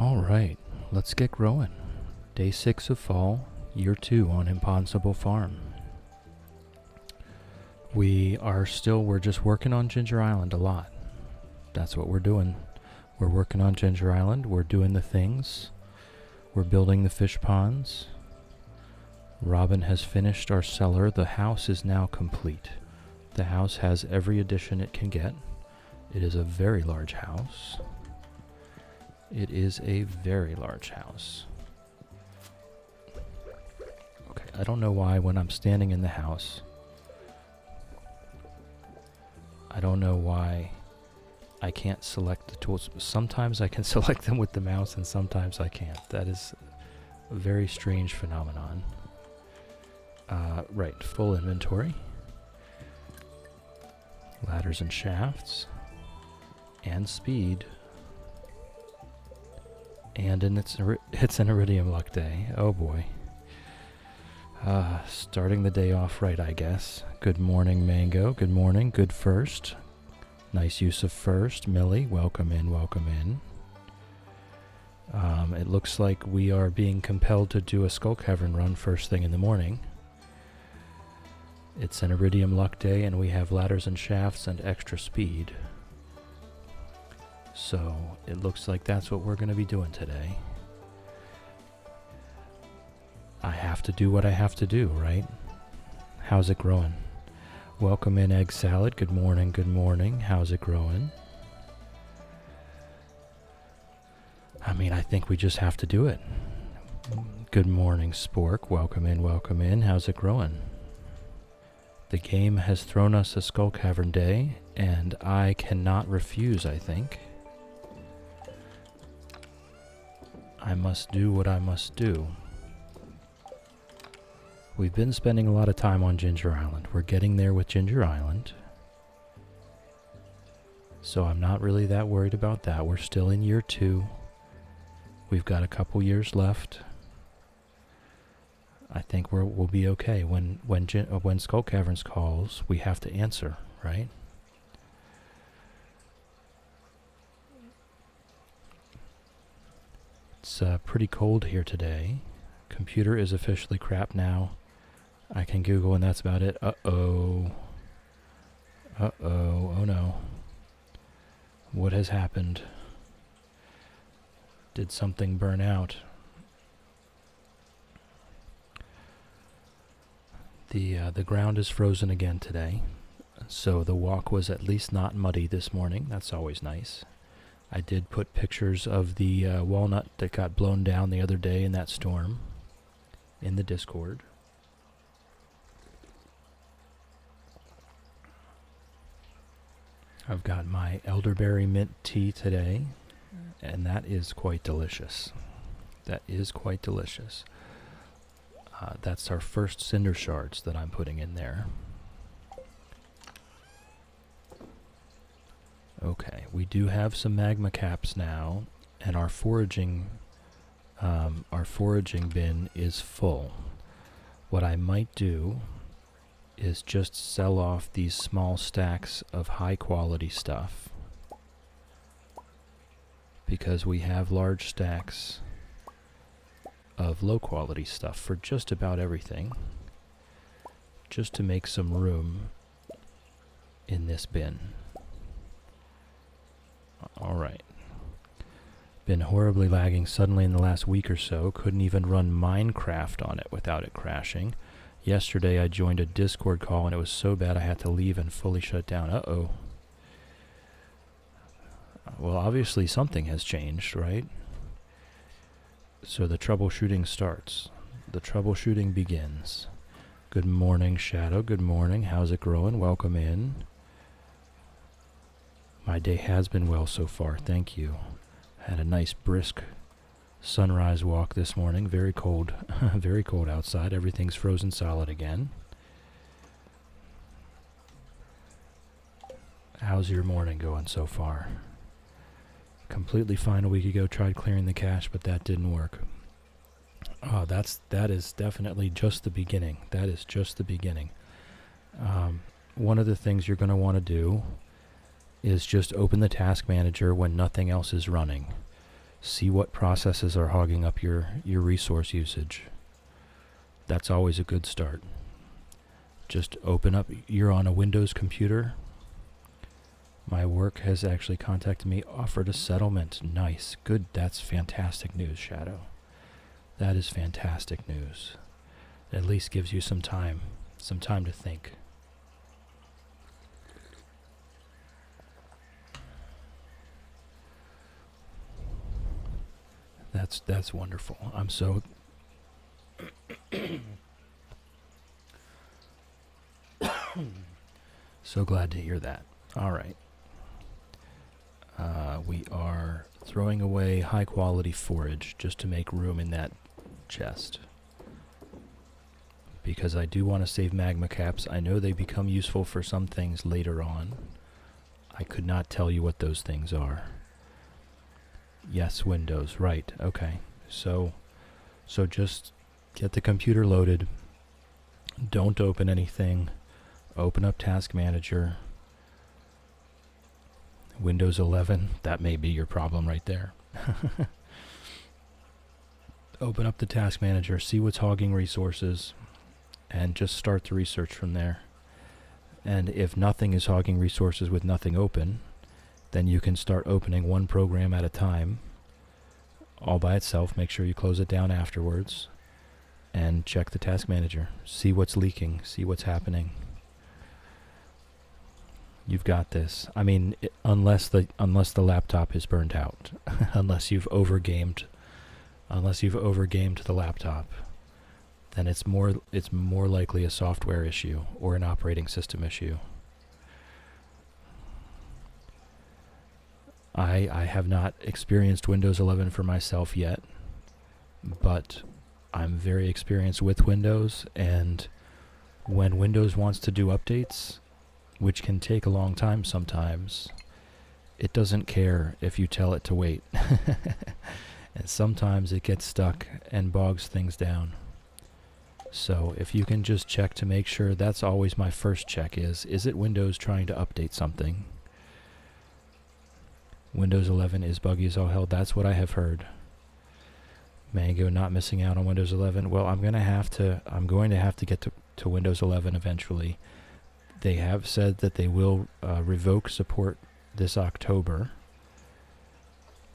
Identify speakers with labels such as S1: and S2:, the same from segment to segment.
S1: All right, let's get growing. Day 6 of fall, year 2 on ImPondsible Farm. We're just working on Ginger Island a lot. That's what we're doing. We're working on Ginger Island. We're doing the things. We're building the fish ponds. Robin has finished our cellar. The house is now complete. The house has every addition it can get. It is a very large house. It is a very large house. Okay, I don't know why when I'm standing in the house, I don't know why I can't select the tools. Sometimes I can select them with the mouse and sometimes I can't. That is a very strange phenomenon. Right, full inventory. Ladders and shafts. And speed. And it's an Iridium luck day. Oh boy. Starting the day off right, I guess. Good morning, Mango. Good morning. Good first. Nice use of first. Millie, welcome in, welcome in. It looks like we are being compelled to do a Skull Cavern run first thing in the morning. It's an Iridium luck day and we have ladders and shafts and extra speed. So it looks like that's what we're going to be doing today. I have to do what I have to do, right? How's it growing? Welcome in, Egg Salad. Good morning, good morning. How's it growing? I mean, I think we just have to do it. Good morning, Spork. Welcome in, welcome in. How's it growing? The game has thrown us a Skull Cavern day, and I cannot refuse, I think. I must do what I must do. We've been spending a lot of time on Ginger Island. We're getting there with Ginger Island. So I'm not really that worried about that. We're still in year 2. We've got a couple years left. I think we'll be okay. When Skull Caverns calls, we have to answer, right? It's pretty cold here today. Computer is officially crap now. I can Google and that's about it. Uh-oh. Uh-oh. Oh no. What has happened? Did something burn out? The ground is frozen again today. So the walk was at least not muddy this morning. That's always nice. I did put pictures of the walnut that got blown down the other day in that storm in the Discord. I've got my elderberry mint tea today, and that is quite delicious. That is quite delicious. That's our first cinder shards that I'm putting in there. Okay, we do have some magma caps now, and our foraging bin is full. What I might do is just sell off these small stacks of high quality stuff, because we have large stacks of low quality stuff for just about everything, just to make some room in this bin. Alright. Been horribly lagging suddenly in the last week or so. Couldn't even run Minecraft on it without it crashing. Yesterday I joined a Discord call and it was so bad I had to leave and fully shut down. Uh-oh. Well, obviously something has changed, right? So the troubleshooting starts. The troubleshooting begins. Good morning, Shadow. Good morning. How's it growing? Welcome in. My day has been well so far. Thank you. Had a nice brisk sunrise walk this morning. Very cold. Very cold outside. Everything's frozen solid again. How's your morning going so far? Completely fine a week ago. Tried clearing the cache, but that didn't work. Oh, that is definitely just the beginning. That is just the beginning. One of the things you're going to want to do is just open the task manager when nothing else is running. See what processes are hogging up your resource usage. That's always a good start. Just open up, you're on a Windows computer. My work has actually contacted me, offered a settlement. Nice, good, that's fantastic news, Shadow. That is fantastic news. At least gives you some time to think. That's wonderful. I'm so so glad to hear that. All right. We are throwing away high quality forage just to make room in that chest. Because I do want to save magma caps. I know they become useful for some things later on. I could not tell you what those things are. Yes, Windows, right, okay. So just get the computer loaded. Don't open anything. Open up Task Manager. Windows 11, that may be your problem right there. Open up the Task Manager, see what's hogging resources, and just start the research from there. And if nothing is hogging resources with nothing open, then you can start opening one program at a time, all by itself. Make sure you close it down afterwards, and check the Task Manager. See what's leaking, see what's happening. You've got this. I mean, unless the laptop is burned out, unless you've overgamed the laptop, then it's more likely a software issue or an operating system issue. I have not experienced Windows 11 for myself yet, but I'm very experienced with Windows, and when Windows wants to do updates, which can take a long time sometimes, it doesn't care if you tell it to wait. And sometimes it gets stuck and bogs things down. So if you can just check to make sure, that's always my first check is it Windows trying to update something? Windows 11 is buggy as all hell. That's what I have heard. Mango not missing out on Windows 11. Well, I'm going to have to get to Windows 11 eventually. They have said that they will revoke support this October.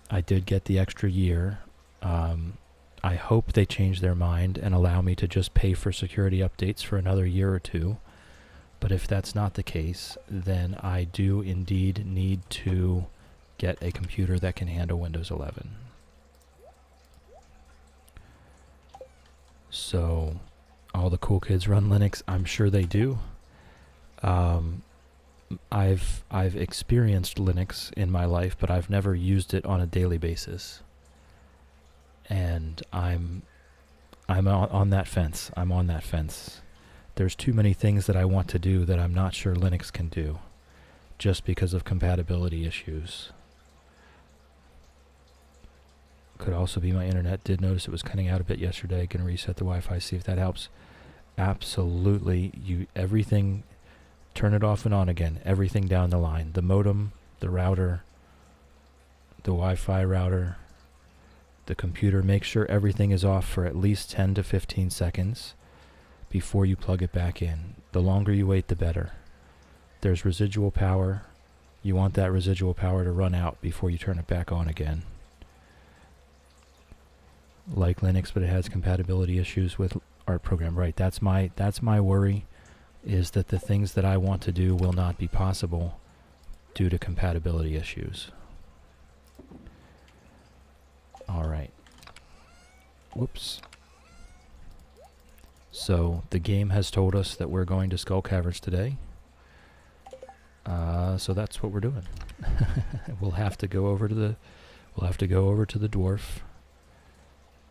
S1: I did get the extra year. I hope they change their mind and allow me to just pay for security updates for another year or two. But if that's not the case, then I do indeed need to get a computer that can handle Windows 11. So, all the cool kids run Linux. I'm sure they do. I've experienced Linux in my life, but I've never used it on a daily basis. And I'm on that fence. I'm on that fence. There's too many things that I want to do that I'm not sure Linux can do, just because of compatibility issues. Could also be my internet. Did notice it was cutting out a bit yesterday. Gonna reset the Wi-Fi, see if that helps. Absolutely. Everything, turn it off and on again. Everything down the line. The modem, the router, the Wi-Fi router, the computer. Make sure everything is off for at least 10 to 15 seconds before you plug it back in. The longer you wait, the better. There's residual power. You want that residual power to run out before you turn it back on again. Like Linux, but it has compatibility issues with art program. Right, that's my worry, is that the things that I want to do will not be possible due to compatibility issues. Alright. Whoops. So the game has told us that we're going to Skull Caverns today. So that's what we're doing. We'll have to go over to the dwarf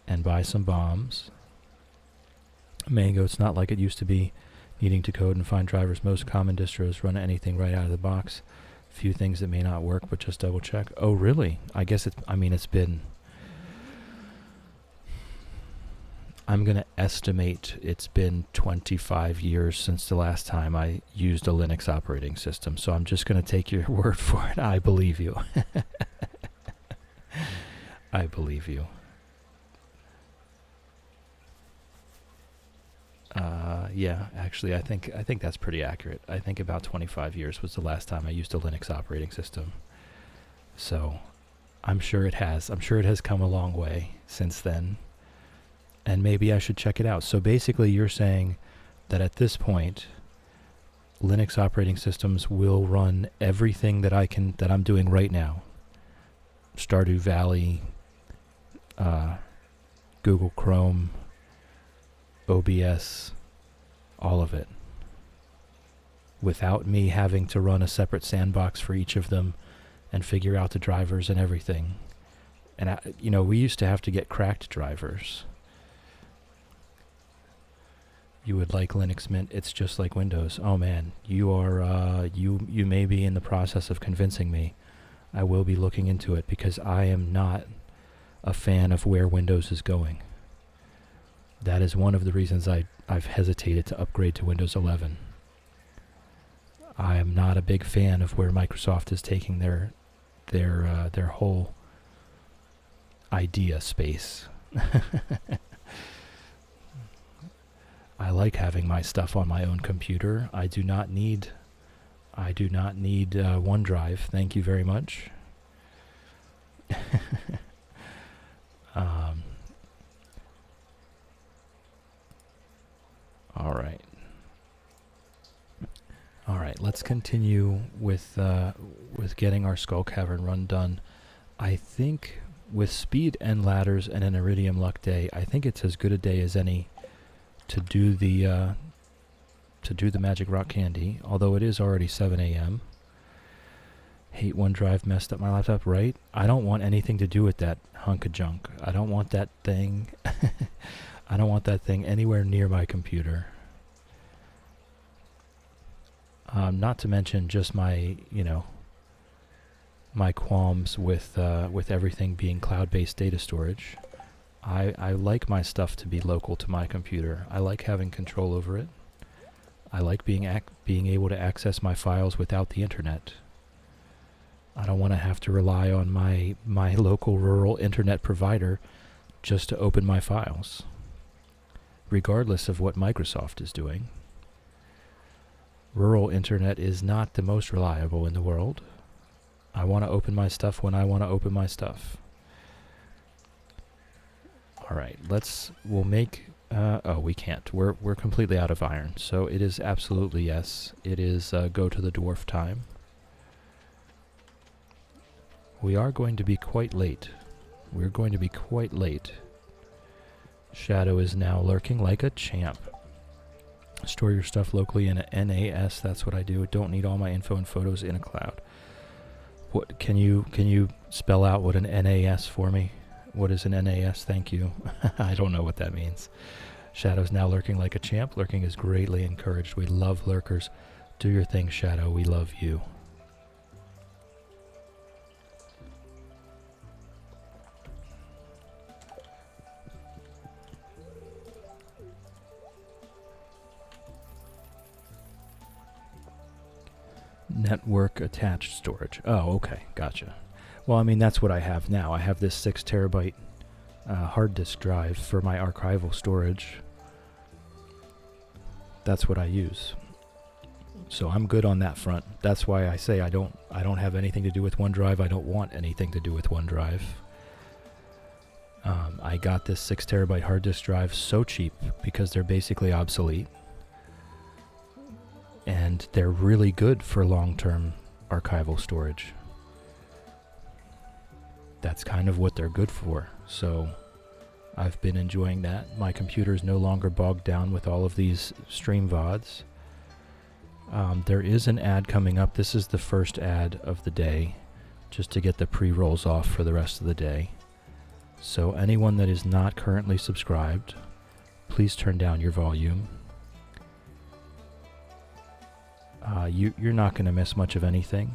S1: and buy some bombs. Mango, it's not like it used to be, needing to code and find drivers. Most common distros run anything right out of the box. Few things that may not work, but just double check. Oh, really? I guess it's been, I'm going to estimate it's been 25 years since the last time I used a Linux operating system. So I'm just going to take your word for it. I believe you. I believe you. Yeah, actually, I think that's pretty accurate. I think about 25 years was the last time I used a Linux operating system. So, I'm sure it has. I'm sure it has come a long way since then. And maybe I should check it out. So basically, you're saying that at this point, Linux operating systems will run everything that I'm doing right now. Stardew Valley, Google Chrome, OBS, all of it, without me having to run a separate sandbox for each of them and figure out the drivers and everything. And we used to have to get cracked drivers. You would like Linux Mint. It's just like Windows. Oh man, you are you may be in the process of convincing me. I will be looking into it because I am not a fan of where Windows is going. That is one of the reasons I've hesitated to upgrade to Windows 11. I am not a big fan of where Microsoft is taking their whole idea space. I like having my stuff on my own computer. I do not need OneDrive. Thank you very much. All right. Let's continue with getting our Skull Cavern run done. I think with speed and ladders and an Iridium luck day, I think it's as good a day as any to do the Magic Rock Candy. Although it is already 7 a.m. Hate OneDrive messed up my laptop, right? I don't want anything to do with that hunk of junk. I don't want that thing. I don't want that thing anywhere near my computer. Not to mention just my qualms with everything being cloud-based data storage. I like my stuff to be local to my computer. I like having control over it. I like being able to access my files without the internet. I don't want to have to rely on my local rural internet provider just to open my files, regardless of what Microsoft is doing. Rural internet is not the most reliable in the world. I want to open my stuff when I want to open my stuff. All right, we'll make, we can't. We're completely out of iron. So it is absolutely yes. It is go to the dwarf time. We are going to be quite late. We're going to be quite late. Shadow is now lurking like a champ. Store your stuff locally in a NAS. That's what I do. Don't need all my info and photos in a cloud. What can you spell out what an NAS for me? What is an NAS? Thank you. I don't know what that means. Shadow's now lurking like a champ. Lurking is greatly encouraged. We love lurkers. Do your thing, Shadow. We love you. Network attached storage. Oh, okay. Gotcha. Well, I mean, that's what I have now. I have this 6 terabyte hard disk drive for my archival storage. That's what I use. So I'm good on that front. That's why I say I don't have anything to do with OneDrive. I don't want anything to do with OneDrive. I got this 6 terabyte hard disk drive so cheap because they're basically obsolete. And they're really good for long-term archival storage. That's kind of what they're good for. So I've been enjoying that. My computer is no longer bogged down with all of these stream VODs. There is an ad coming up. This is the first ad of the day, just to get the pre-rolls off for the rest of the day. So anyone that is not currently subscribed, please turn down your volume. You're not going to miss much of anything.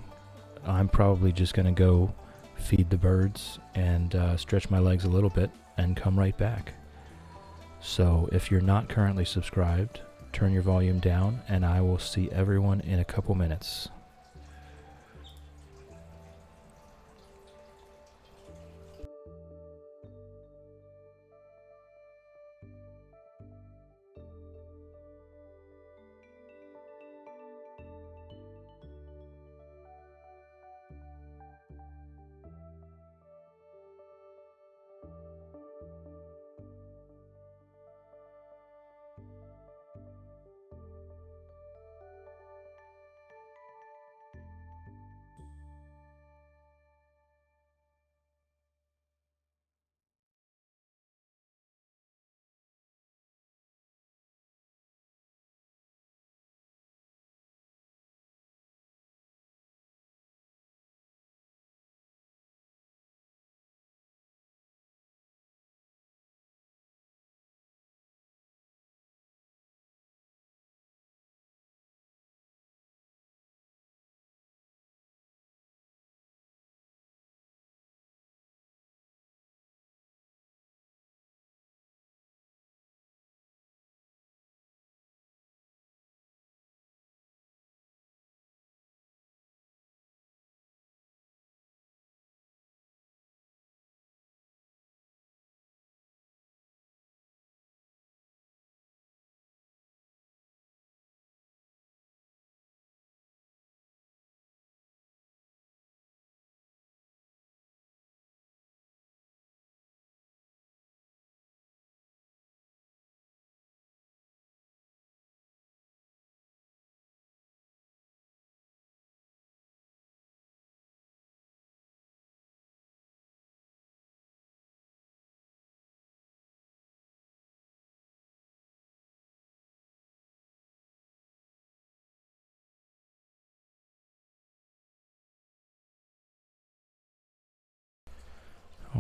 S1: I'm probably just going to go feed the birds and stretch my legs a little bit and come right back. So if you're not currently subscribed, turn your volume down and I will see everyone in a couple minutes.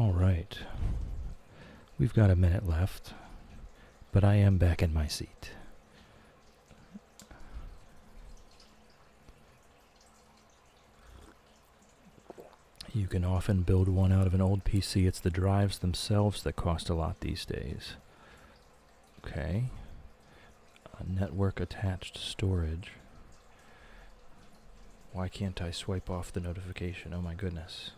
S1: All right. We've got a minute left, but I am back in my seat. You can often build one out of an old PC. It's the drives themselves that cost a lot these days. Okay. Network attached storage. Why can't I swipe off the notification? Oh my goodness.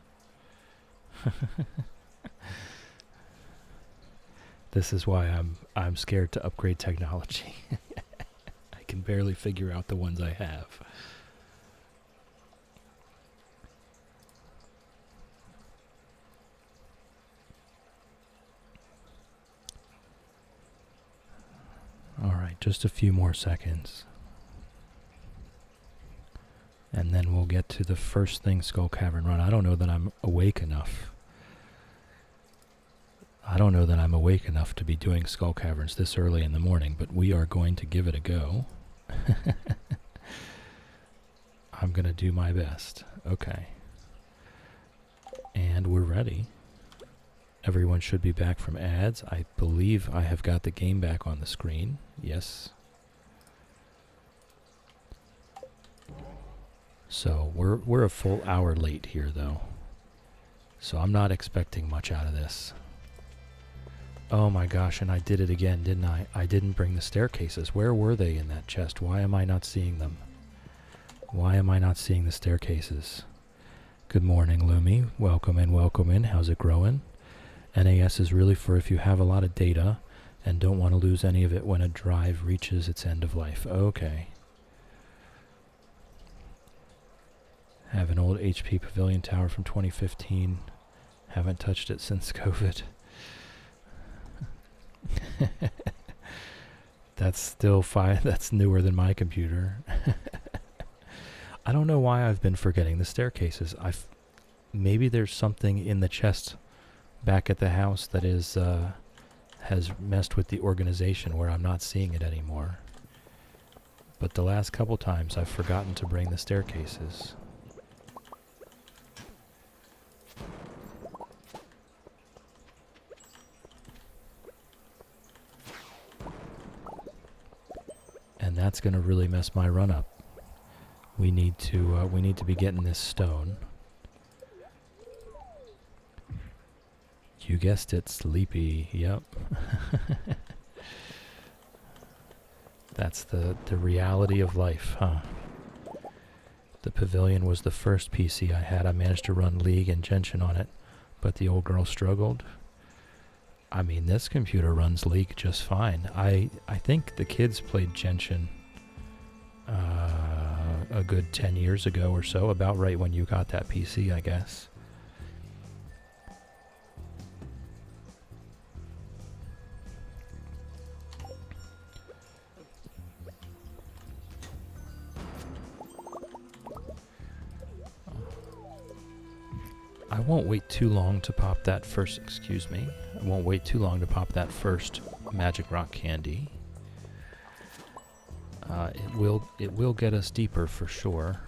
S1: This is why I'm scared to upgrade technology. I can barely figure out the ones I have. All right, just a few more seconds. And then we'll get to the first thing Skull Cavern run. I don't know that I'm awake enough. I don't know that I'm awake enough to be doing Skull Caverns this early in the morning, but we are going to give it a go. I'm going to do my best. Okay. And we're ready. Everyone should be back from ads. I believe I have got the game back on the screen. Yes. So we're a full hour late here, though. So I'm not expecting much out of this. Oh my gosh, and I did it again, didn't I? I didn't bring the staircases. Where were they in that chest? Why am I not seeing them? Why am I not seeing the staircases? Good morning, Lumi. Welcome in, welcome in. How's it growing? NAS is really for if you have a lot of data and don't want to lose any of it when a drive reaches its end of life. Okay. Have an old HP Pavilion Tower from 2015. Haven't touched it since COVID. That's still fine. That's newer than my computer. I don't know why I've been forgetting the staircases. Maybe there's something in the chest back at the house that is has messed with the organization where I'm not seeing it anymore. But the last couple times I've forgotten to bring the staircases. And that's going to really mess my run up. We need to be getting this stone. You guessed it, sleepy. Yep. That's the reality of life, huh? The Pavilion was the first PC I had. I managed to run League and Genshin on it, but the old girl struggled. I mean, this computer runs League just fine. I think the kids played Genshin a good 10 years ago or so, about right when you got that PC, I guess. I won't wait too long to pop that first, excuse me. I won't wait too long to pop that first Magic Rock candy. It will get us deeper for sure.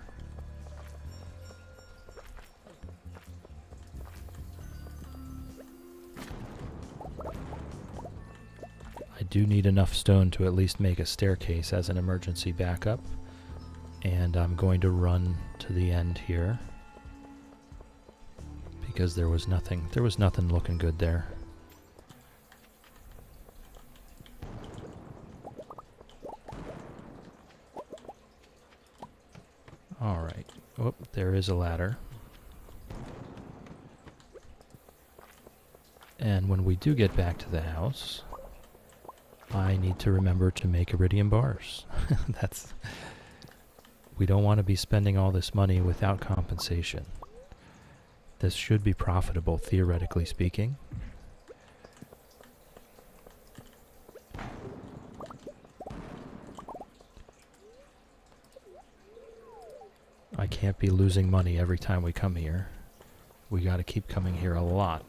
S1: I do need enough stone to at least make a staircase as an emergency backup. And I'm going to run to the end here, because there was nothing looking good there. All right. Oh, there is a ladder. And when we do get back to the house, I need to remember to make iridium bars. We don't want to be spending all this money without compensation. This should be profitable, theoretically speaking. I can't be losing money every time we come here. We got to keep coming here a lot.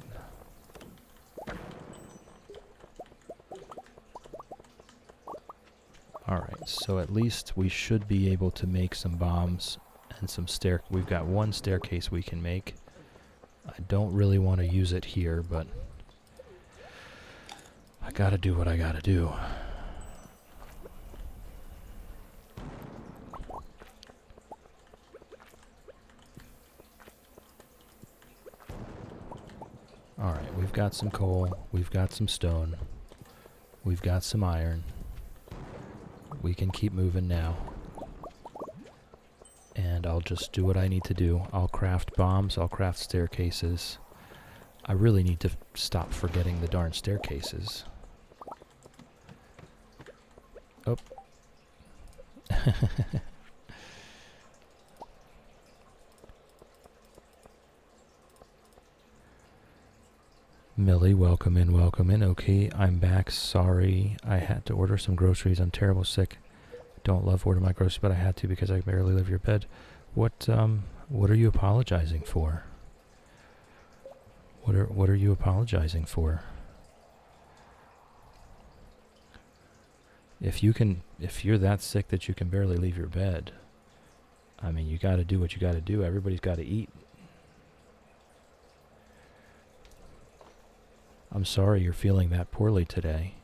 S1: Alright, so at least we should be able to make some bombs and some we've got one staircase we can make. I don't really want to use it here, but I gotta do what I gotta do. Alright, we've got some coal, we've got some stone, we've got some iron. We can keep moving now. And I'll just do what I need to do. I'll craft bombs, I'll craft staircases. I really need to stop forgetting the darn staircases. Oh. Millie, welcome in, welcome in. Okay, I'm back. Sorry, I had to order some groceries. I'm terrible sick. Don't love ordering my groceries, but I had to because I barely leave your bed. What are you apologizing for? What are you apologizing for? If you're that sick that you can barely leave your bed, I mean, you got to do what you got to do. Everybody's got to eat. I'm sorry you're feeling that poorly today.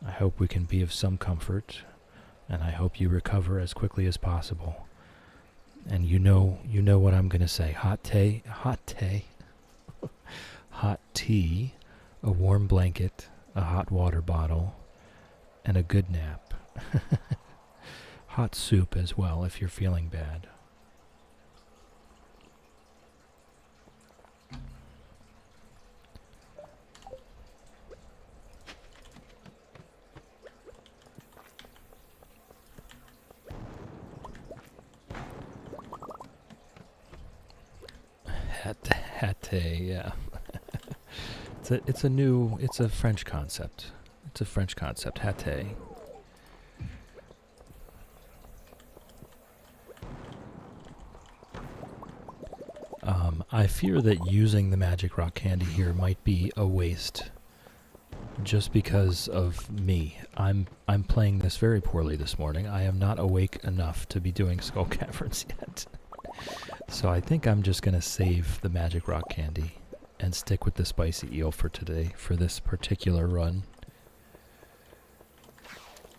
S1: I hope we can be of some comfort, and I hope you recover as quickly as possible. And you know what I'm going to say. Hot tea, hot tea, a warm blanket, a hot water bottle, and a good nap. Hot soup as well if you're feeling bad. Hate, yeah. It's a French concept. It's a French concept, hate. I fear that using the magic rock candy here might be a waste. Just because of me. I'm playing this very poorly this morning. I am not awake enough to be doing Skull Caverns yet. So I think I'm just going to save the magic rock candy and stick with the spicy eel for today, for this particular run.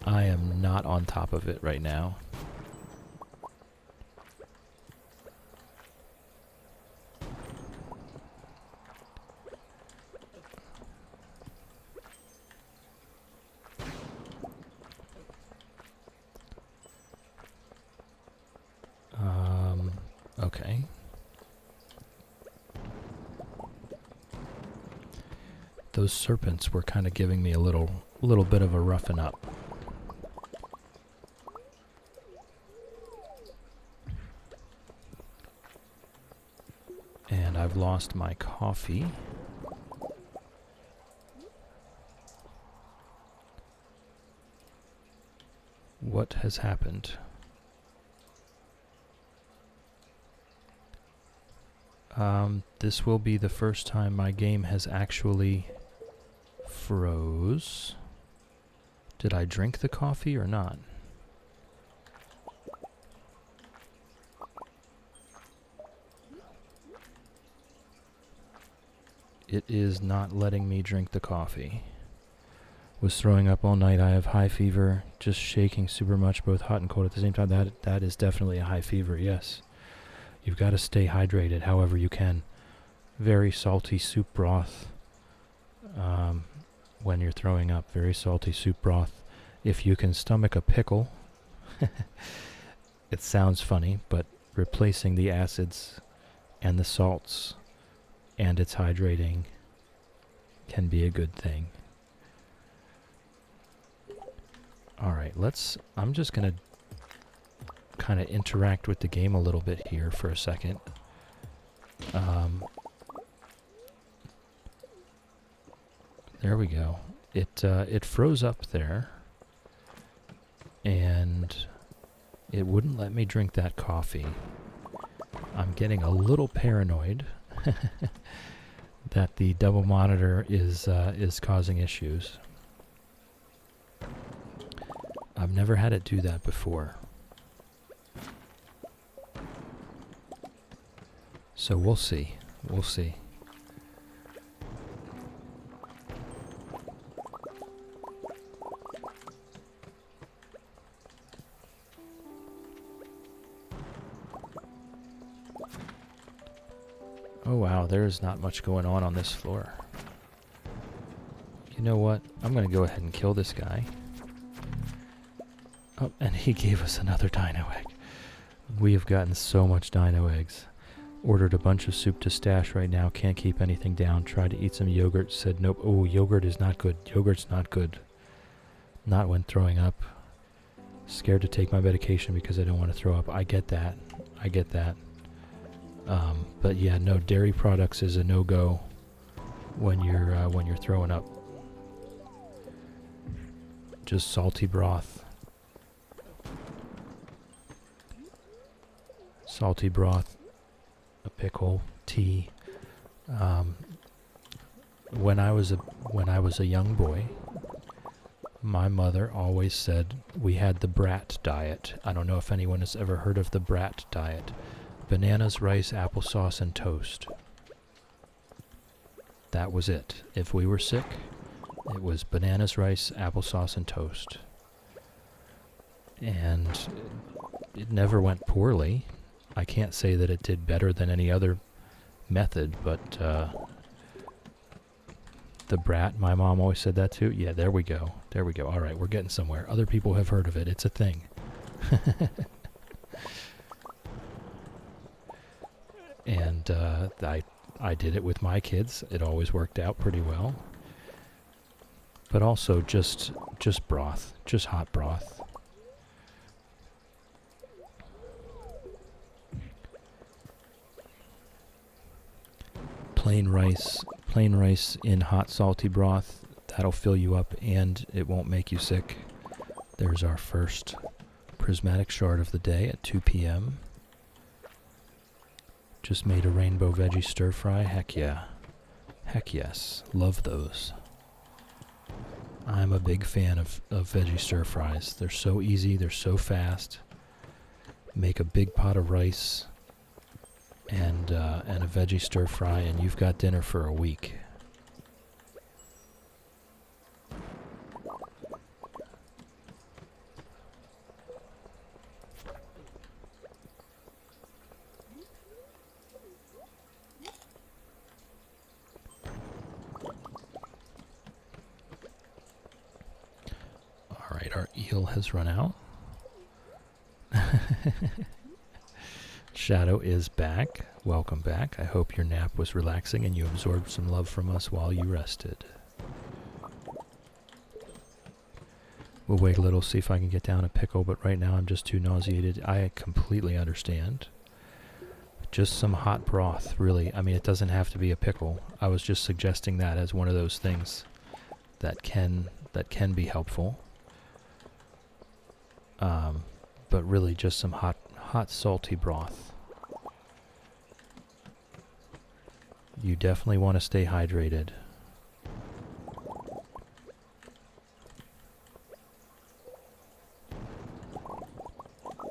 S1: I am not on top of it right now. Okay. Those serpents were kind of giving me a little bit of a roughen up. And I've lost my coffee. What has happened? This will be the first time my game has actually froze. Did I drink the coffee or not? It is not letting me drink the coffee. Was throwing up all night. I have high fever, just shaking super much, both hot and cold at the same time. That is definitely a high fever, yes. You've got to stay hydrated however you can. Very salty soup broth when you're throwing up. Very salty soup broth. If you can stomach a pickle, it sounds funny, but replacing the acids and the salts and it's hydrating can be a good thing. Alright, I'm just going to kind of interact with the game a little bit here for a second. There we go. It froze up there, and it wouldn't let me drink that coffee. I'm getting a little paranoid that the double monitor is causing issues. I've never had it do that before. So we'll see. We'll see. Oh wow, there's not much going on this floor. You know what? I'm going to go ahead and kill this guy. Oh, and he gave us another dino egg. We have gotten so much dino eggs. Ordered a bunch of soup to stash right now. Can't keep anything down. Tried to eat some yogurt. Said nope. Oh, yogurt is not good. Yogurt's not good. Not when throwing up. Scared to take my medication because I don't want to throw up. I get that. I get that. But yeah, no, dairy products is a no-go when you're throwing up. Just salty broth. Salty broth, a pickle, tea. When I was a young boy, my mother always said we had the brat diet. I don't know if anyone has ever heard of the brat diet. Bananas, rice, applesauce, and toast. That was it. If we were sick, it was bananas, rice, applesauce, and toast. And it never went poorly. I can't say that it did better than any other method, but the brat, my mom always said that too. Yeah, there we go. There we go. All right, we're getting somewhere. Other people have heard of it. It's a thing. And I did it with my kids. It always worked out pretty well. But also just broth, just hot broth. Plain rice in hot salty broth. That'll fill you up and it won't make you sick. There's our first prismatic shard of the day at 2 p.m. Just made a rainbow veggie stir fry. Heck yeah. Heck yes. Love those. I'm a big fan of veggie stir fries. They're so easy. They're so fast. Make a big pot of rice and a veggie stir fry, and you've got dinner for a week. Alright, our eel has run out. Shadow is back. Welcome back. I hope your nap was relaxing and you absorbed some love from us while you rested. We'll wait a little, see if I can get down a pickle, but right now I'm just too nauseated. I completely understand. Just some hot broth, really. I mean, it doesn't have to be a pickle. I was just suggesting that as one of those things that can be helpful. But really just some hot salty broth. You definitely want to stay hydrated.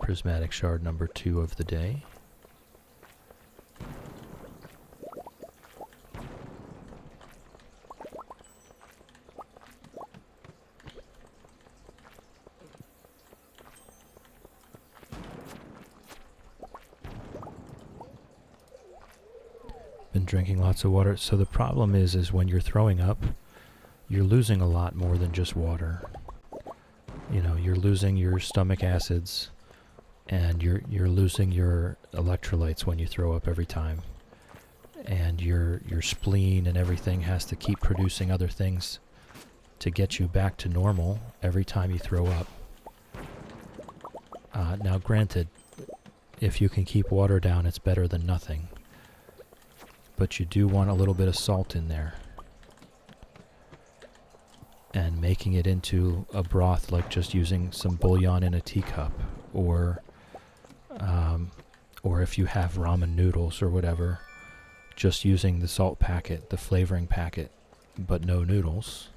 S1: Prismatic shard number 2 of the day. Been drinking lots of water. So the problem is when you're throwing up, you're losing a lot more than just water. You know, you're losing your stomach acids and you're losing your electrolytes when you throw up every time. And your spleen and everything has to keep producing other things to get you back to normal every time you throw up. Now granted, if you can keep water down, it's better than nothing. But you do want a little bit of salt in there. And making it into a broth, like just using some bouillon in a teacup, or if you have ramen noodles or whatever, just using the salt packet, the flavoring packet, but no noodles,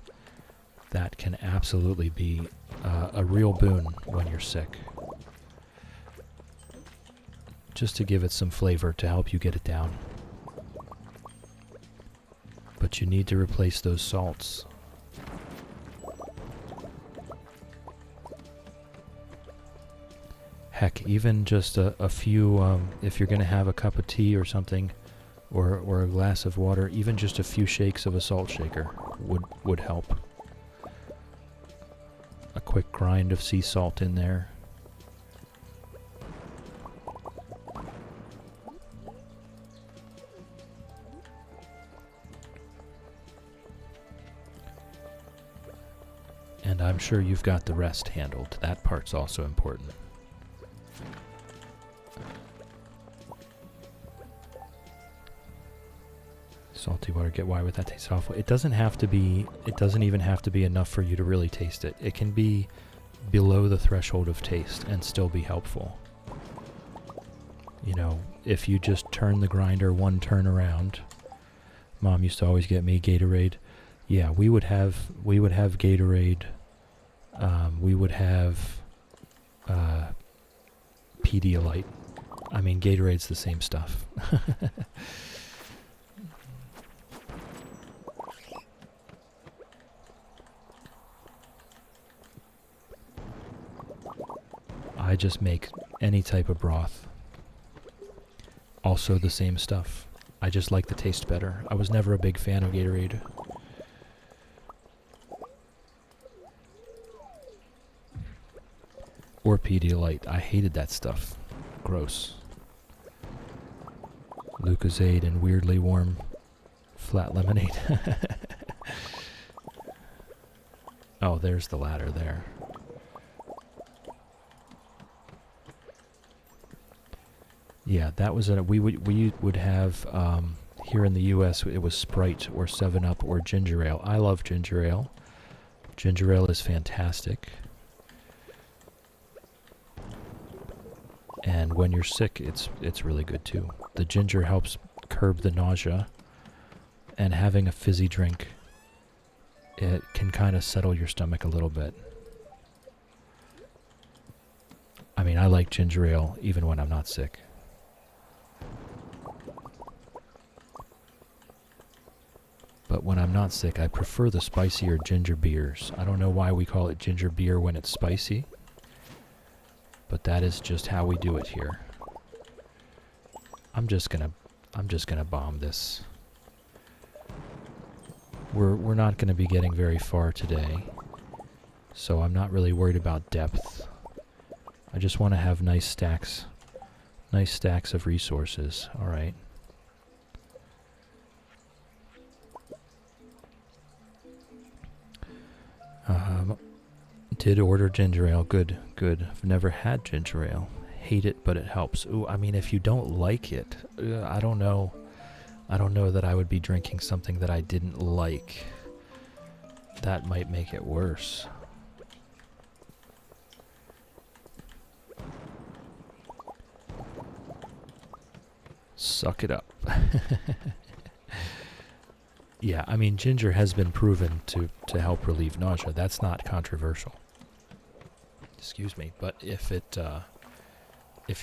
S1: that can absolutely be a real boon when you're sick. Just to give it some flavor to help you get it down. But you need to replace those salts. Heck, even just a few, if you're going to have a cup of tea or something, or a glass of water, even just a few shakes of a salt shaker would help. A quick grind of sea salt in there. And I'm sure you've got the rest handled. That part's also important. Salty water, get why would that taste awful? It doesn't have to be, it doesn't even have to be enough for you to really taste it. It can be below the threshold of taste and still be helpful. You know, if you just turn the grinder one turn around, Mom used to always get me Gatorade. Yeah, we would have Gatorade, we would have Pedialyte. I mean, Gatorade's the same stuff. I just make any type of broth. Also the same stuff. I just like the taste better. I was never a big fan of Gatorade. Or Pedialyte. I hated that stuff. Gross. Lucozade and weirdly warm flat lemonade. Oh, there's the ladder there. Yeah, that was we would have here in the U.S. it was Sprite or 7-Up or ginger ale. I love ginger ale. Ginger ale is fantastic. And when you're sick, it's really good too. The ginger helps curb the nausea, and having a fizzy drink, it can kind of settle your stomach a little bit. I mean, I like ginger ale even when I'm not sick. But when I'm not sick, I prefer the spicier ginger beers. I don't know why we call it ginger beer when it's spicy, but that is just how we do it here. I'm just gonna bomb this. We're not gonna be getting very far today, so I'm not really worried about depth. I just want to have nice stacks of resources. All right. Did order ginger ale. Good. I've never had ginger ale. Hate it, but it helps. Ooh, I mean, if you don't like it, I don't know. I don't know that I would be drinking something that I didn't like. That might make it worse. Suck it up. Yeah, I mean, ginger has been proven to help relieve nausea. That's not controversial. Excuse me, but if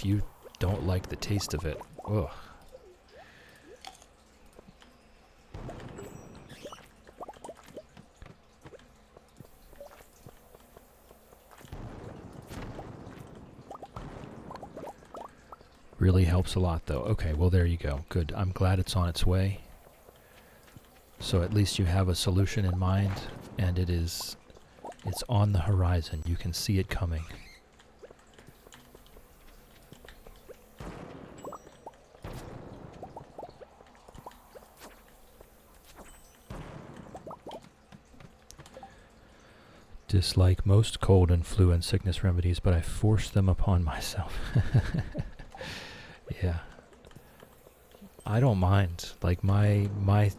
S1: you don't like the taste of it, ugh. Really helps a lot, though. Okay, well, there you go. Good. I'm glad it's on its way. So at least you have a solution in mind, and it's on the horizon. You can see it coming. Dislike most cold and flu and sickness remedies, but I force them upon myself. Yeah. I don't mind. Like my my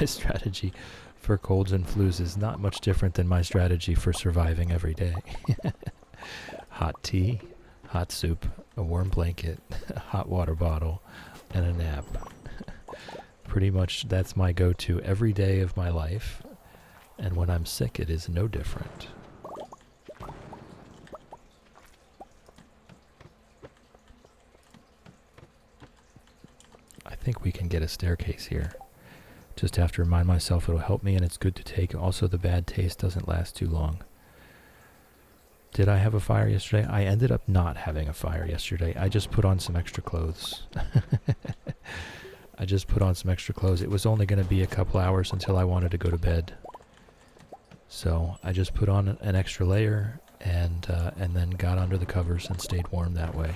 S1: strategy for colds and flus is not much different than my strategy for surviving every day. Hot tea, hot soup, a warm blanket, a hot water bottle, and a nap. Pretty much that's my go-to every day of my life. And when I'm sick, it is no different. I think we can get a staircase here. Just have to remind myself it'll help me and it's good to take. Also, the bad taste doesn't last too long. Did I have a fire yesterday? I ended up not having a fire yesterday. I just put on some extra clothes. I just put on some extra clothes. It was only going to be a couple hours until I wanted to go to bed. So I just put on an extra layer and then got under the covers and stayed warm that way.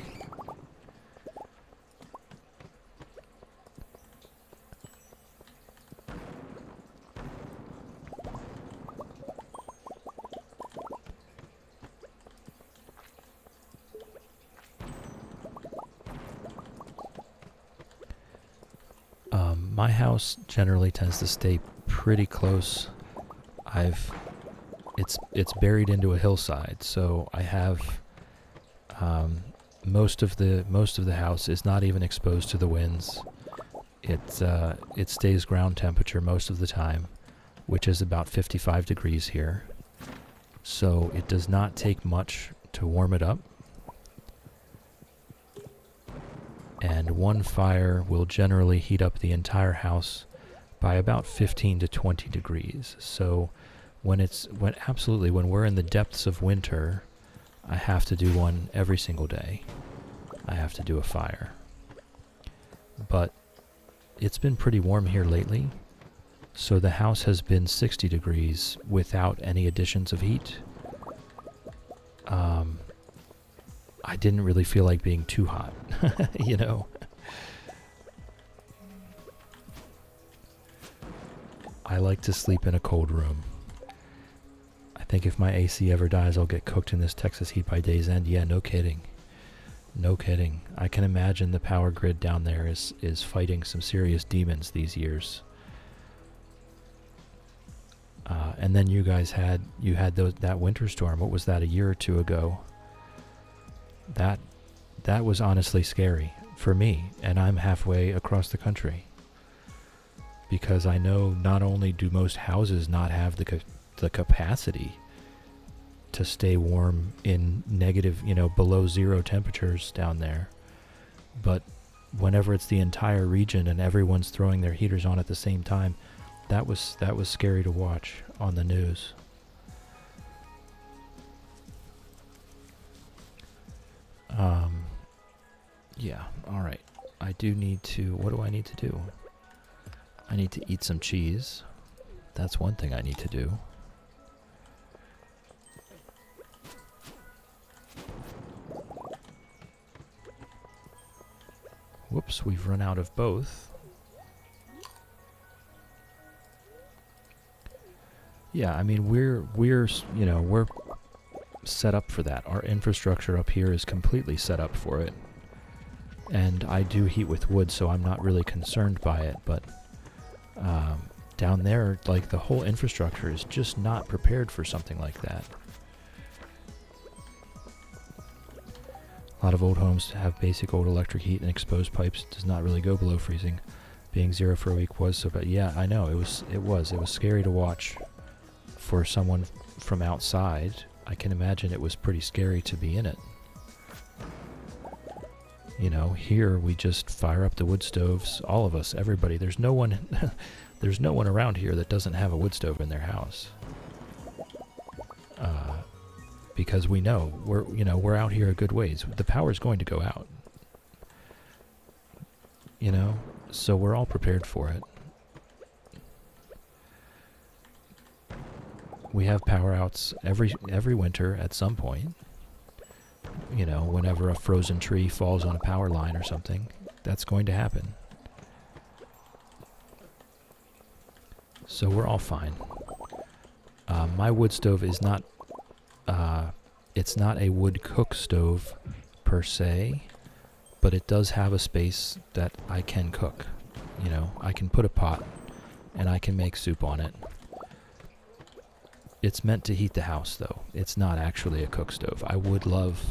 S1: My house generally tends to stay pretty close. It's buried into a hillside, so I have most of the house is not even exposed to the winds. It stays ground temperature most of the time, which is about 55 degrees here. So it does not take much to warm it up. And one fire will generally heat up the entire house by about 15 to 20 degrees. So when we're in the depths of winter, I have to do one every single day. I have to do a fire. But it's been pretty warm here lately, so the house has been 60 degrees without any additions of heat. I didn't really feel like being too hot, you know. I like to sleep in a cold room. I think if my AC ever dies, I'll get cooked in this Texas heat by day's end. Yeah, no kidding. No kidding. I can imagine the power grid down there is fighting some serious demons these years. And then you guys had that winter storm. What was that, a year or two ago? That was honestly scary for me, and I'm halfway across the country. Because I know not only do most houses not have the capacity to stay warm in negative, below zero temperatures down there, but whenever it's the entire region and everyone's throwing their heaters on at the same time, that was scary to watch on the news. Yeah, alright. I do need to... What do I need to do? I need to eat some cheese. That's one thing I need to do. Whoops, we've run out of both. Yeah, I mean, we're set up for that. Our infrastructure up here is completely set up for it. And I do heat with wood, so I'm not really concerned by it, but down there, like, the whole infrastructure is just not prepared for something like that. A lot of old homes have basic old electric heat and exposed pipes. Does not really go below freezing. Being 0 for a week was so bad. Yeah, I know, it was scary to watch for someone from outside. I can imagine it was pretty scary to be in it. Here we just fire up the wood stoves, all of us, everybody. There's no one around here that doesn't have a wood stove in their house. Because we know we're out here a good ways. The power's going to go out. So we're all prepared for it. We have power outs every winter at some point. Whenever a frozen tree falls on a power line or something, that's going to happen. So we're all fine. My wood stove is not, it's not a wood cook stove per se, but it does have a space that I can cook. I can put a pot and I can make soup on it. It's meant to heat the house, though. It's not actually a cook stove. I would love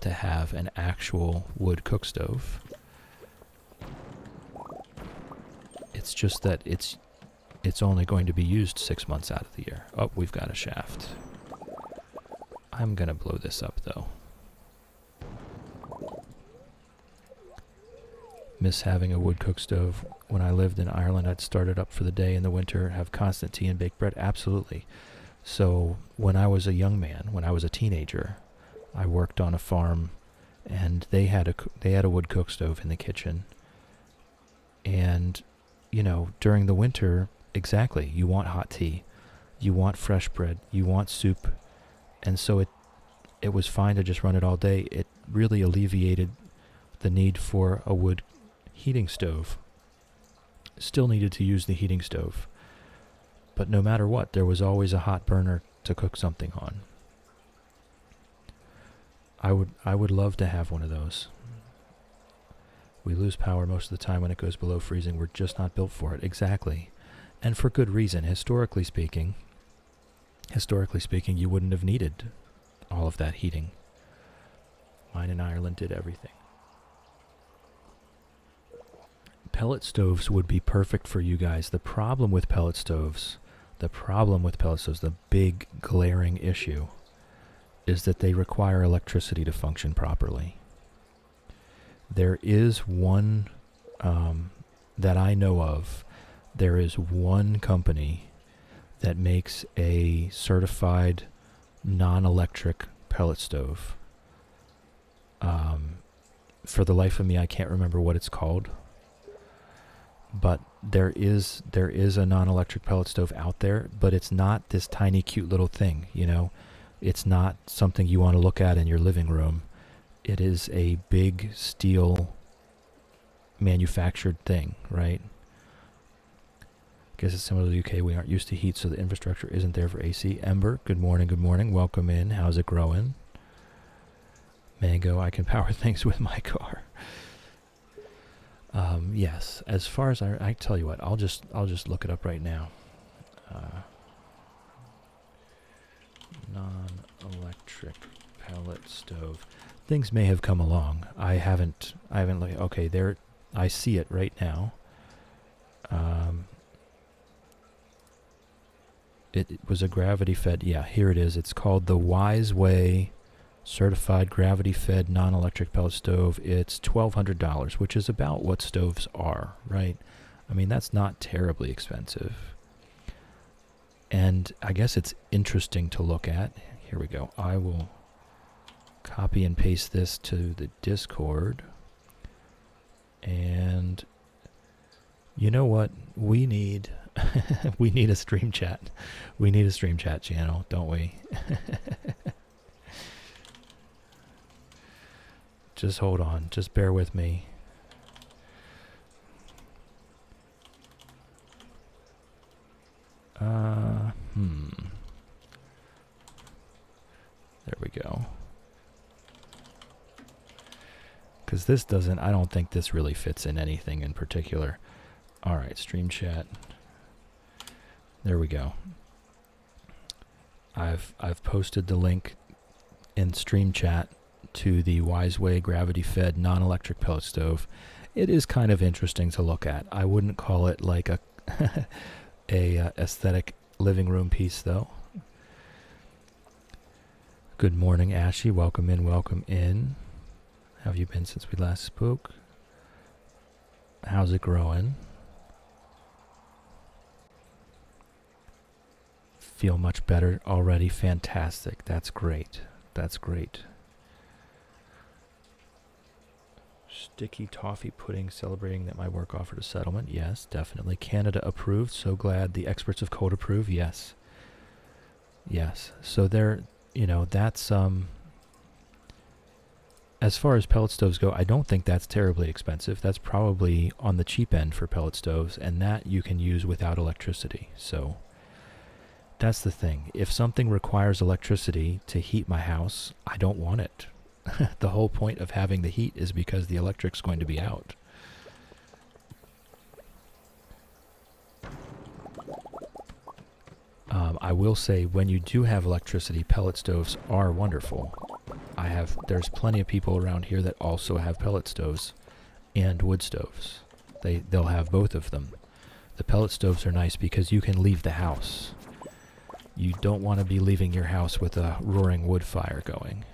S1: to have an actual wood cook stove. It's just that it's only going to be used 6 months out of the year. Oh, we've got a shaft. I'm gonna blow this up, though. Miss having a wood cook stove. When I lived in Ireland, I'd start it up for the day in the winter, have constant tea and baked bread. Absolutely. So when I was a young man, when I was a teenager, I worked on a farm, and they had a wood cook stove in the kitchen. And, you know, during the winter, exactly, you want hot tea, you want fresh bread, you want soup, and so it was fine to just run it all day. It really alleviated the need for a wood heating stove. Still needed to use the heating stove, but no matter what, there was always a hot burner to cook something on. I would love to have one of those. We lose power most of the time when it goes below freezing. We're just not built for it. Exactly. And for good reason. Historically speaking, you wouldn't have needed all of that heating. Mine in Ireland did everything. Pellet stoves would be perfect for you guys. The problem with pellet stoves, the big glaring issue, is that they require electricity to function properly. There is one that I know of. There is one company that makes a certified non-electric pellet stove. For the life of me, I can't remember what it's called. But there is a non-electric pellet stove out there, but it's not this tiny, cute little thing, you know? It's not something you want to look at in your living room. It is a big steel manufactured thing, right? Guess it's similar to the UK. We aren't used to heat, so the infrastructure isn't there for AC. Ember, good morning. Welcome in. How's it growing? Mango, I can power things with my car. Yes, as far as I tell you what, I'll just look it up right now. Non-electric pellet stove. Things may have come along. I haven't looked. Okay, there. I see it right now. It was a gravity-fed. Yeah, here it is. It's called the Wise Way Certified Gravity-Fed Non-Electric Pellet Stove. It's $1,200, which is about what stoves are, right? I mean, that's not terribly expensive. And I guess it's interesting to look at. Here we go. I will copy and paste this to the Discord. And you know what? We need we need a stream chat. We need a stream chat channel, don't we? Just hold on. Just bear with me. There we go. Because this doesn't, I don't think this really fits in anything in particular. All right, stream chat. There we go. I've posted the link in stream chat to the Wiseway gravity-fed non-electric pellet stove. It is kind of interesting to look at. I wouldn't call it like a aesthetic living room piece, though. Good morning, Ashy. Welcome in. How have you been since we last spoke? How's it growing? Feel much better already. Fantastic. That's great. Sticky toffee pudding, celebrating that my work offered a settlement. Yes, definitely. Canada approved. So glad the experts of code approve. Yes. So there, that's as far as pellet stoves go, I don't think that's terribly expensive. That's probably on the cheap end for pellet stoves, and that you can use without electricity. So that's the thing. If something requires electricity to heat my house, I don't want it. The whole point of having the heat is because the electric's going to be out. I will say, when you do have electricity, pellet stoves are wonderful. There's plenty of people around here that also have pellet stoves and wood stoves. They'll have both of them. The pellet stoves are nice because you can leave the house. You don't want to be leaving your house with a roaring wood fire going.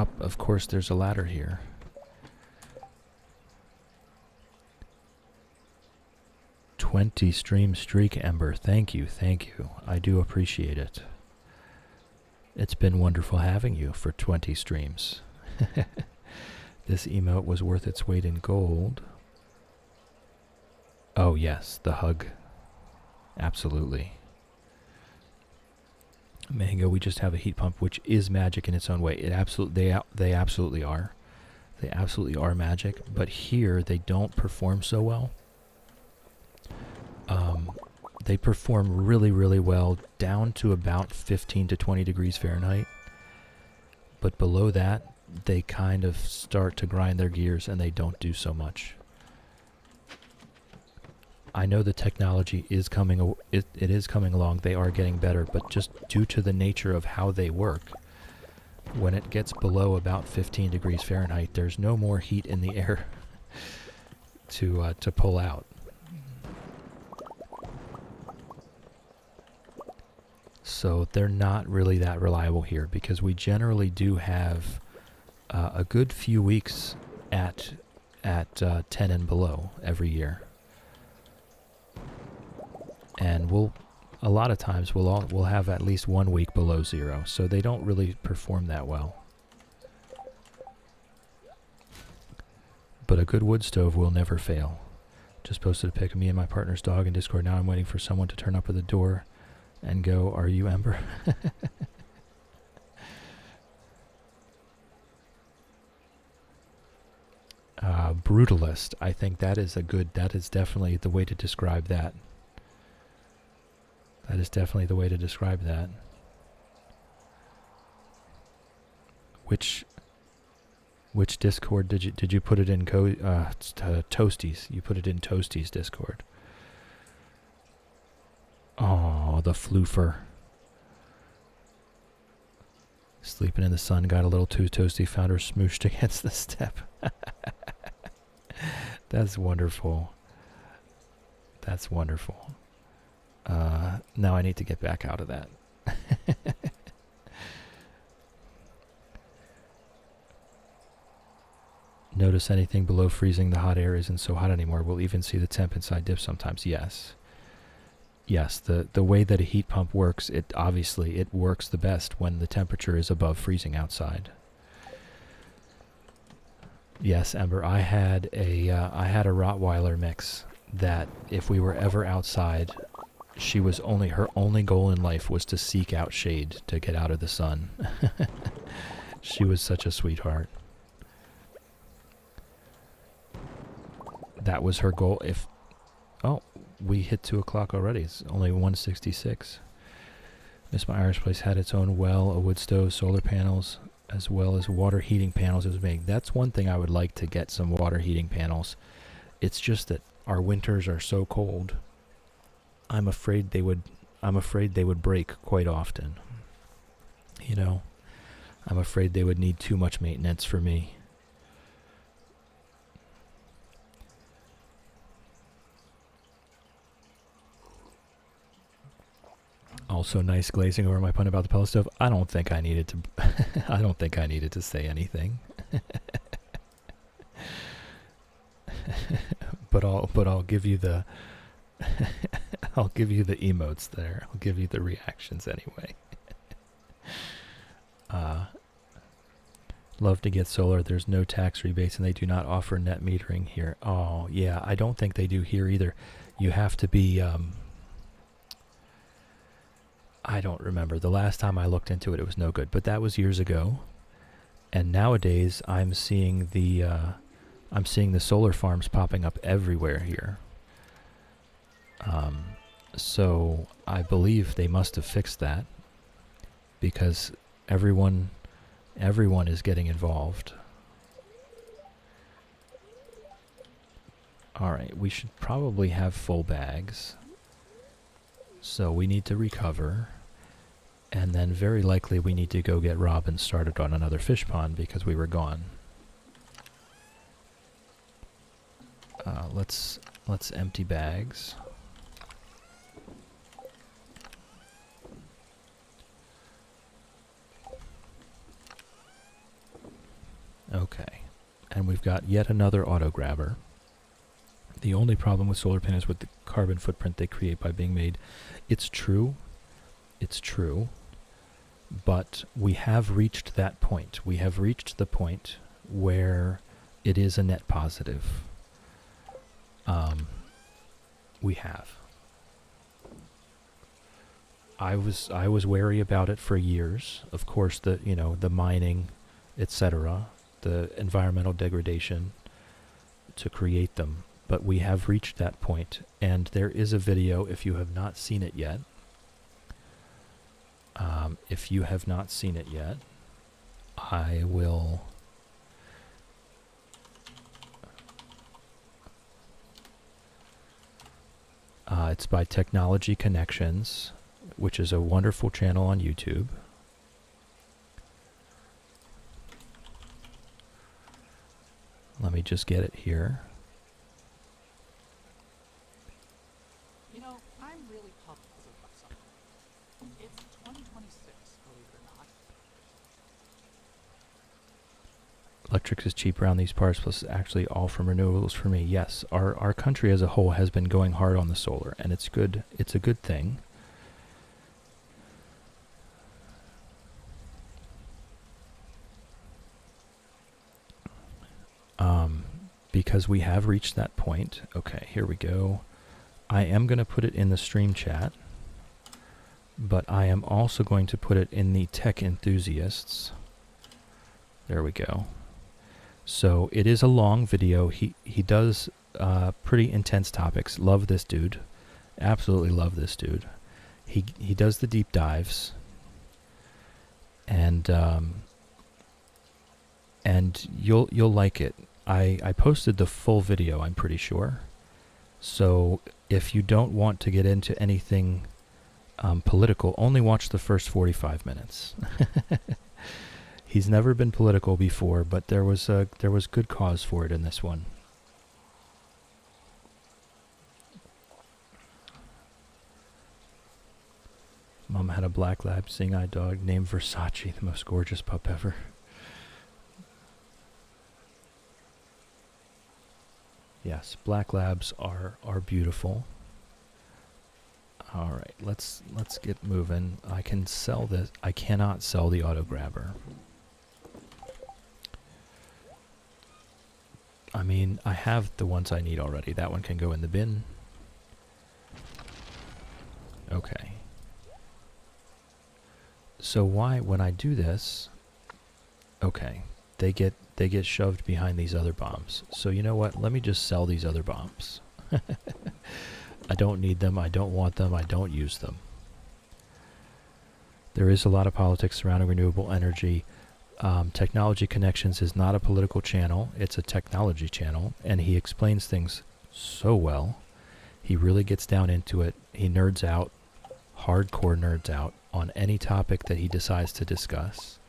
S1: up, of course there's a ladder here. $20 stream streak, Ember. Thank you, thank you. I do appreciate it. It's been wonderful having you for 20 streams. This emote was worth its weight in gold. Oh yes, the hug. Absolutely. Mango, we just have a heat pump, which is magic in its own way. They absolutely are. They absolutely are magic, but here they don't perform so well. They perform really, really well down to about 15 to 20 degrees Fahrenheit. But below that, they kind of start to grind their gears and they don't do so much. I know the technology is coming, it is coming along, they are getting better, but just due to the nature of how they work, when it gets below about 15 degrees Fahrenheit, there's no more heat in the air to pull out. So they're not really that reliable here because we generally do have a good few weeks at 10 and below every year. And a lot of times we'll have at least 1 week below 0, so they don't really perform that well. But a good wood stove will never fail. Just posted a pic of me and my partner's dog in Discord. Now I'm waiting for someone to turn up at the door and go, "Are you Ember?" Brutalist. I think that is definitely the way to describe that. That is definitely the way to describe that. Which Discord did you put it in? Toasties. You put it in Toasties Discord. Oh, the floofer. Sleeping in the sun, got a little too toasty, found her smooshed against the step. That's wonderful. That's wonderful. Now I need to get back out of that. Notice anything below freezing, the hot air isn't so hot anymore. We'll even see the temp inside dip sometimes. Yes. Yes, the way that a heat pump works, it works the best when the temperature is above freezing outside. Yes, Ember, I had a Rottweiler mix that if we were ever outside, her only goal in life was to seek out shade to get out of the sun. She was such a sweetheart. That was her goal. Oh, we hit 2 o'clock already. It's only 1:66. Miss My Irish Place had its own well, a wood stove, solar panels, as well as water heating panels. It was made. That's one thing I would like to get, some water heating panels. It's just that our winters are so cold. I'm afraid they would break quite often. You know, I'm afraid they would need too much maintenance for me. Also, nice glazing over my pun about the pellet stove. I don't think I needed to. I don't think I needed to say anything. but I'll give you the. I'll give you the emotes there. I'll give you the reactions anyway. Love to get solar. There's no tax rebates, and they do not offer net metering here. Oh yeah, I don't think they do here either. You have to be. I don't remember. The last time I looked into it, it was no good. But that was years ago. And nowadays, I'm seeing the solar farms popping up everywhere here. So I believe they must have fixed that because everyone is getting involved. All right, we should probably have full bags. So we need to recover, and then very likely we need to go get Robin started on another fish pond because we were gone. Let's empty bags. and we've got yet another auto grabber. The only problem with solar panels with the carbon footprint they create by being made. It's true. It's true. But we have reached that point. We have reached the point where it is a net positive. We have. I was wary about it for years. Of course, the mining, etc., the environmental degradation to create them. But we have reached that point, and there is a video if you have not seen it yet. If you have not seen it yet, I will. It's by Technology Connections, which is a wonderful channel on YouTube. Let me just get it here.
S2: You know, I'm really puzzled by something. It's 2026, believe it or not.
S1: Electric is cheap around these parts, plus actually all from renewables for me. Yes, our country as a whole has been going hard on the solar, and it's good. It's a good thing. Because we have reached that point. Okay, here we go. I am going to put it in the stream chat, but I am also going to put it in the tech enthusiasts. There we go. So it is a long video. He does pretty intense topics. Love this dude. Absolutely love this dude. He does the deep dives. And you'll like it. I posted the full video, I'm pretty sure. So if you don't want to get into anything political, only watch the first 45 minutes. He's never been political before, but there was good cause for it in this one. Mom had a black lab seeing-eye dog named Versace, the most gorgeous pup ever. Yes, black labs are beautiful. All right, let's get moving. I can sell this. I cannot sell the auto grabber. I mean, I have the ones I need already. That one can go in the bin. Okay. So why, when I do this, okay, they get shoved behind these other bombs. So you know what? Let me just sell these other bombs. I don't need them. I don't want them. I don't use them. There is a lot of politics surrounding renewable energy. Technology Connections is not a political channel. It's a technology channel, and he explains things so well. He really gets down into it. He nerds out, hardcore nerds out, on any topic that he decides to discuss.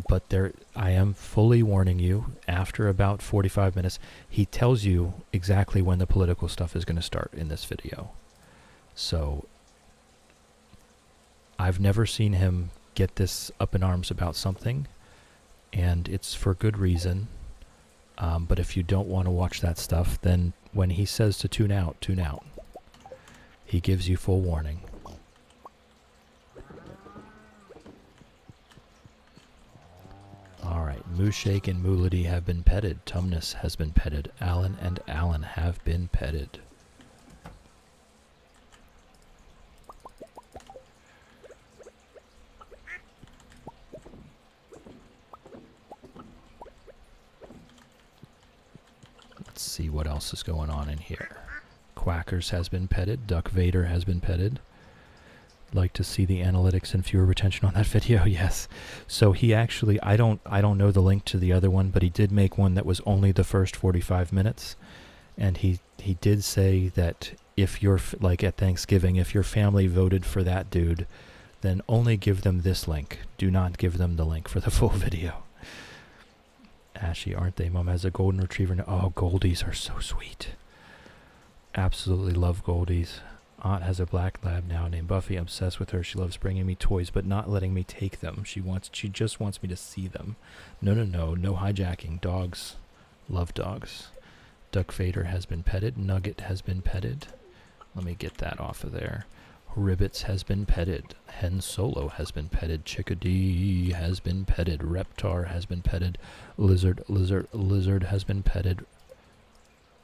S1: But I am fully warning you, after about 45 minutes, he tells you exactly when the political stuff is going to start in this video. So, I've never seen him get this up in arms about something, and it's for good reason. But if you don't want to watch that stuff, then when he says to tune out, tune out. He gives you full warning. Alright, Mooshake and Moolity have been petted. Tumnus has been petted. Alan and Alan have been petted. Let's see what else is going on in here. Quackers has been petted. Duck Vader has been petted. Like to see the analytics and viewer retention on that video. Yes. So he actually, I don't know the link to the other one, but he did make one that was only the first 45 minutes. And he did say that if you're, like at Thanksgiving, if your family voted for that dude, then only give them this link. Do not give them the link for the full video. Ashy, aren't they? Mom has a golden retriever. Oh, goldies are so sweet. Absolutely love goldies. Aunt has a black lab now named Buffy. Obsessed with her. She loves bringing me toys, but not letting me take them. She just wants me to see them. No hijacking. Dogs. Love dogs. Duck Fader has been petted. Nugget has been petted. Let me get that off of there. Ribbits has been petted. Hen Solo has been petted. Chickadee has been petted. Reptar has been petted. Lizard has been petted.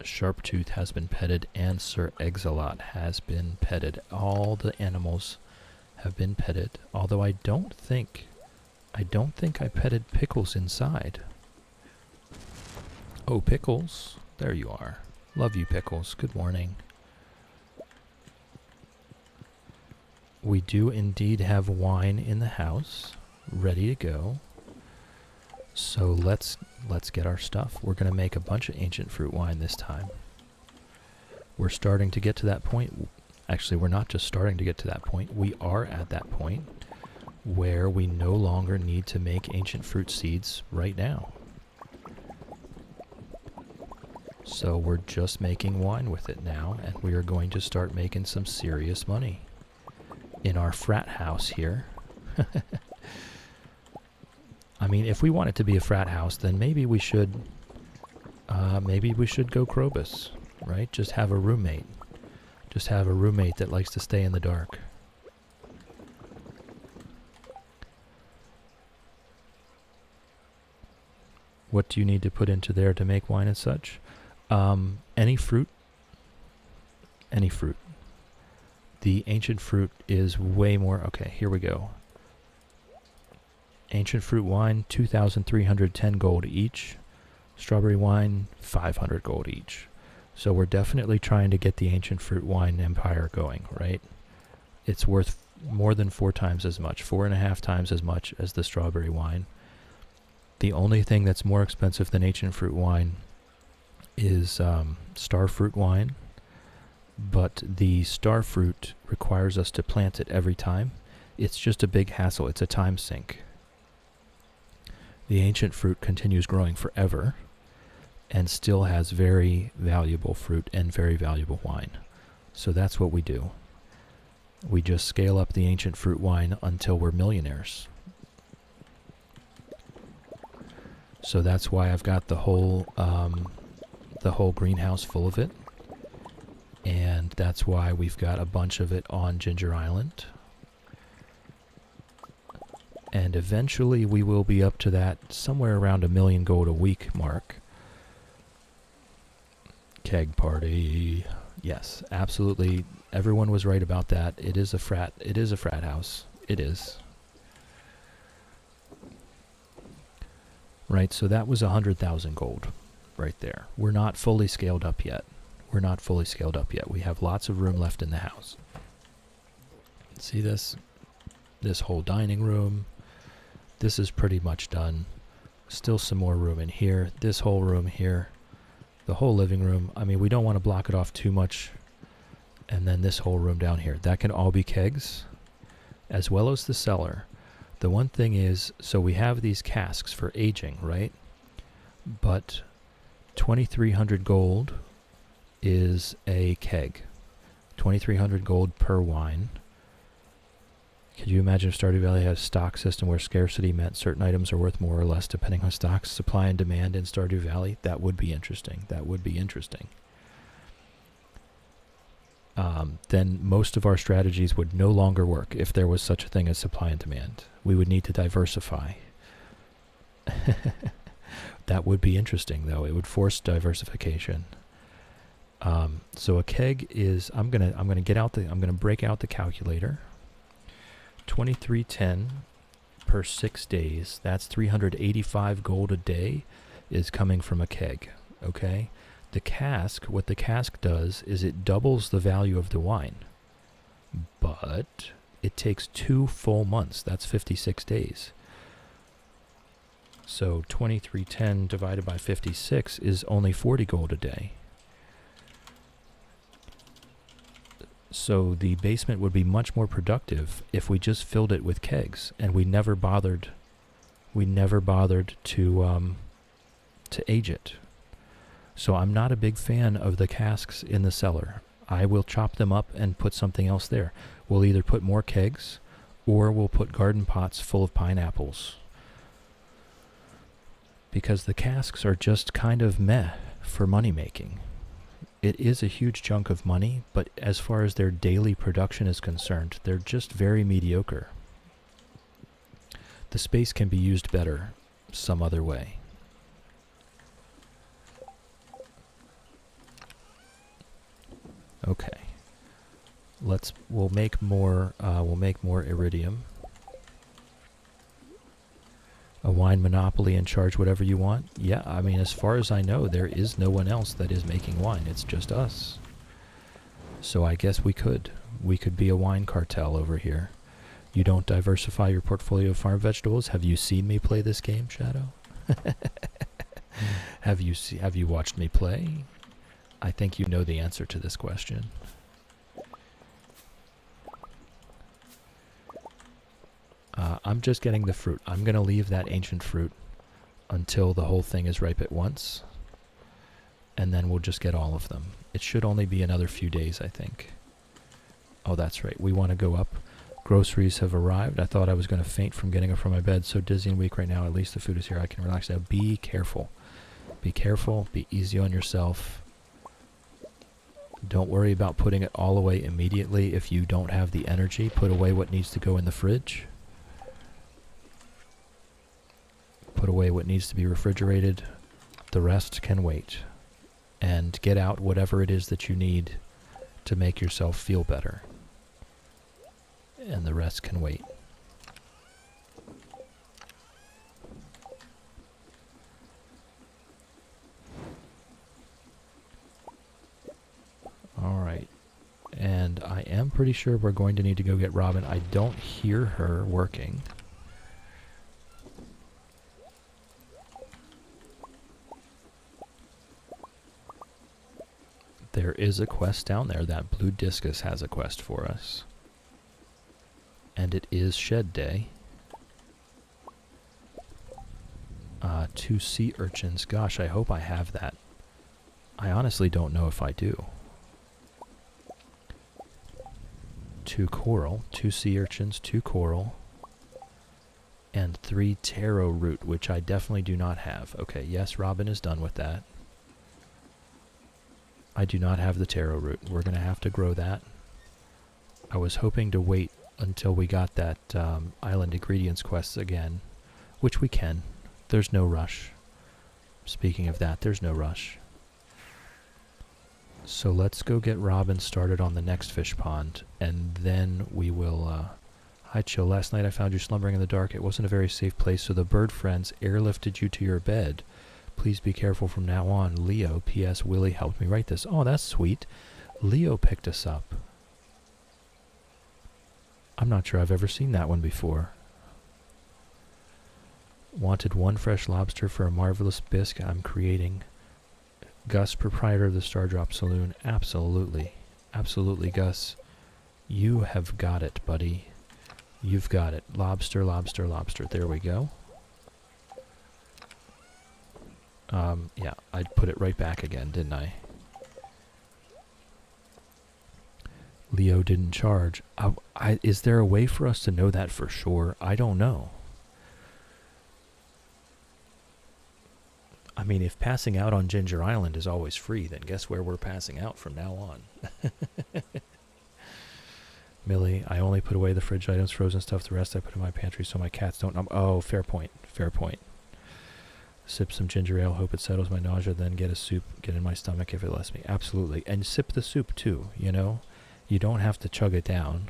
S1: Sharptooth has been petted, and Sir Exalot has been petted. All the animals have been petted, although I don't think I petted Pickles inside. Oh, Pickles, there you are. Love you, Pickles. Good morning. We do indeed have wine in the house, ready to go. So let's get our stuff. We're going to make a bunch of ancient fruit wine this time. We're starting to get to that point. Actually, we're not just starting to get to that point. We are at that point where we no longer need to make ancient fruit seeds right now. So we're just making wine with it now, and we are going to start making some serious money in our frat house here. I mean, if we want it to be a frat house, then maybe we should go Krobus, right? Just have a roommate. Just have a roommate that likes to stay in the dark. What do you need to put into there to make wine and such? Any fruit. Any fruit. The ancient fruit is way more... Okay, here we go. Ancient fruit wine, 2,310 gold each. Strawberry wine, 500 gold each. So we're definitely trying to get the ancient fruit wine empire going, right? It's worth more than 4 times as much, 4.5 times as much as the strawberry wine. The only thing that's more expensive than ancient fruit wine is star fruit wine. But the star fruit requires us to plant it every time. It's just a big hassle. It's a time sink. The ancient fruit continues growing forever and still has very valuable fruit and very valuable wine. So that's what we do. We just scale up the ancient fruit wine until we're millionaires. So that's why I've got the whole greenhouse full of it. And that's why we've got a bunch of it on Ginger Island. And eventually we will be up to that somewhere around 1 million gold a week mark. Keg party. Yes, absolutely. Everyone was right about that. It is a frat house. It is. Right, so that was 100,000 gold right there. We're not fully scaled up yet. We have lots of room left in the house. See this? This whole dining room. This is pretty much done. Still some more room in here. This whole room here. The whole living room. I mean, we don't want to block it off too much. And then this whole room down here. That can all be kegs, as well as the cellar. The one thing is, so we have these casks for aging, right? But 2,300 gold is a keg. 2,300 gold per wine. Could you imagine if Stardew Valley had a stock system where scarcity meant certain items are worth more or less depending on stock supply and demand in Stardew Valley? That would be interesting. Then most of our strategies would no longer work if there was such a thing as supply and demand. We would need to diversify. That would be interesting, though. It would force diversification. So a keg is... I'm gonna break out the calculator. 2310 per 6 days. That's 385 gold a day is coming from a keg. Okay. What the cask does is it doubles the value of the wine, but it takes 2 full months. That's 56 days. So 2310 divided by 56 is only 40 gold a day. So the basement would be much more productive if we just filled it with kegs, and we never bothered to age it. So I'm not a big fan of the casks in the cellar. I will chop them up and put something else there. We'll either put more kegs, or we'll put garden pots full of pineapples. Because the casks are just kind of meh for money making. It is a huge chunk of money, but as far as their daily production is concerned, they're just very mediocre. The space can be used better some other way. Okay. We'll make more iridium. A wine monopoly and charge whatever you want? Yeah, I mean, as far as I know, there is no one else that is making wine. It's just us. So I guess we could. We could be a wine cartel over here. You don't diversify your portfolio of farm vegetables? Have you seen me play this game, Shadow? Have you watched me play? I think you know the answer to this question. I'm just getting the fruit. I'm going to leave that ancient fruit until the whole thing is ripe at once. And then we'll just get all of them. It should only be another few days, I think. Oh, that's right. We want to go up. Groceries have arrived. I thought I was going to faint from getting up from my bed. So dizzy and weak right now. At least the food is here. I can relax now. Be careful. Be careful. Be easy on yourself. Don't worry about putting it all away immediately. If you don't have the energy, put away what needs to go in the fridge. Put away what needs to be refrigerated. The rest can wait. And get out whatever it is that you need to make yourself feel better. And the rest can wait. Alright. And I am pretty sure we're going to need to go get Robin. I don't hear her working. There is a quest down there. That blue discus has a quest for us. And it is shed day. 2 sea urchins. Gosh, I hope I have that. I honestly don't know if I do. 2 coral, 2 sea urchins, 2 coral, and 3 taro root, which I definitely do not have. Okay, yes, Robin is done with that. I do not have the taro root. We're going to have to grow that. I was hoping to wait until we got that island ingredients quest again, which we can. There's no rush. Speaking of that, there's no rush. So let's go get Robin started on the next fish pond, and then we will... Hi, Chill. Last night I found you slumbering in the dark. It wasn't a very safe place, so the bird friends airlifted you to your bed. Please be careful from now on. Leo, P.S. Willie helped me write this. Oh, that's sweet. Leo picked us up. I'm not sure I've ever seen that one before. Wanted 1 fresh lobster for a marvelous bisque I'm creating. Gus, proprietor of the Star Drop Saloon. Absolutely. Absolutely, Gus. You have got it, buddy. You've got it. Lobster, lobster, lobster. There we go. Yeah, I put it right back again, didn't I? Leo didn't charge. Is there a way for us to know that for sure? I don't know. I mean, if passing out on Ginger Island is always free, then guess where we're passing out from now on? Millie, I only put away the fridge items, frozen stuff. The rest I put in my pantry so my cats don't... Oh, fair point. Fair point. Sip some ginger ale, hope it settles my nausea, then get a soup, get in my stomach if it lets me. Absolutely. And sip the soup too, you know? You don't have to chug it down.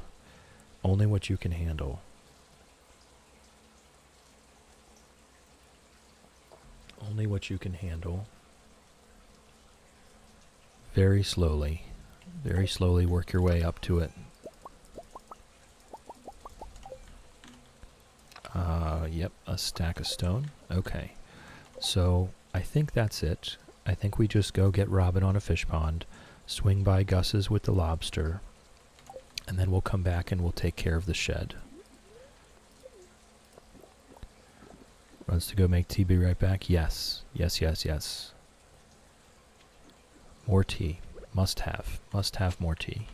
S1: Only what you can handle. Only what you can handle. Very slowly work your way up to it. Yep, a stack of stone. Okay. So, I think that's it. I think we just go get Robin on a fish pond, swing by Gus's with the lobster, and then we'll come back and we'll take care of the shed. Runs to go make tea, be right back. Yes. Yes, yes, yes. More tea. Must have. Must have more tea.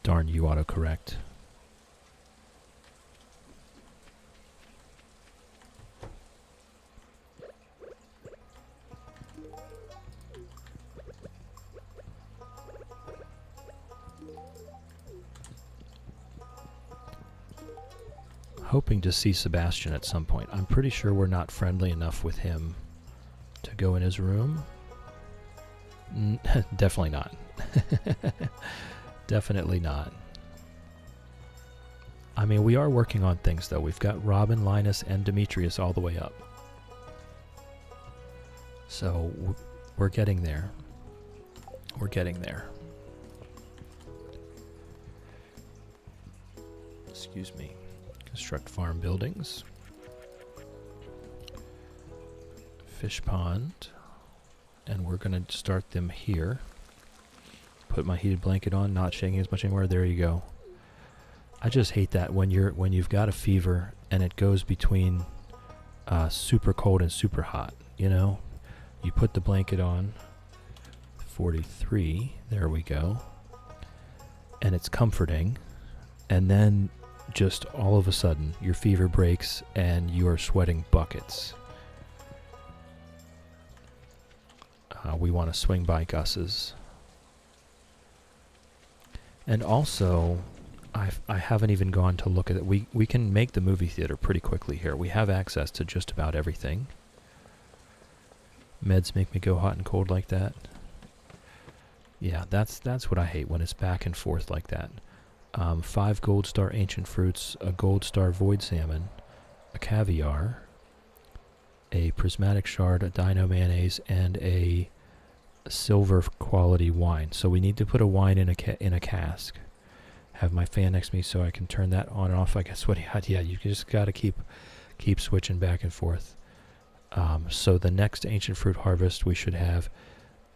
S1: Darn you, autocorrect. Hoping to see Sebastian at some point. I'm pretty sure we're not friendly enough with him to go in his room. Definitely not. Definitely not. I mean, we are working on things, though. We've got Robin, Linus, and Demetrius all the way up. So, we're getting there. We're getting there. Excuse me. Construct farm buildings. Fish pond. And we're going to start them here. Put my heated blanket on, not shaking as much anymore. There you go. I just hate that when you've got a fever and it goes between super cold and super hot, you know? You put the blanket on. 43. There we go. And it's comforting. And then just all of a sudden your fever breaks and you are sweating buckets. We want to swing by Gus's. And also, I haven't even gone to look at it. We can make the movie theater pretty quickly here. We have access to just about everything. Meds make me go hot and cold like that. Yeah, that's what I hate, when it's back and forth like that. 5 gold star ancient fruits, a gold star void salmon, a caviar, a prismatic shard, a dino mayonnaise, and a silver quality wine. So we need to put a wine in a cask. Have my fan next to me so I can turn that on and off like a sweaty hot. Yeah, you just got to keep switching back and forth. So the next ancient fruit harvest we should have,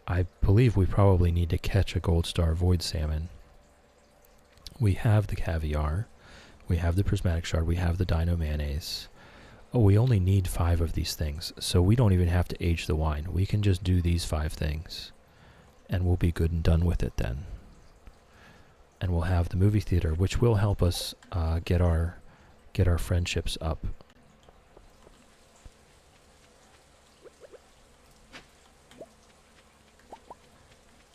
S1: I believe we probably need to catch a gold star void salmon. We have the caviar, we have the prismatic shard, we have the dino mayonnaise. Oh, we only need 5 of these things, so we don't even have to age the wine. We can just do these 5 things, and we'll be good and done with it then. And we'll have the movie theater, which will help us get our friendships up.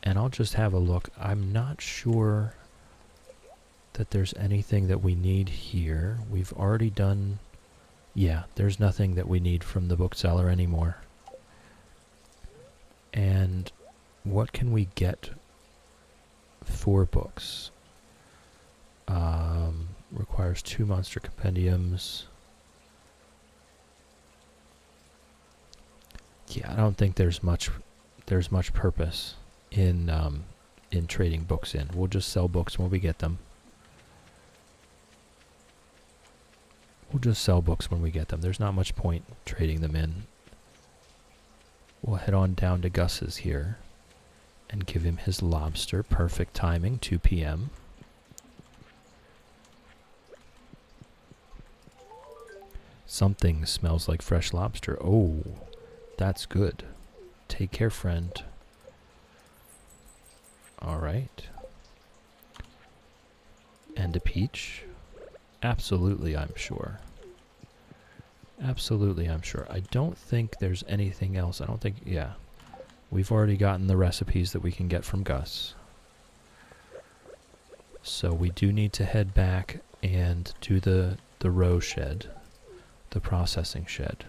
S1: And I'll just have a look. I'm not sure that there's anything that we need here. We've already done... Yeah, there's nothing that we need from the bookseller anymore. And what can we get for books? Requires 2 monster compendiums. Yeah, I don't think there's much purpose in trading books in. We'll just sell books when we get them. We'll just sell books when we get them. There's not much point trading them in. We'll head on down to Gus's here and give him his lobster. Perfect timing, 2 p.m. Something smells like fresh lobster. Oh, that's good. Take care, friend. All right. And a peach. Absolutely, I'm sure. Absolutely, I'm sure. I don't think there's anything else. I don't think... Yeah. We've already gotten the recipes that we can get from Gus. So we do need to head back and do the row shed. The processing shed.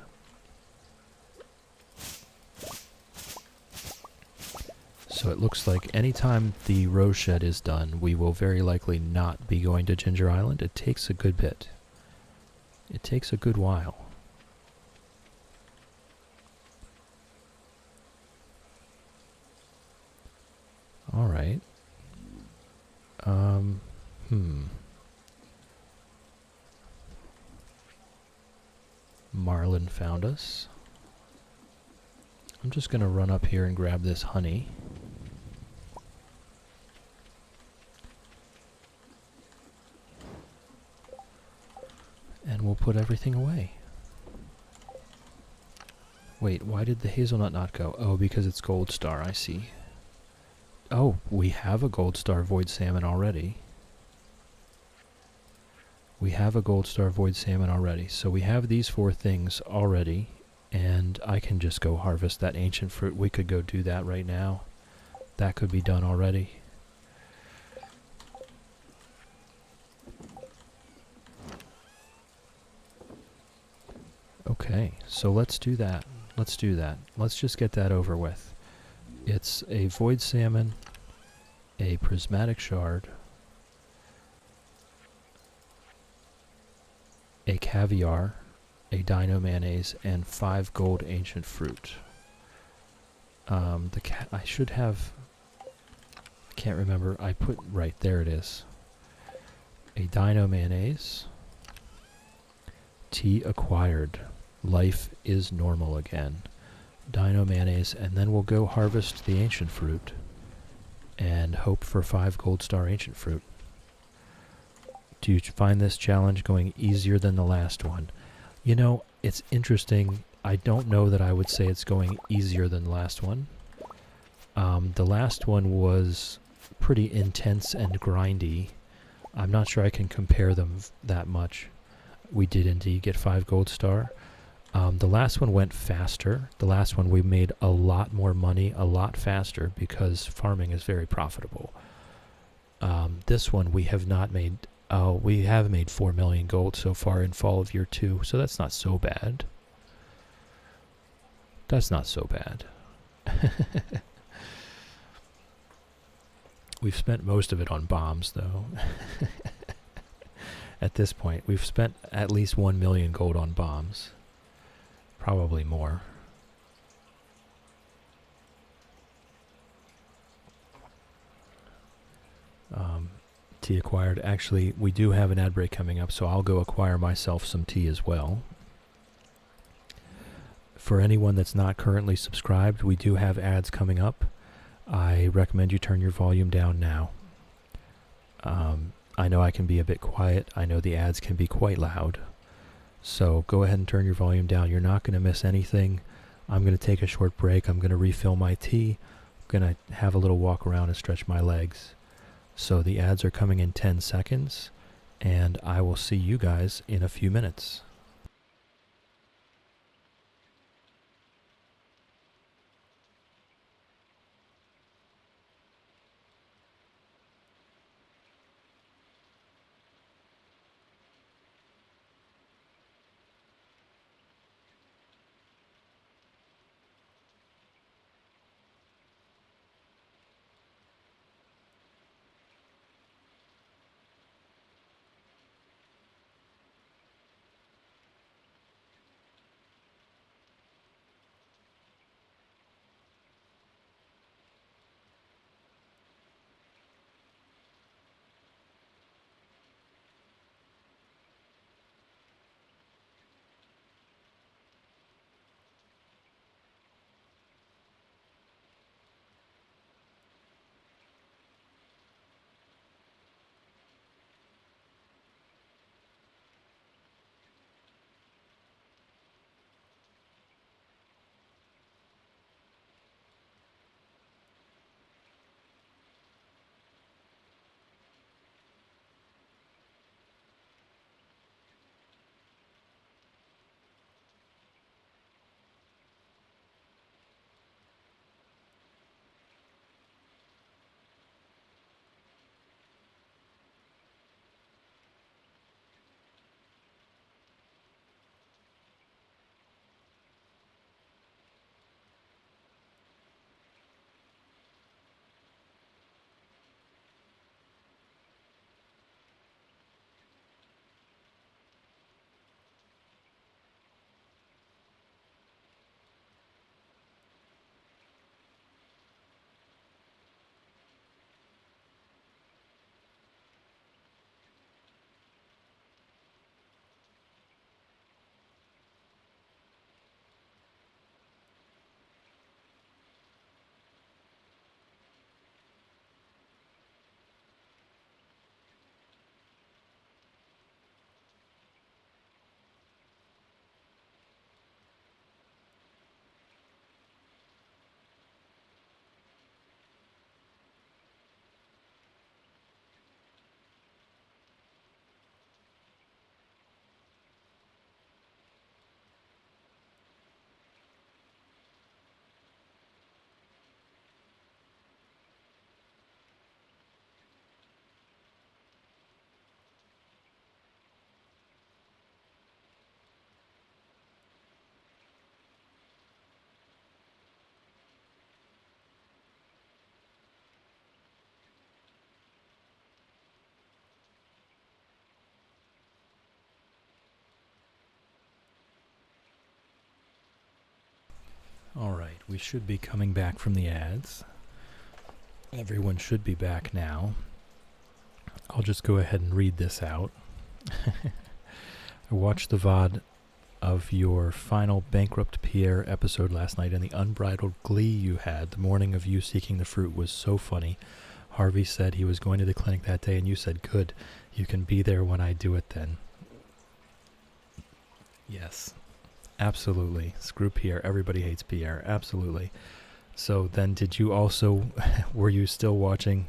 S1: So it looks like anytime the row shed is done, we will very likely not be going to Ginger Island. It takes a good bit. It takes a good while. All right. Marlin found us. I'm just going to run up here and grab this honey. And we'll put everything away. Wait, why did the hazelnut not go? Oh, because it's gold star, I see. Oh, we have a gold star void salmon already. We have a gold star void salmon already. So we have these 4 things already, and I can just go harvest that ancient fruit. We could go do that right now. That could be done already. Okay, so let's do that. Let's do that. Let's just get that over with. It's a void salmon, a prismatic shard, a caviar, a dino mayonnaise, and 5 gold ancient fruit. I should have... I can't remember. I put... Right, there it is. A dino mayonnaise. Tea acquired. Life is normal again. Dino mayonnaise, and then we'll go harvest the ancient fruit and hope for 5 gold star ancient fruit. Do you find this challenge going easier than the last one? You know, it's interesting. I don't know that I would say it's going easier than the last one. The last one was pretty intense and grindy. I'm not sure I can compare them that much. We did indeed get 5 gold star. The last one went faster. The last one we made a lot more money a lot faster because farming is very profitable. This one we have not made... we have made 4 million gold so far in fall of year 2, so that's not so bad. That's not so bad. We've spent most of it on bombs, though. At this point, we've spent at least 1 million gold on bombs. Probably more. Tea acquired. Actually, we do have an ad break coming up, so I'll go acquire myself some tea as well. For anyone that's not currently subscribed, we do have ads coming up. I recommend you turn your volume down now. I know I can be a bit quiet. I know the ads can be quite loud. So go ahead and turn your volume down. You're not going to miss anything. I'm going to take a short break. I'm going to refill my tea. I'm going to have a little walk around and stretch my legs. So the ads are coming in 10 seconds, and I will see you guys in a few minutes. Alright, we should be coming back from the ads. Everyone should be back now. I'll just go ahead and read this out. I watched the VOD of your final Bankrupt Pierre episode last night, and the unbridled glee you had the morning of you seeking the fruit was so funny. Harvey said he was going to the clinic that day, and you said, "Good, you can be there when I do it then." Yes, absolutely. Screw Pierre. Everybody hates Pierre. Absolutely. So then did you also, were you still watching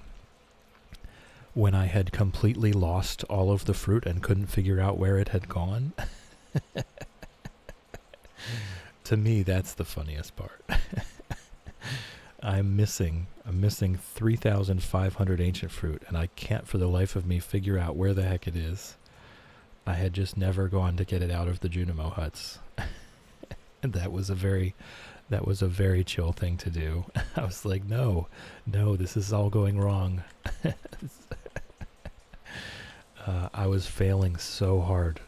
S1: when I had completely lost all of the fruit and couldn't figure out where it had gone? To me, that's the funniest part. I'm missing 3,500 ancient fruit, and I can't for the life of me figure out where the heck it is. I had just never gone to get it out of the Junimo huts. And that was a very chill thing to do. I was like, no, this is all going wrong. I was failing so hard.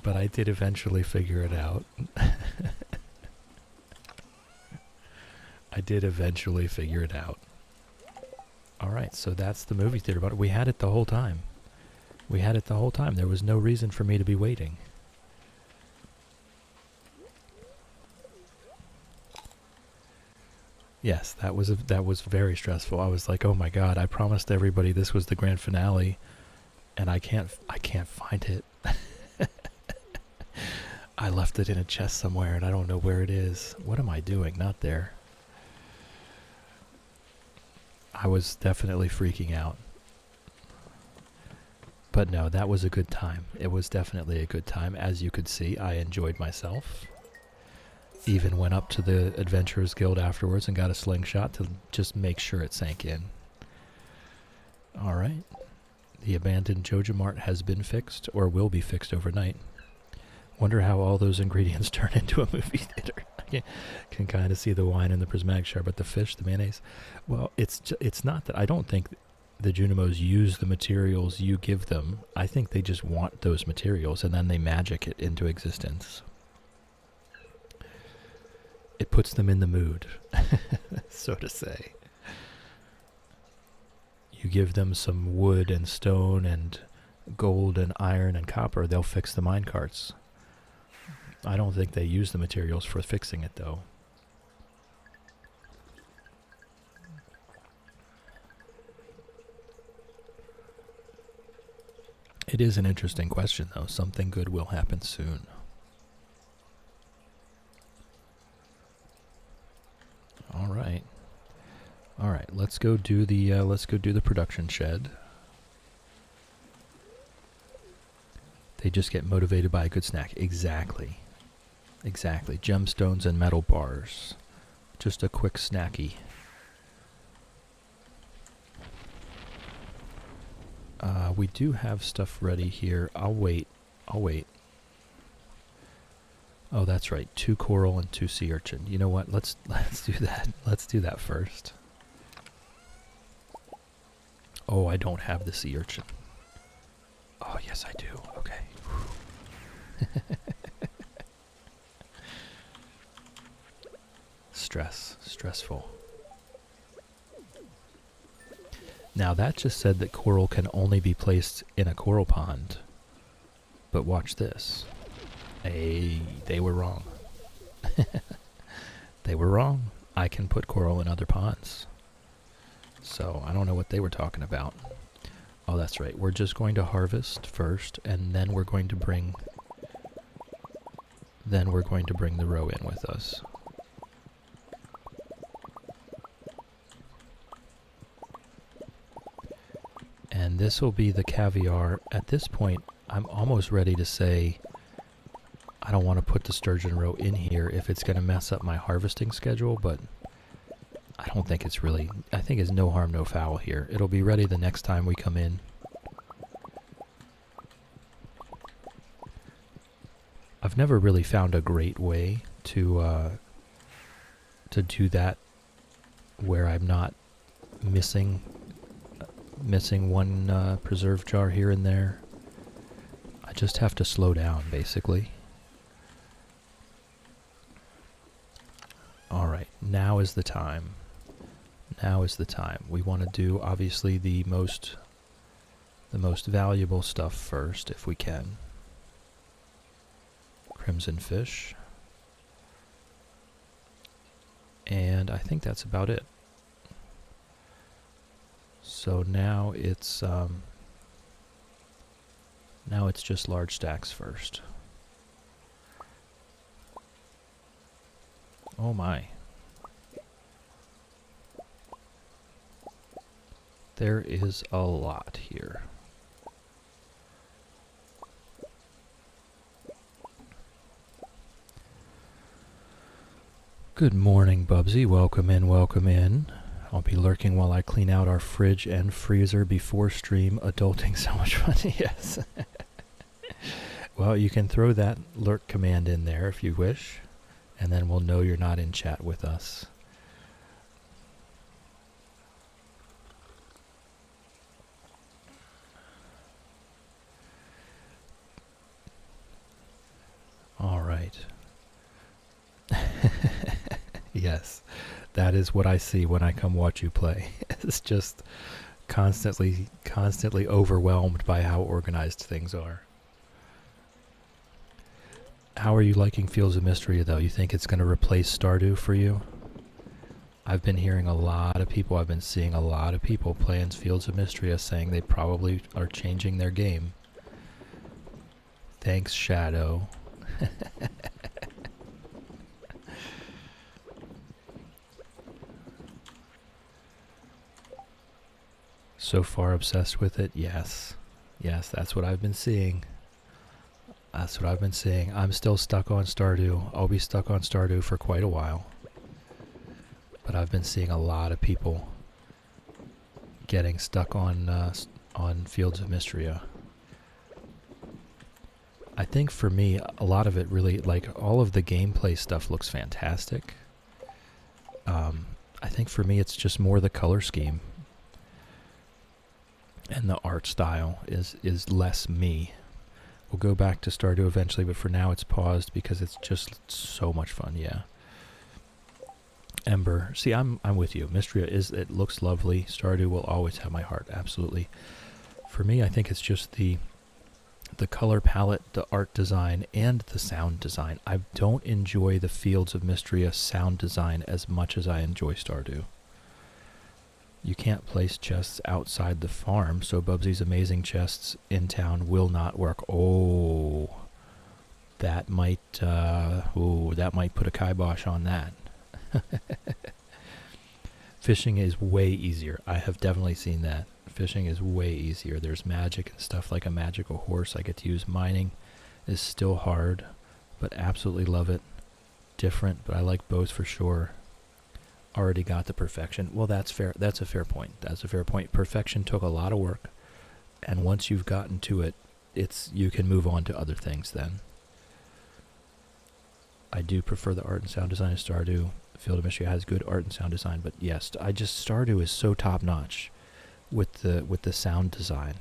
S1: But I did eventually figure it out. Alright, so that's the movie theater. But we had it the whole time. There was no reason for me to be waiting. Yes, that was very stressful. I was like, oh my god, I promised everybody this was the grand finale, and I can't find it. I left it in a chest somewhere, and I don't know where it is. What am I doing? Not there. I was definitely freaking out. But no, that was a good time. It was definitely a good time. As you could see, I enjoyed myself. Even went up to the Adventurers Guild afterwards and got a slingshot to just make sure it sank in. Alright. The abandoned Joja Mart has been fixed, or will be fixed overnight. Wonder how all those ingredients turn into a movie theater. I can kind of see the wine and the prismatic shard, but the fish, the mayonnaise. Well, it's not that I don't think the Junimos use the materials you give them. I think they just want those materials, and then they magic it into existence. It puts them in the mood, so to say. You give them some wood and stone and gold and iron and copper, they'll fix the minecarts. I don't think they use the materials for fixing it, though. It is an interesting question, though. Something good will happen soon. All right. Let's go do the production shed. They just get motivated by a good snack. Exactly. Gemstones and metal bars. Just a quick snacky. We do have stuff ready here. I'll wait. Oh, that's right. 2 coral and 2 sea urchin. You know what? Let's do that. Let's do that first. Oh, I don't have the sea urchin. Oh, yes, I do. Okay. Stressful. Now that just said that coral can only be placed in a coral pond. But watch this. Hey, they were wrong. They were wrong. I can put coral in other ponds. So I don't know what they were talking about. Oh, that's right. We're just going to harvest first, and then we're going to bring the roe in with us. And this will be the caviar. At this point, I'm almost ready to say I don't want to put the sturgeon roe in here if it's going to mess up my harvesting schedule, but I don't think it's really... I think it's no harm, no foul here. It'll be ready the next time we come in. I've never really found a great way to do that where I'm not missing one preserve jar here and there. I just have to slow down, basically. now is the time. Now is the time. We want to do, obviously, the most valuable stuff first, if we can. Crimson fish. And I think that's about it. So now it's just large stacks first. Oh my. There is a lot here. Good morning, Bubsy. Welcome in, welcome in. I'll be lurking while I clean out our fridge and freezer before stream. Adulting so much fun. Yes. Well, you can throw that lurk command in there if you wish, and then we'll know you're not in chat with us. All right. Yes, that is what I see when I come watch you play. It's just constantly overwhelmed by how organized things are. How are you liking Fields of Mystery, though? You think it's going to replace Stardew for you? I've been hearing a lot of people, I've been seeing a lot of people playing Fields of Mystery saying they probably are changing their game. Thanks, Shadow. So far obsessed with it? Yes. Yes, that's what I've been seeing. That's what I've been seeing. I'm still stuck on Stardew. I'll be stuck on Stardew for quite a while. But I've been seeing a lot of people getting stuck on Fields of Mystery. I think for me, a lot of it really, like, all of the gameplay stuff looks fantastic. I think for me it's just more the color scheme. And the art style is less me. We'll go back to Stardew eventually, but for now it's paused because it's just so much fun, yeah. Ember, see, I'm with you. Mysteria it looks lovely. Stardew will always have my heart, absolutely. For me, I think it's just the color palette, the art design, and the sound design. I don't enjoy the Fields of Mysteria sound design as much as I enjoy Stardew. You can't place chests outside the farm, so Bubsy's amazing chests in town will not work. Oh, that might put a kibosh on that. Fishing is way easier. I have definitely seen that. Fishing is way easier. There's magic and stuff like a magical horse I get to use. Mining is still hard, but absolutely love it. Different, but I like both for sure. Already got the perfection. Well, that's fair. That's a fair point. That's a fair point. Perfection took a lot of work, and once you've gotten to it, you can move on to other things then. I do prefer the art and sound design of Stardew. Field of Mystery has good art and sound design, but yes, Stardew is so top notch with the sound design.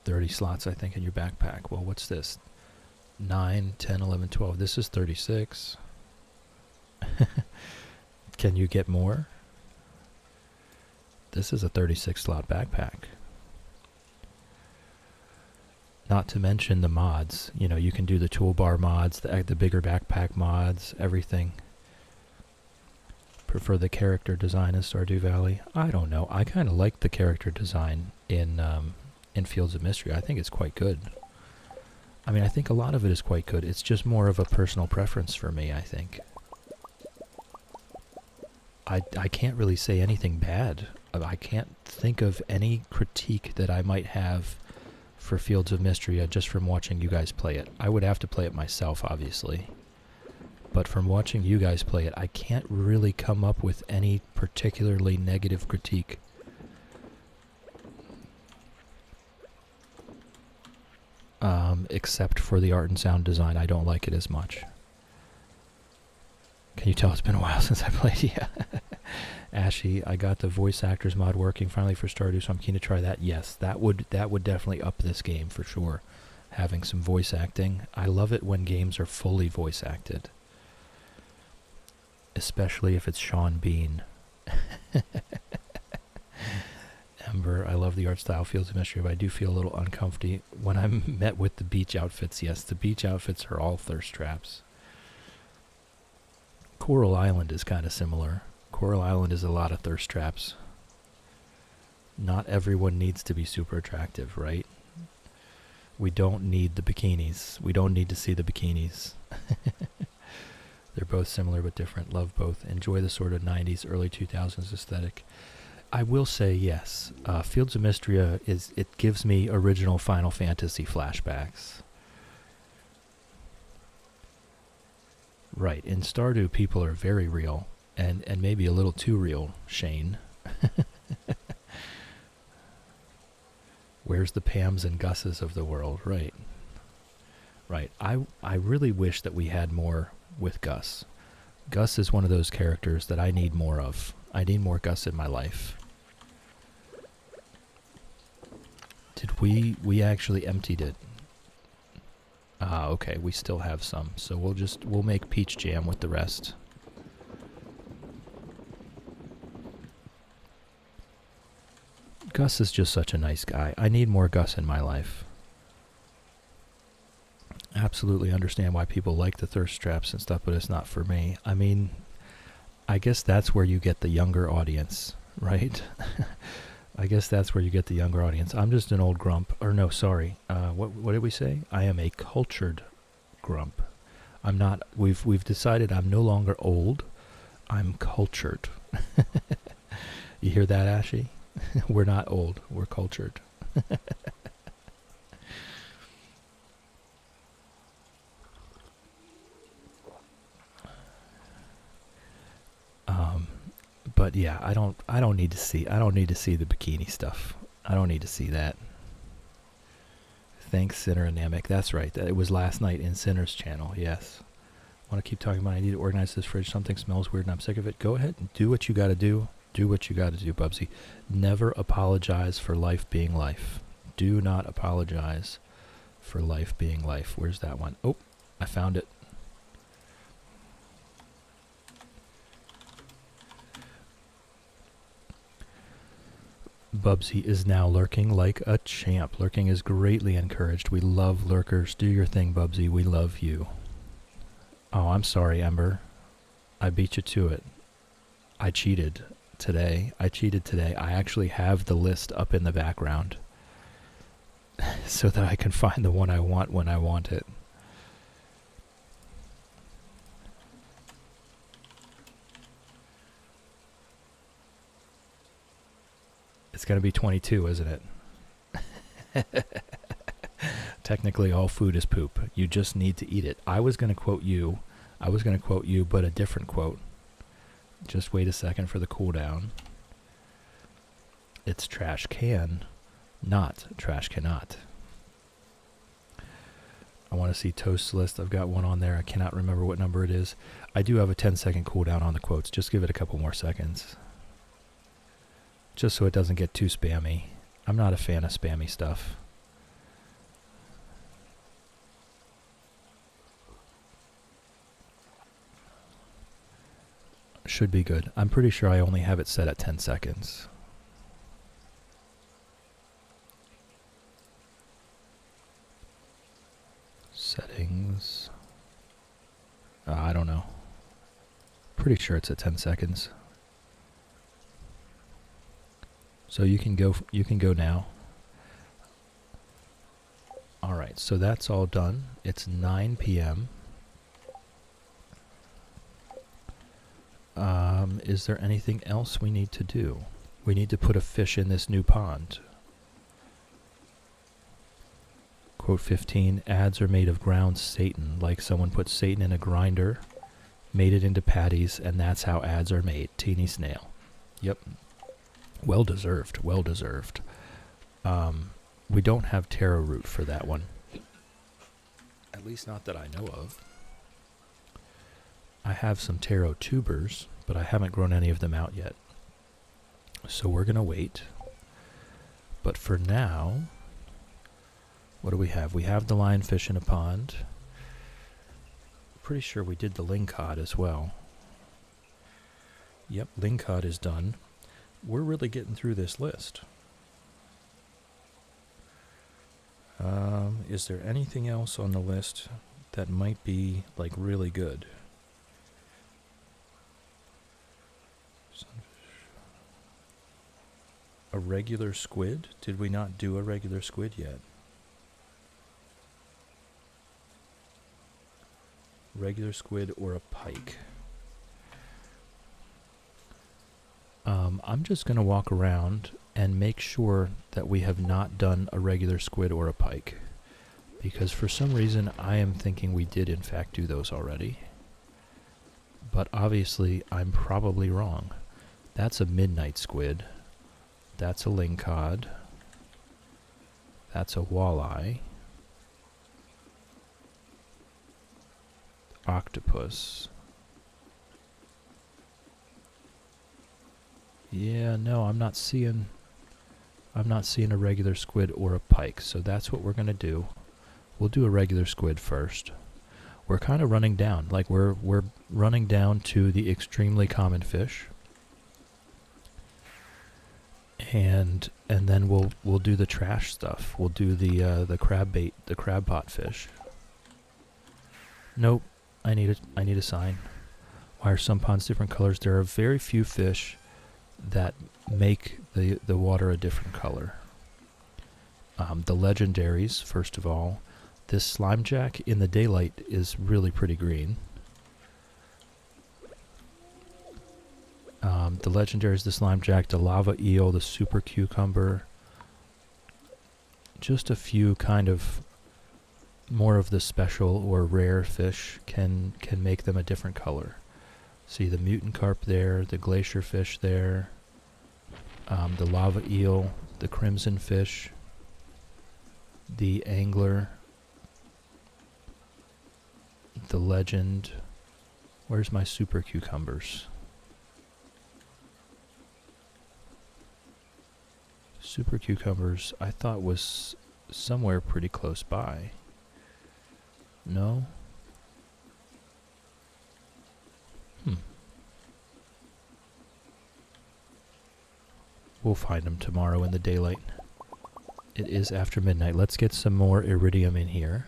S1: 30 slots, I think, in your backpack. Well, what's this? 9, 10, 11, 12. This is 36. Can you get more? This is a 36 slot backpack. Not to mention the mods. You know, you can do the toolbar mods, the bigger backpack mods, everything. Prefer the character design in Stardew Valley? I don't know. I kind of like the character design in Fields of Mystery. I think it's quite good. I mean, I think a lot of it is quite good. It's just more of a personal preference for me, I think. I can't really say anything bad. I can't think of any critique that I might have for Fields of Mystery just from watching you guys play it. I would have to play it myself, obviously. But from watching you guys play it, I can't really come up with any particularly negative critique. Except for the art and sound design. I don't like it as much. Can you tell it's been a while since I played? Yeah. Ashy, I got the voice actors mod working finally for Stardew, so I'm keen to try that. Yes, that would definitely up this game for sure. Having some voice acting. I love it when games are fully voice acted. especially if it's Sean Bean. Ember, I love the art style, Fields of Mystery, but I do feel a little uncomfy when I'm met with the beach outfits. Yes, the beach outfits are all thirst traps. Coral Island is kind of similar. Coral Island is a lot of thirst traps. Not everyone needs to be super attractive, right? We don't need the bikinis. We don't need to see the bikinis. They're both similar but different. Love both. Enjoy the sort of 90s, early 2000s aesthetic. I will say yes. Fields of Mystria it gives me original Final Fantasy flashbacks. Right. In Stardew, people are very real, and maybe a little too real, Shane. Where's the Pams and Gusses of the world? Right. Right. I really wish that we had more with Gus. Gus is one of those characters that I need more of. I need more Gus in my life. Did we actually emptied it? Ah, okay, we still have some. So we'll make peach jam with the rest. Gus is just such a nice guy. I need more Gus in my life. Absolutely understand why people like the thirst traps and stuff, but it's not for me. I mean, I guess that's where you get the younger audience, right? I guess that's where you get the younger audience. I'm just an old grump. Or no, sorry. What did we say? I am a cultured grump. I'm not. We've decided I'm no longer old. I'm cultured. You hear that, Ashy? We're not old. We're cultured. But yeah, I don't need to see the bikini stuff. I don't need to see that. Thanks, Sinner and Namek. That's right. It was last night in Sinner's channel. Yes. I want to keep talking about I need to organize this fridge. Something smells weird and I'm sick of it. Go ahead and do what you got to do. Do what you got to do, Bubsy. Never apologize for life being life. Do not apologize for life being life. Where's that one? Oh, I found it. Bubsy is now lurking like a champ. Lurking is greatly encouraged. We love lurkers. Do your thing, Bubsy. We love you. Oh, I'm sorry, Ember. I beat you to it. I cheated today. I actually have the list up in the background so that I can find the one I want when I want it. It's going to be 22, isn't it? Technically, all food is poop. You just need to eat it. I was going to quote you, but a different quote. Just wait a second for the cooldown. It's trash can, not trash cannot. I want to see Toast's list. I've got one on there. I cannot remember what number it is. I do have a 10-second cooldown on the quotes. Just give it a couple more seconds. Just so it doesn't get too spammy. I'm not a fan of spammy stuff. Should be good. I'm pretty sure I only have it set at 10 seconds. Settings. I don't know. Pretty sure it's at 10 seconds. So you can go now. All right, so that's all done. It's 9 p.m. Is there anything else we need to do? We need to put a fish in this new pond. Quote 15, ads are made of ground Satan, like someone put Satan in a grinder, made it into patties, and that's how ads are made. Teeny Snail. Yep. Well deserved, well deserved. We don't have taro root for that one. At least not that I know of. I have some taro tubers, but I haven't grown any of them out yet. So we're going to wait. But for now, what do we have? We have the lionfish in a pond. Pretty sure we did the lingcod as well. Yep, lingcod is done. We're really getting through this list. Is there anything else on the list that might be, like, really good? A regular squid? Did we not do a regular squid yet? Regular squid or a pike? I'm just going to walk around and make sure that we have not done a regular squid or a pike. Because for some reason I am thinking we did in fact do those already. But obviously I'm probably wrong. That's a midnight squid. That's a lingcod. That's a walleye. Octopus. Yeah, no, I'm not seeing a regular squid or a pike, so that's what we're going to do. We'll do a regular squid first. We're kind of running down, like we're running down to the extremely common fish. And then we'll do the trash stuff. We'll do the crab bait, the crab pot fish. Nope, I need a sign. Why are some ponds different colors? There are very few fish that make the water a different color. The legendaries, first of all. This slimejack in the daylight is really pretty green. The legendaries, the slimejack, the lava eel, the super cucumber. Just a few kind of more of the special or rare fish can make them a different color. See the mutant carp there, the glacier fish there, the lava eel, the crimson fish, the angler, the legend. Where's my super cucumbers? Super cucumbers I thought was somewhere pretty close by. No? We'll find them tomorrow in the daylight. It is after midnight. Let's get some more iridium in here.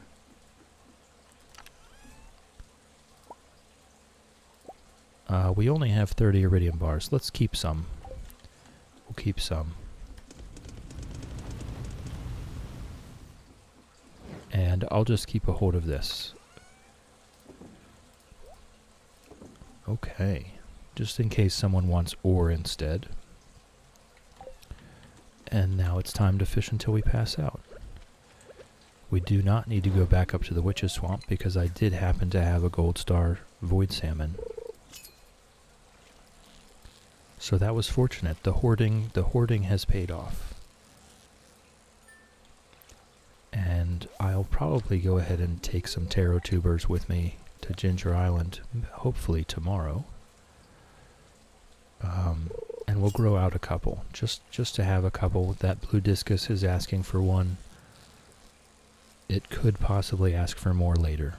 S1: We only have 30 iridium bars. Let's keep some. We'll keep some. And I'll just keep a hold of this. Okay. Just in case someone wants ore instead. And now it's time to fish until we pass out. We do not need to go back up to the witch's swamp because I did happen to have a gold star void salmon. So that was fortunate. The hoarding has paid off. And I'll probably go ahead and take some taro tubers with me to Ginger Island, hopefully tomorrow. And we'll grow out a couple, just to have a couple. That blue discus is asking for one. It could possibly ask for more later.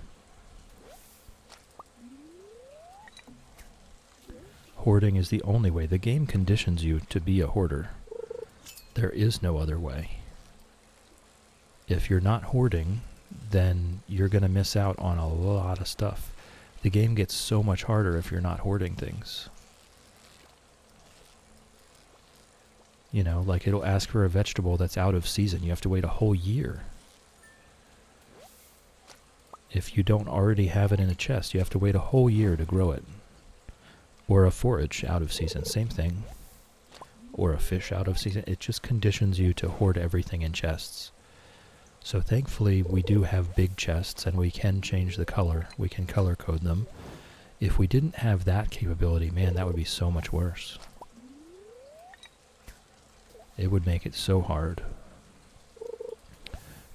S1: Hoarding is the only way. The game conditions you to be a hoarder. There is no other way. If you're not hoarding, then you're going to miss out on a lot of stuff. The game gets so much harder if you're not hoarding things. You know, like it'll ask for a vegetable that's out of season. You have to wait a whole year. If you don't already have it in a chest, you have to wait a whole year to grow it. Or a forage out of season, same thing. Or a fish out of season. It just conditions you to hoard everything in chests. So thankfully we do have big chests and we can change the color. We can color code them. If we didn't have that capability, man, that would be so much worse. It would make it so hard.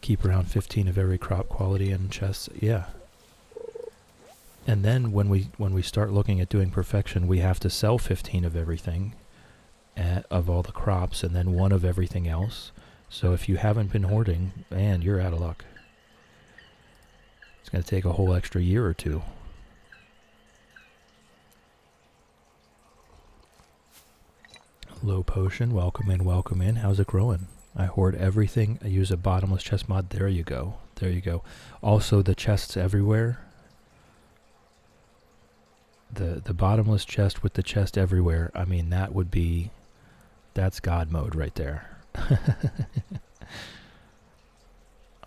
S1: Keep around 15 of every crop quality in chests. Yeah. And then when we start looking at doing perfection, we have to sell 15 of everything, of all the crops, and then 1 of everything else. So if you haven't been hoarding, man, you're out of luck. It's going to take a whole extra year or two. Low Potion, welcome in, welcome in. How's it growing? I hoard everything. I use a bottomless chest mod. There you go. There you go. Also, the chests everywhere. The bottomless chest with the chest everywhere. I mean, that's God mode right there.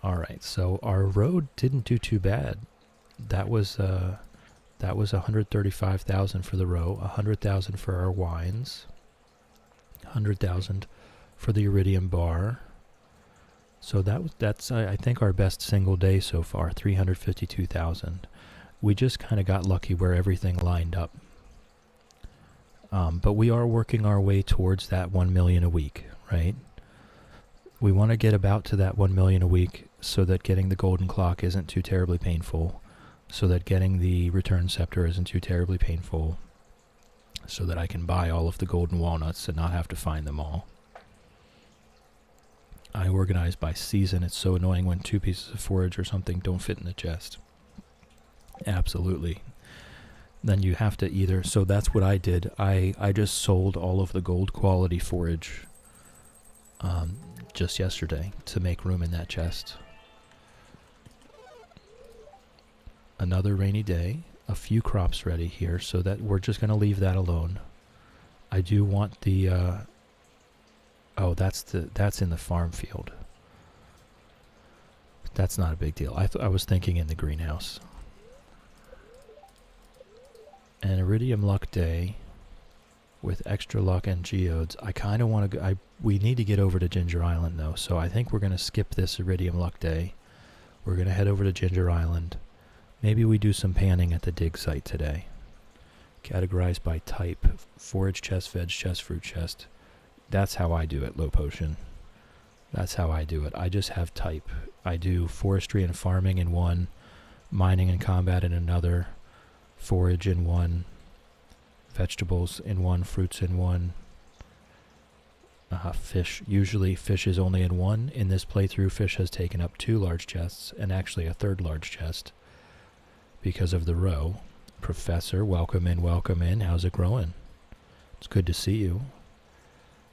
S1: Alright, so our road didn't do too bad. That was 135,000 for the row, 100,000 for our wines, 100,000 for the iridium bar. So that's I think our best single day so far, 352,000. We just kind of got lucky where everything lined up. But we are working our way towards that 1 million a week, right? We want to get about to that 1 million a week so that getting the golden clock isn't too terribly painful, so that getting the return scepter isn't too terribly painful, so that I can buy all of the golden walnuts and not have to find them all. I organize by season. It's so annoying when 2 pieces of forage or something don't fit in the chest. Absolutely. Then you have to either... So that's what I did. I just sold all of the gold quality forage just yesterday to make room in that chest. Another rainy day. A few crops ready here, so that we're just going to leave that alone. I do want the... oh, that's in the farm field. That's not a big deal. I was thinking in the greenhouse. An iridium luck day with extra luck and geodes. I kind of want to... we need to get over to Ginger Island, though, so I think we're going to skip this iridium luck day. We're going to head over to Ginger Island. Maybe we do some panning at the dig site today. Categorized by type. Forage chest, veg chest, fruit chest. That's how I do it, Low Potion. That's how I do it. I just have type. I do forestry and farming in one, mining and combat in another, forage in one, vegetables in one, fruits in one, fish. Usually fish is only in one. In this playthrough, fish has taken up 2 large chests, and actually a 3rd large chest because of the row. Professor, welcome in, welcome in. How's it growing? It's good to see you.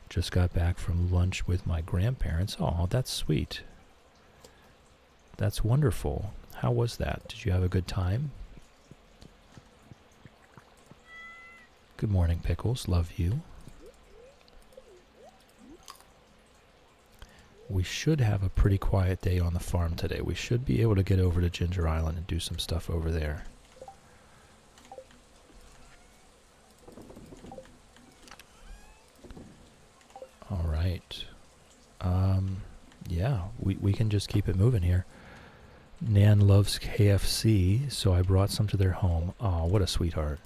S1: Just got back from lunch with my grandparents. Oh, that's sweet. That's wonderful. How was that? Did you have a good time? Good morning, Pickles. Love you. We should have a pretty quiet day on the farm today. We should be able to get over to Ginger Island and do some stuff over there. All right. Yeah, we can just keep it moving here. Nan loves KFC, so I brought some to their home. Oh, what a sweetheart.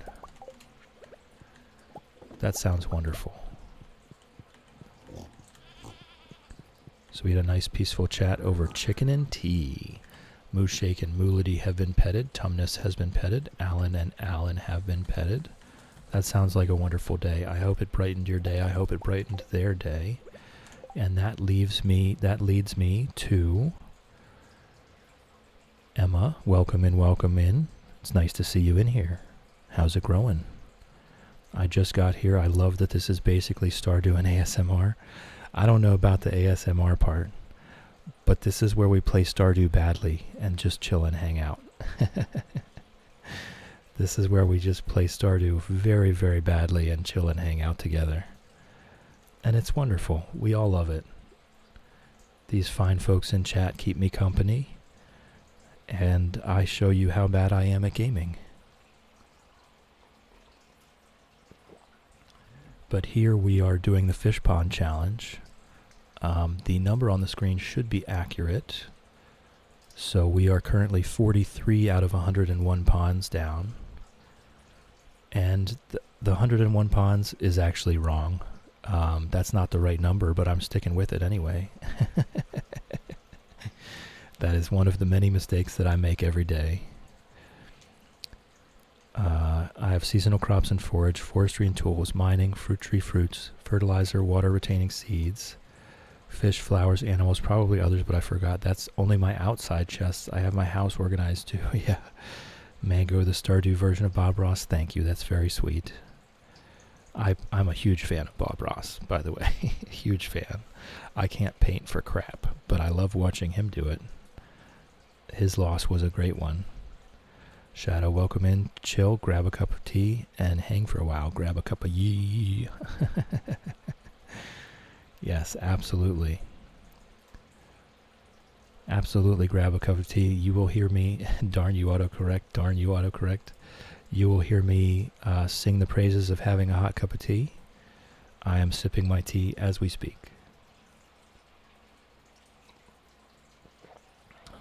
S1: That sounds wonderful. So we had a nice peaceful chat over chicken and tea. Mooshake and Moolity have been petted. Tumnus has been petted. Alan and Alan have been petted. That sounds like a wonderful day. I hope it brightened your day. I hope it brightened their day. And that leads me to Emma. Welcome in, welcome in. It's nice to see you in here. How's it growing? I just got here. I love that this is basically Stardew and ASMR. I don't know about the ASMR part, but this is where we play Stardew badly and just chill and hang out. This is where we just play Stardew very, very badly and chill and hang out together. And it's wonderful. We all love it. These fine folks in chat keep me company, and I show you how bad I am at gaming. But here we are doing the fish pond challenge. The number on the screen should be accurate. So we are currently 43 out of 101 ponds down. And the 101 ponds is actually wrong. That's not the right number, but I'm sticking with it anyway. That is one of the many mistakes that I make every day. I have seasonal crops and forage, forestry and tools, mining, fruit tree fruits, fertilizer, water retaining seeds, fish, flowers, animals, probably others, but I forgot. That's only my outside chests. I have my house organized too. Yeah. Mango, the Stardew version of Bob Ross. Thank you. That's very sweet. I'm a huge fan of Bob Ross, by the way. Huge fan. I can't paint for crap, but I love watching him do it. His loss was a great one. Shadow, welcome in. Chill, grab a cup of tea, and hang for a while. Grab a cup of yee. Yes, absolutely. Absolutely grab a cup of tea. You will hear me, darn you autocorrect. You will hear me sing the praises of having a hot cup of tea. I am sipping my tea as we speak.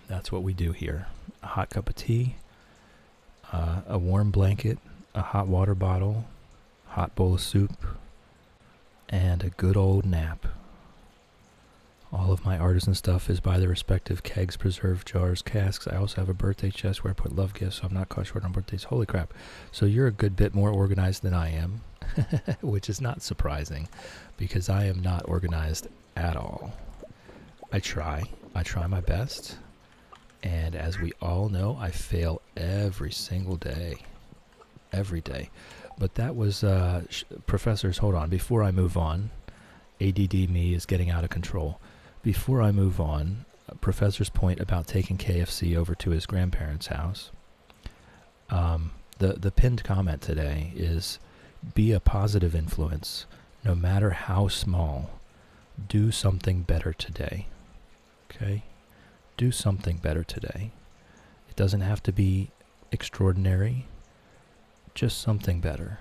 S1: That's what we do here. A hot cup of tea, a warm blanket, a hot water bottle, hot bowl of soup, and a good old nap. All of my artisan stuff is by the respective kegs, preserve jars, casks. I also have a birthday chest where I put love gifts, so I'm not caught short on birthdays. Holy crap. So you're a good bit more organized than I am, which is not surprising because I am not organized at all. I try my best, and as we all know, I fail every single day. Every day. But that was, professors, hold on, before I move on, ADD me is getting out of control. Before I move on, Professor's point about taking KFC over to his grandparents' house. The pinned comment today is, be a positive influence, no matter how small. Do something better today. Okay? Do something better today. It doesn't have to be extraordinary, just something better.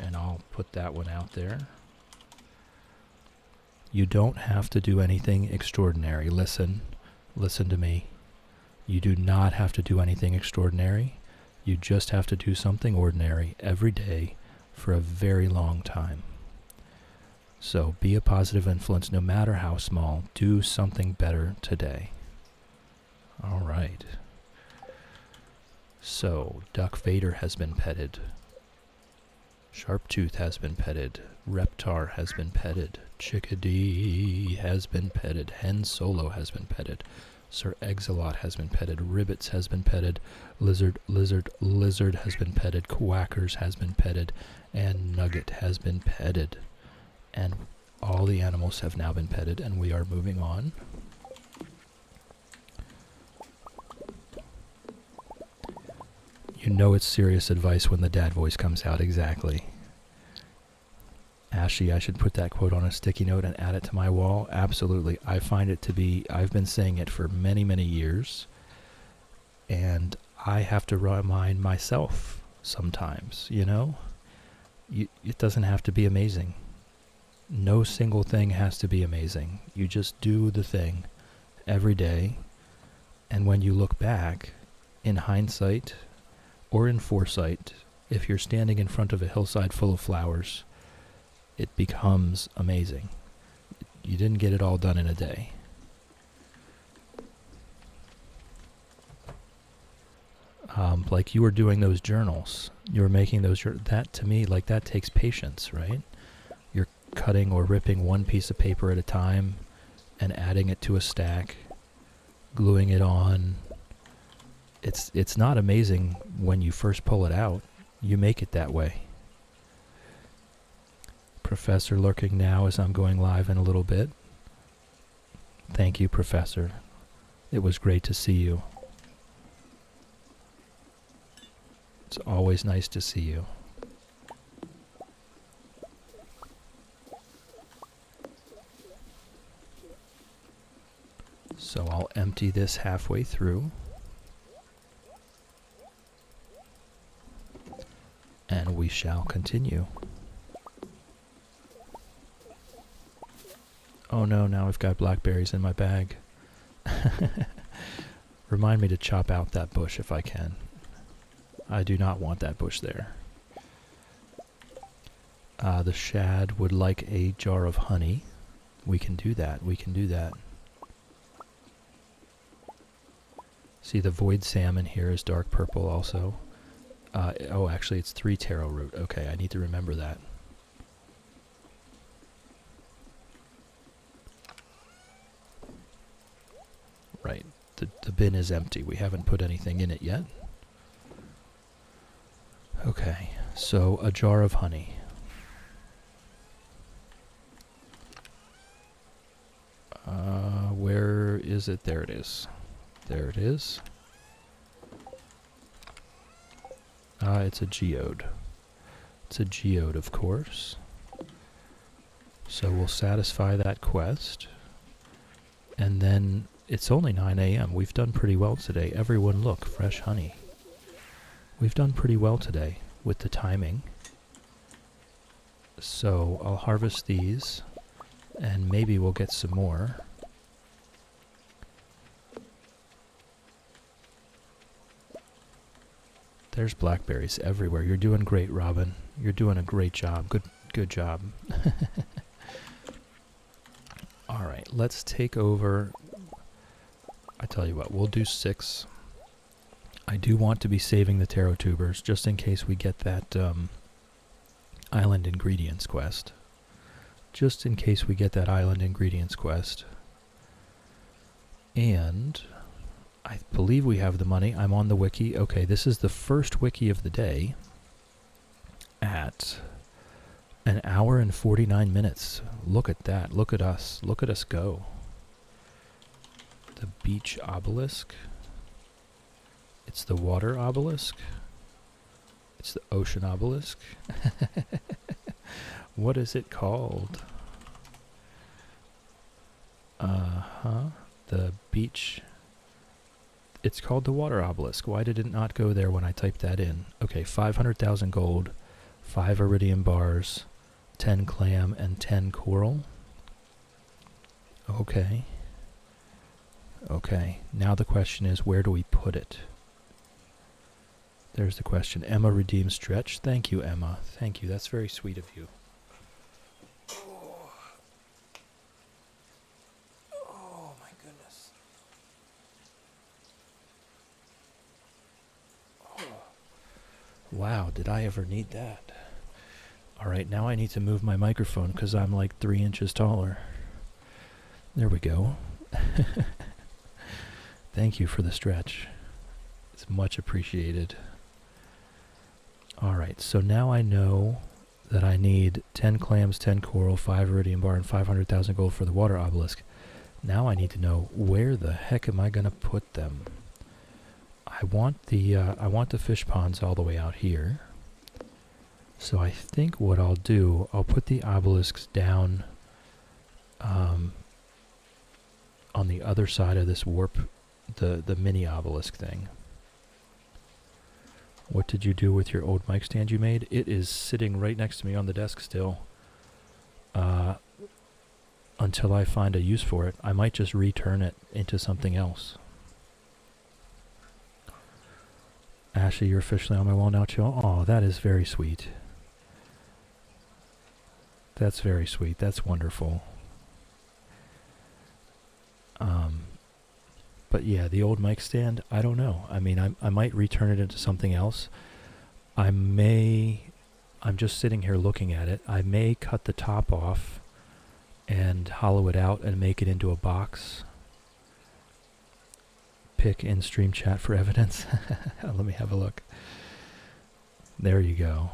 S1: And I'll put that one out there. You don't have to do anything extraordinary. Listen to me. You do not have to do anything extraordinary. You just have to do something ordinary every day for a very long time. So be a positive influence no matter how small. Do something better today. All right. So Duck Vader has been petted. Sharptooth has been petted. Reptar has been petted. Chickadee has been petted. Hen Solo has been petted. Sir Exilot has been petted. Ribbits has been petted. Lizard has been petted. Quackers has been petted. And Nugget has been petted. And all the animals have now been petted, and we are moving on. You know it's serious advice when the dad voice comes out, exactly. Ashy, I should put that quote on a sticky note and add it to my wall. Absolutely. I find it to be, I've been saying it for many, many years, and I have to remind myself sometimes, you know? It doesn't have to be amazing. No single thing has to be amazing. You just do the thing every day, and when you look back, in hindsight or in foresight, if you're standing in front of a hillside full of flowers, it becomes amazing. You didn't get it all done in a day. Like you were doing those journals. You were making those, that to me, like that takes patience, right? You're cutting or ripping one piece of paper at a time and adding it to a stack, gluing it on. It's not amazing when you first pull it out. You make it that way. Professor lurking now as I'm going live in a little bit. Thank you, Professor. It was great to see you. It's always nice to see you. So I'll empty this halfway through. And we shall continue. Oh no, now I've got blackberries in my bag. Remind me to chop out that bush if I can. I do not want that bush there. The shad would like a jar of honey. We can do that. See, the void salmon here is dark purple also. Oh, actually, it's 3 taro root. Okay, I need to remember that. Right. The bin is empty. We haven't put anything in it yet. Okay, so a jar of honey. Where is it? There it is. There it is. It's a geode. It's a geode, of course. So we'll satisfy that quest. And then it's only 9 a.m. We've done pretty well today. Everyone look, fresh honey. We've done pretty well today with the timing. So I'll harvest these and maybe we'll get some more. There's blackberries everywhere. You're doing great, Robin. You're doing a great job. Good job. All right, let's take over. I tell you what, we'll do 6. I do want to be saving the taro tubers just in case we get that island ingredients quest. Just in case we get that island ingredients quest. And I believe we have the money. I'm on the wiki. Okay, this is the first wiki of the day at an hour and 49 minutes. Look at that. Look at us. Look at us go. The beach obelisk. It's the water obelisk. It's the ocean obelisk. What is it called? The beach. It's called the water obelisk. Why did it not go there when I typed that in? Okay, 500,000 gold, 5 iridium bars, 10 clam, and 10 coral. Okay. Okay, now the question is, where do we put it? There's the question. Emma redeems stretch. Thank you, Emma. Thank you. That's very sweet of you. Oh my goodness. Oh. Wow, did I ever need that? All right, now I need to move my microphone because I'm like 3 inches taller. There we go. Thank you for the stretch. It's much appreciated. All right, so now I know that I need 10 clams, 10 coral, 5 iridium bar, and 500,000 gold for the water obelisk. Now I need to know, where the heck am I going to put them? I want the fish ponds all the way out here. So I think what I'll do, I'll put the obelisks down on the other side of this warp, the mini obelisk thing. What did you do with your old mic stand you made? It is sitting right next to me on the desk still. Until I find a use for it. I might just return it into something else. Ashley, you're officially on my wall now, chill. Oh, that is very sweet. That's very sweet. That's wonderful. But yeah, the old mic stand, I don't know. I mean, I might return it into something else. I'm just sitting here looking at it. I may cut the top off and hollow it out and make it into a box. Pick in stream chat for evidence. Let me have a look. There you go.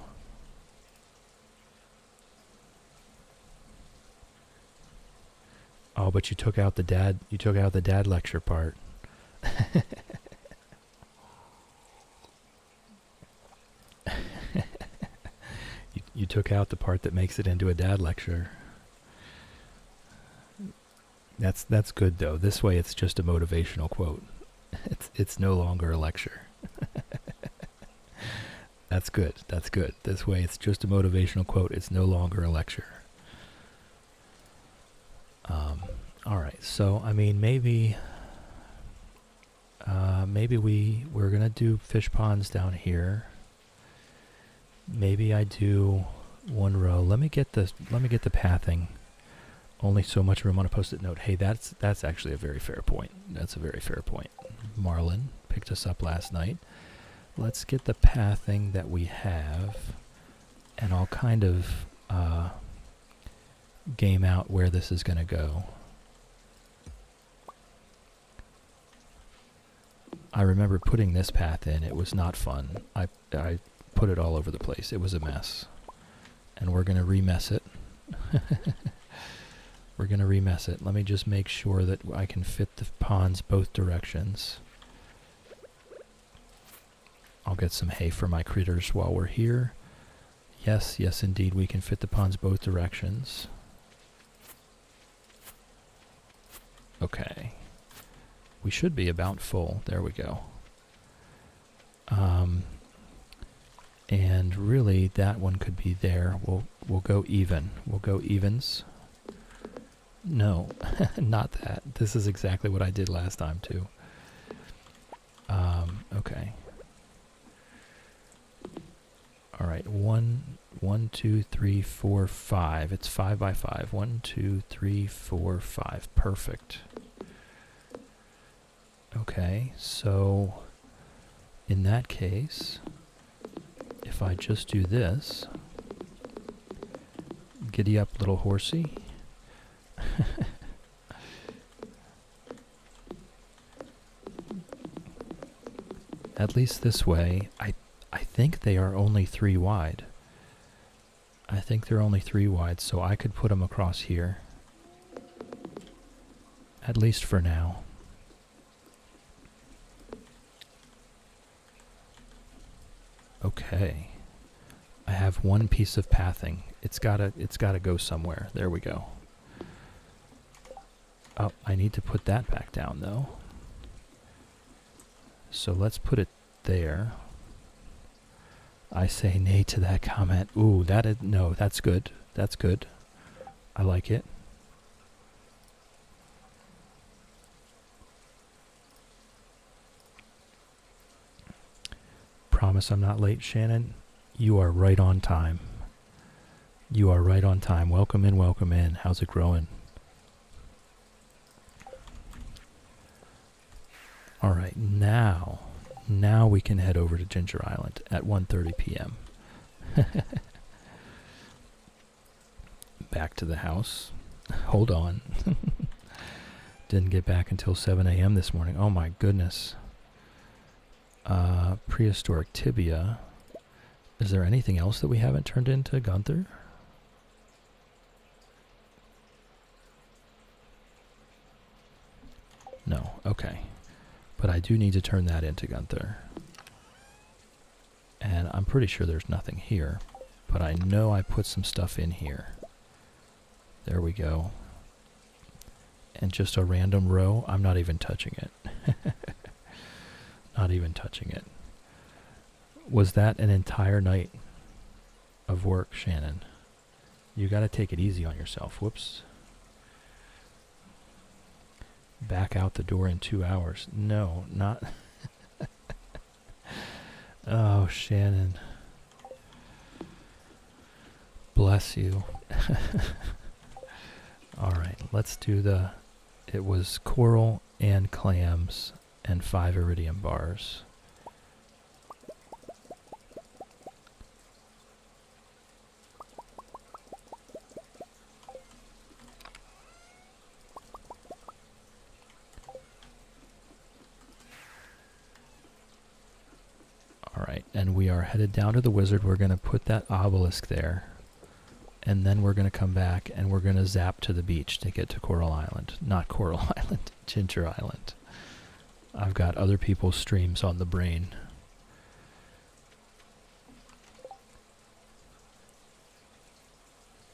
S1: Oh, but you took out the dad lecture part. You took out the part that makes it into a dad lecture. That's good though. This way it's just a motivational quote. It's no longer a lecture. That's good. That's good. This way it's just a motivational quote. It's no longer a lecture. All right. So I mean, maybe we're gonna do fish ponds down here. Maybe I do one row. Let me get the pathing. Only so much room on a post-it note. Hey, that's actually a very fair point. That's a very fair point. Marlon picked us up last night. Let's get the pathing that we have, and I'll kind of game out where this is going to go. I remember putting this path in. It was not fun. put it all over the place. It was a mess. And we're going to remess it. We're going to remess it. Let me just make sure that I can fit the ponds both directions. I'll get some hay for my critters while we're here. Yes, yes indeed, we can fit the ponds both directions. Okay. We should be about full. There we go. And really, that one could be there. We'll go even. We'll go evens. No, not that. This is exactly what I did last time, too. Okay. All right, 1, 2, 3, 4, 5. It's 5 by 5. 1, 2, 3, 4, 5. Perfect. Okay, so in that case, if I just do this, giddy up, little horsey. At least this way, I think they are only 3 wide. I think they're only 3 wide, so I could put them across here. At least for now. Okay. I have one piece of pathing. It's gotta go somewhere. There we go. Oh, I need to put that back down though. So let's put it there. I say nay to that comment. Ooh, no, that's good. That's good. I like it. Promise I'm not late, Shannon. You are right on time. You are right on time. Welcome in, welcome in. How's it growing? All right, now we can head over to Ginger Island at 1:30 p.m. Back to the house. Hold on. Didn't get back until 7 a.m. this morning. Oh my goodness. Prehistoric tibia. Is there anything else that we haven't turned into, Gunther? No, okay. But I do need to turn that into Gunther. And I'm pretty sure there's nothing here. But I know I put some stuff in here. There we go. And just a random row. I'm not even touching it. Not even touching it. Was that an entire night of work, Shannon? You gotta take it easy on yourself. Whoops. Back out the door in 2 hours. No, not... Oh, Shannon. Bless you. Alright, let's do the... It was coral and clams and 5 iridium bars. Alright, and we are headed down to the wizard. We're going to put that obelisk there. And then we're going to come back and we're going to zap to the beach to get to Coral Island. Not Coral Island, Ginger Island. I've got other people's streams on the brain.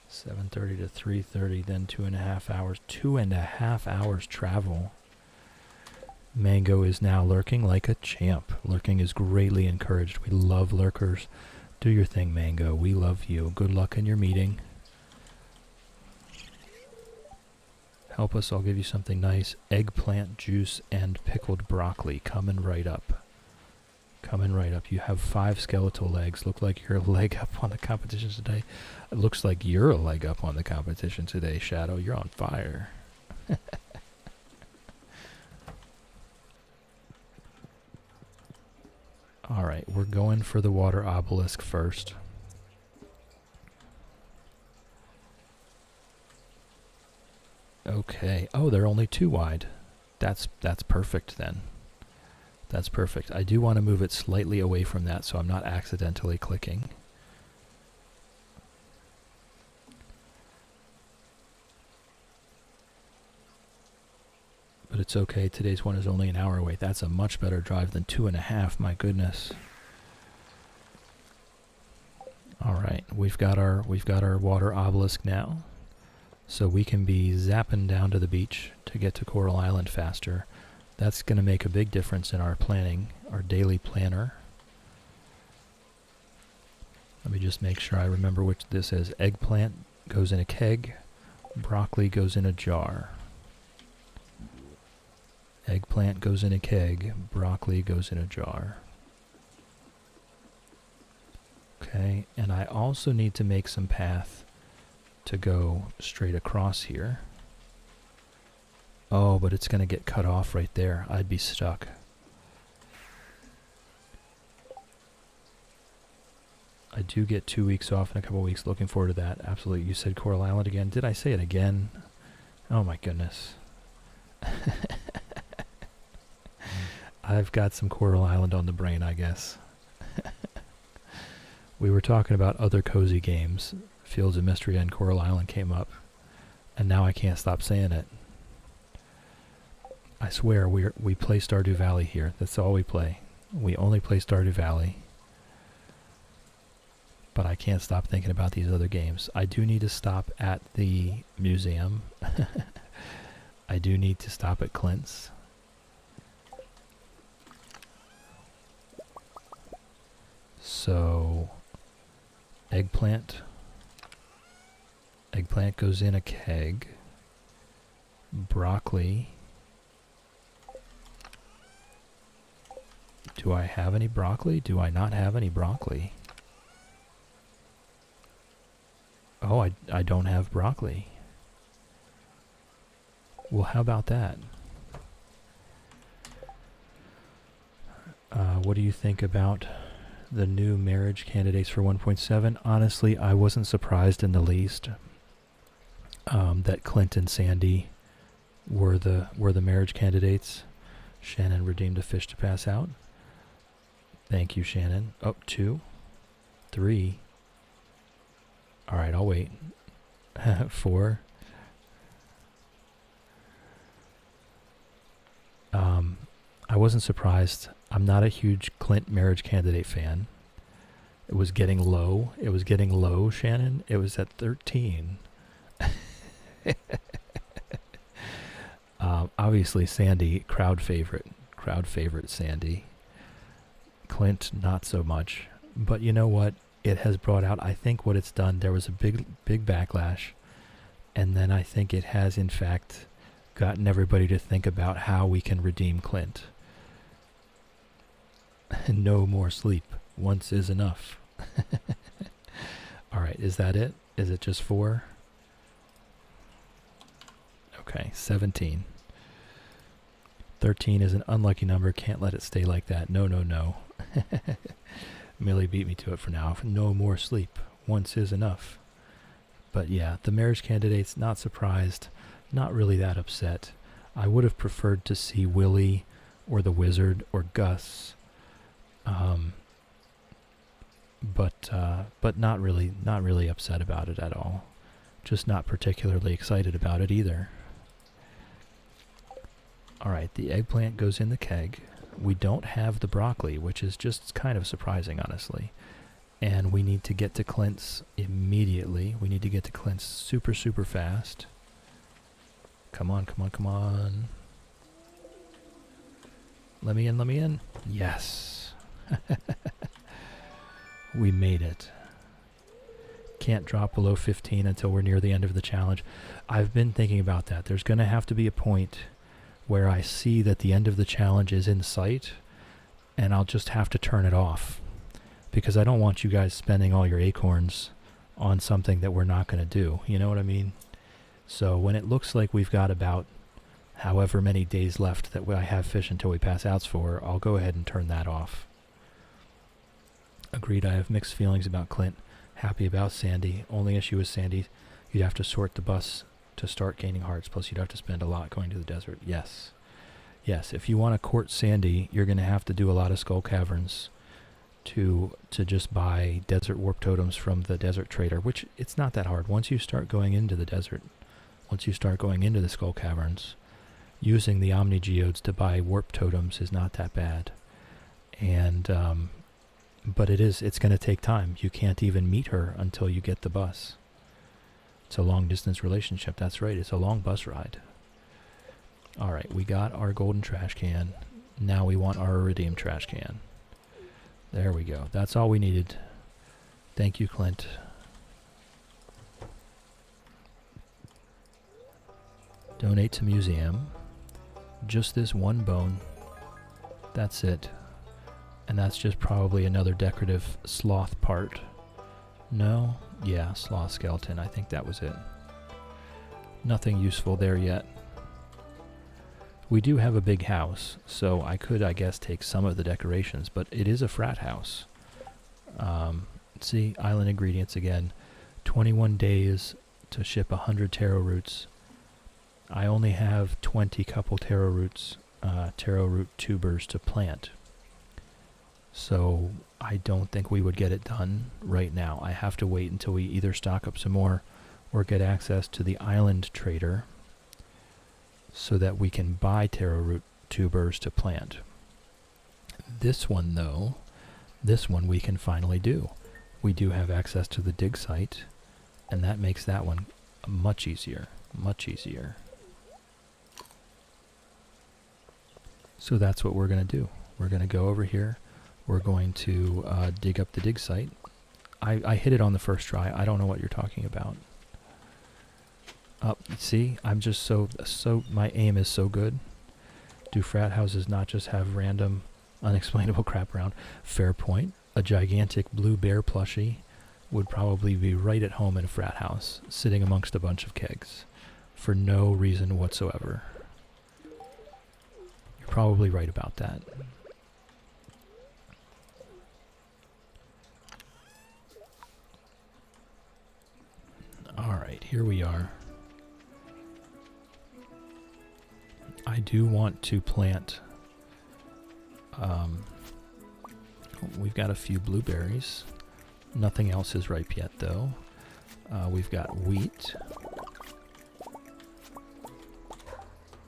S1: $7:30 to 3:30, then 2.5 hours. 2.5 hours travel. Mango is now lurking like a champ. Lurking is greatly encouraged. We love lurkers. Do your thing, Mango. We love you. Good luck in your meeting. Help us, I'll give you something nice. Eggplant juice and pickled broccoli. Coming right up. Coming right up. You have 5 skeletal legs. Look like you're a leg up on the competition today. It looks like you're a leg up on the competition today, Shadow. You're on fire. Alright, we're going for the water obelisk first. Okay. Oh, they're only 2 wide. That's perfect then. That's perfect. I do want to move it slightly away from that so I'm not accidentally clicking. But it's okay. Today's one is only an hour away. That's a much better drive than 2.5. My goodness. All right, we've got our water obelisk now, so we can be zapping down to the beach to get to Coral Island faster. That's going to make a big difference in our planning, our daily planner. Let me just make sure I remember which this is. Eggplant goes in a keg. Broccoli goes in a jar. Eggplant goes in a keg. Broccoli goes in a jar. Okay, and I also need to make some path to go straight across here. Oh, but it's going to get cut off right there. I'd be stuck. I do get 2 weeks off in a couple weeks. Looking forward to that. Absolutely. You said Coral Island again. Did I say it again? Oh my goodness. I've got some Coral Island on the brain, I guess. We were talking about other cozy games. Fields of Mystery and Coral Island came up. And now I can't stop saying it. I swear, we play Stardew Valley here. That's all we play. We only play Stardew Valley. But I can't stop thinking about these other games. I do need to stop at the museum. I do need to stop at Clint's. So, eggplant goes in a keg. Broccoli. Do I have any broccoli? Do I not have any broccoli? Oh, I don't have broccoli. Well, how about that? What do you think about the new marriage candidates for 1.7? Honestly, I wasn't surprised in the least that Clint and Sandy were the marriage candidates. Shannon redeemed a fish to pass out. Thank you, Shannon. Oh, 2, 3. All right, I'll wait. 4. I wasn't surprised. I'm not a huge Clint marriage candidate fan. It was getting low. It was getting low, Shannon. It was at 13. Obviously, Sandy, crowd favorite. Crowd favorite, Sandy. Clint, not so much. But you know what? It has brought out, I think what it's done, there was a big backlash. And then I think it has, in fact, gotten everybody to think about how we can redeem Clint. No more sleep. Once is enough. All right, is that it? Is it just 4? Okay, 17. 13 is an unlucky number. Can't let it stay like that. No, no, no. Millie beat me to it for now. No more sleep. Once is enough. But yeah, the marriage candidates, not surprised. Not really that upset. I would have preferred to see Willie or the Wizard or Gus. But not really upset about it at all. Just not particularly excited about it either. Alright, the eggplant goes in the keg. We don't have the broccoli, which is just kind of surprising, honestly. And we need to get to Clint's immediately. We need to get to Clint's super, super fast. Come on, come on, come on. Let me in, let me in. Yes. We made it. Can't drop below 15 until we're near the end of the challenge. I've been thinking about that. There's going to have to be a point where I see that the end of the challenge is in sight, and I'll just have to turn it off. Because I don't want you guys spending all your acorns on something that we're not going to do. You know what I mean? So when it looks like we've got about however many days left that I have fish until we pass outs for, I'll go ahead and turn that off. Agreed, I have mixed feelings about Clint. Happy about Sandy. Only issue is Sandy, you'd have to sort the bus to start gaining hearts. Plus you'd have to spend a lot going to the desert. Yes. Yes, if you want to court Sandy, you're going to have to do a lot of skull caverns to just buy desert warp totems from the desert trader, which it's not that hard. Once you start going into the desert, once you start going into the skull caverns, using the Omni Geodes to buy warp totems is not that bad. And but it's going to take time. You can't even meet her until you get the bus. It's a long distance relationship. That's right. It's a long bus ride. All right, we got our golden trash can. Now we want our iridium trash can. There we go. That's all we needed. Thank you, Clint. Donate to museum. Just this one bone. That's it. And that's just probably another decorative sloth part. No? Yeah, sloth skeleton. I think that was it. Nothing useful there yet. We do have a big house, so I could, I guess, take some of the decorations, but it is a frat house. See, island ingredients again. 21 days to ship 100 taro roots. I only have 20 couple taro roots, taro root tubers to plant. So I don't think we would get it done right now. I have to wait until we either stock up some more or get access to the island trader so that we can buy taro root tubers to plant. This one, though, this one we can finally do. We do have access to the dig site, and that makes that one much easier, much easier. So that's what we're going to do. We're going to go over here. We're going to dig up the dig site. I hit it on the first try. I don't know what you're talking about. See, I'm just so my aim is so good. Do frat houses not just have random, unexplainable crap around? Fair point. A gigantic blue bear plushie would probably be right at home in a frat house, sitting amongst a bunch of kegs, for no reason whatsoever. You're probably right about that. Alright, here we are. I do want to plant, we've got a few blueberries. Nothing else is ripe yet, though. We've got wheat.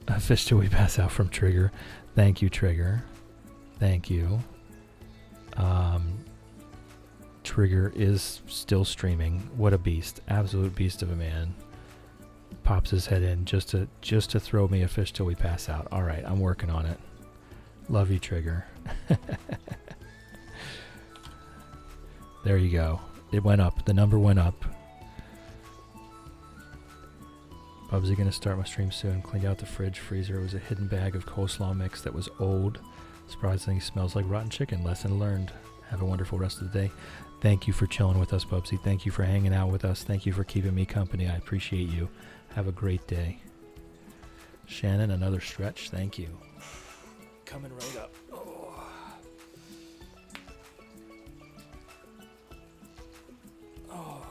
S1: A fish till we pass out from Trigger. Thank you, Trigger. Thank you. Trigger is still streaming. What a beast. Absolute beast of a man. Pops his head in just to throw me a fish till we pass out. All right, I'm working on it. Love you, Trigger. There you go. It went up. The number went up. Bubsy gonna start my stream soon. Cleaned out the fridge, freezer. It was a hidden bag of coleslaw mix that was old. Surprisingly smells like rotten chicken. Lesson learned. Have a wonderful rest of the day. Thank you for chilling with us, Bubsy. Thank you for hanging out with us. Thank you for keeping me company. I appreciate you. Have a great day. Shannon, another stretch. Thank you. Coming right up. Oh. Oh.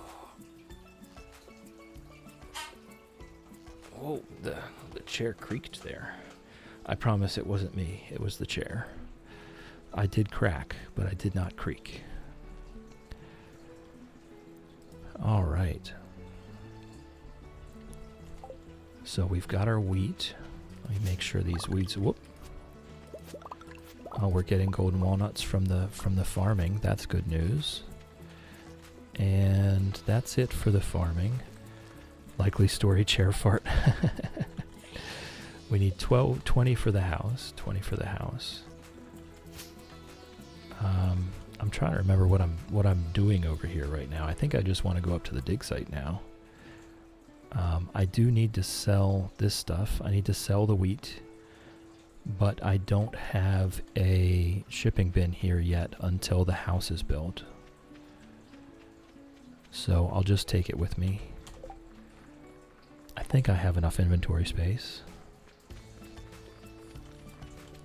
S1: Whoa, the chair creaked there. I promise it wasn't me. It was the chair. I did crack, but I did not creak. All right. So we've got our wheat. Let me make sure these weeds. Whoop. Oh, we're getting golden walnuts from the farming. That's good news. And that's it for the farming. Likely story chair fart. We need 20 for the house. 20 for the house. I'm trying to remember what I'm doing over here right now. I think I just want to go up to the dig site now. I do need to sell this stuff. I need to sell the wheat, but I don't have a shipping bin here yet until the house is built. So I'll just take it with me. I think I have enough inventory space.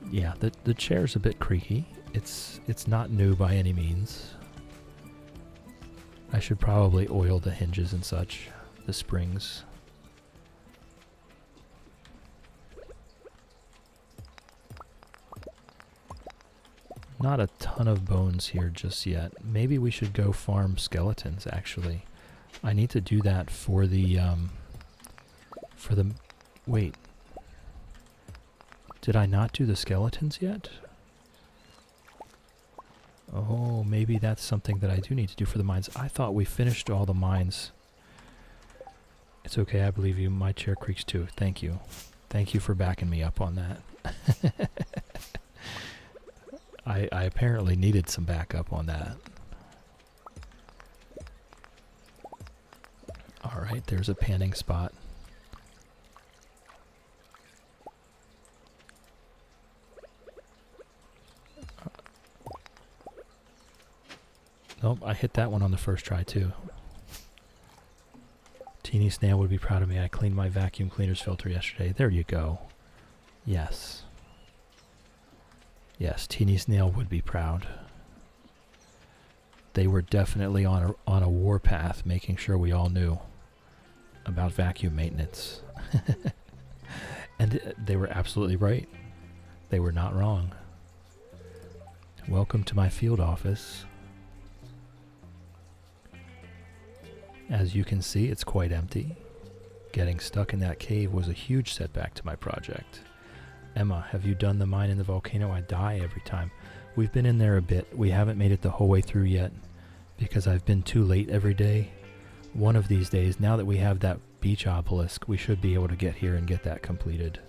S1: Yeah, the chair's a bit creaky. It's not new by any means. I should probably oil the hinges and such, the springs. Not a ton of bones here just yet. Maybe we should go farm skeletons, actually. I need to do that for the, wait. Did I not do the skeletons yet? Oh, maybe that's something that I do need to do for the mines. I thought we finished all the mines. It's okay, I believe you. My chair creaks too. Thank you. Thank you for backing me up on that. I apparently needed some backup on that. Alright, there's a panning spot. Nope, I hit that one on the first try too. Teeny Snail would be proud of me. I cleaned my vacuum cleaner's filter yesterday. There you go. Yes. Yes, Teeny Snail would be proud. They were definitely on a warpath, making sure we all knew about vacuum maintenance. And they were absolutely right. They were not wrong. Welcome to my field office. As you can see, it's quite empty. Getting stuck in that cave was a huge setback to my project. Emma, have you done the mine in the volcano? I die every time. We've been in there a bit. We haven't made it the whole way through yet because I've been too late every day. One of these days, now that we have that beach obelisk, we should be able to get here and get that completed.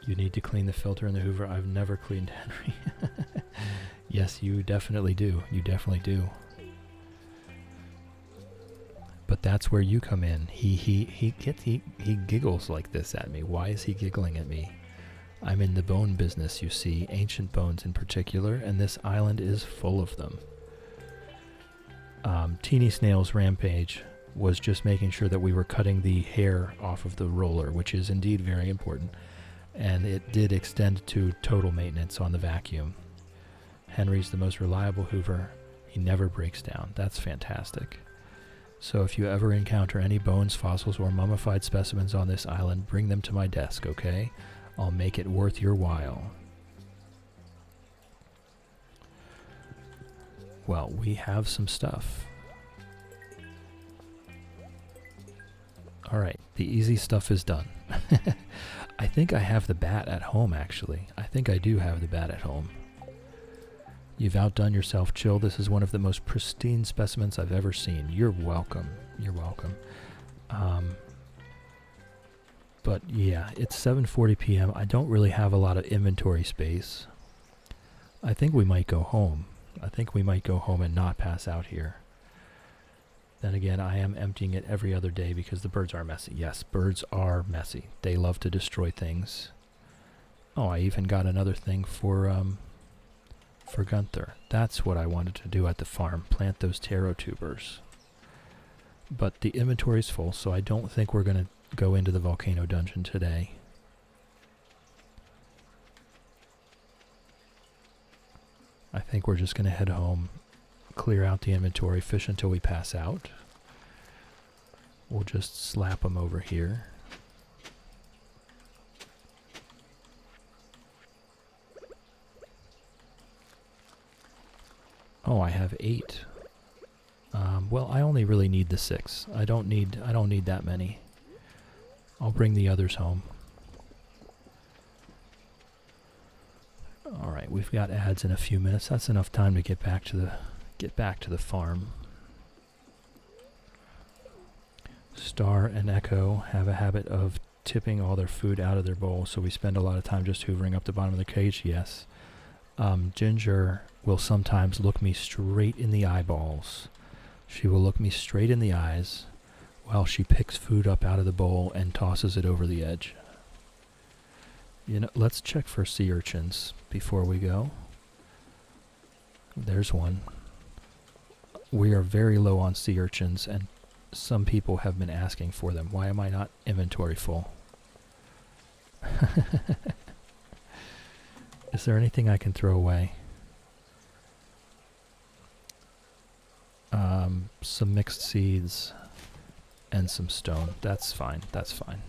S1: You need to clean the filter in the Hoover. I've never cleaned Henry. Yes, you definitely do. You definitely do. But that's where you come in. He giggles like this at me. Why is he giggling at me? I'm in the bone business, you see, ancient bones in particular, and this island is full of them. Teeny Snail's rampage was just making sure that we were cutting the hair off of the roller, which is indeed very important, and it did extend to total maintenance on the vacuum. Henry's the most reliable Hoover. He never breaks down. That's fantastic. So if you ever encounter any bones, fossils, or mummified specimens on this island, bring them to my desk, okay? I'll make it worth your while. Well, we have some stuff. Alright, the easy stuff is done. I think I have the bat at home, actually. I think I do have the bat at home. You've outdone yourself, Chill. This is one of the most pristine specimens I've ever seen. You're welcome. You're welcome. But yeah, it's 7:40 p.m. I don't really have a lot of inventory space. I think we might go home. I think we might go home and not pass out here. Then again, I am emptying it every other day because the birds are messy. Yes, birds are messy. They love to destroy things. Oh, I even got another thing for Gunther. That's what I wanted to do at the farm, plant those taro tubers. But the inventory's full, so I don't think we're going to go into the volcano dungeon today. I think we're just going to head home, clear out the inventory, fish until we pass out. We'll just slap them over here. Oh, I have 8. Well, I only really need the 6. I don't need that many. I'll bring the others home. All right, we've got ads in a few minutes. That's enough time to get back to the farm. Star and Echo have a habit of tipping all their food out of their bowl, so we spend a lot of time just hoovering up the bottom of the cage. Yes. Ginger will sometimes look me straight in the eyeballs. She will look me straight in the eyes while she picks food up out of the bowl and tosses it over the edge. You know, let's check for sea urchins before we go. There's one. We are very low on sea urchins, and some people have been asking for them. Why am I not inventory full? Is there anything I can throw away? Some mixed seeds and some stone. That's fine. That's fine.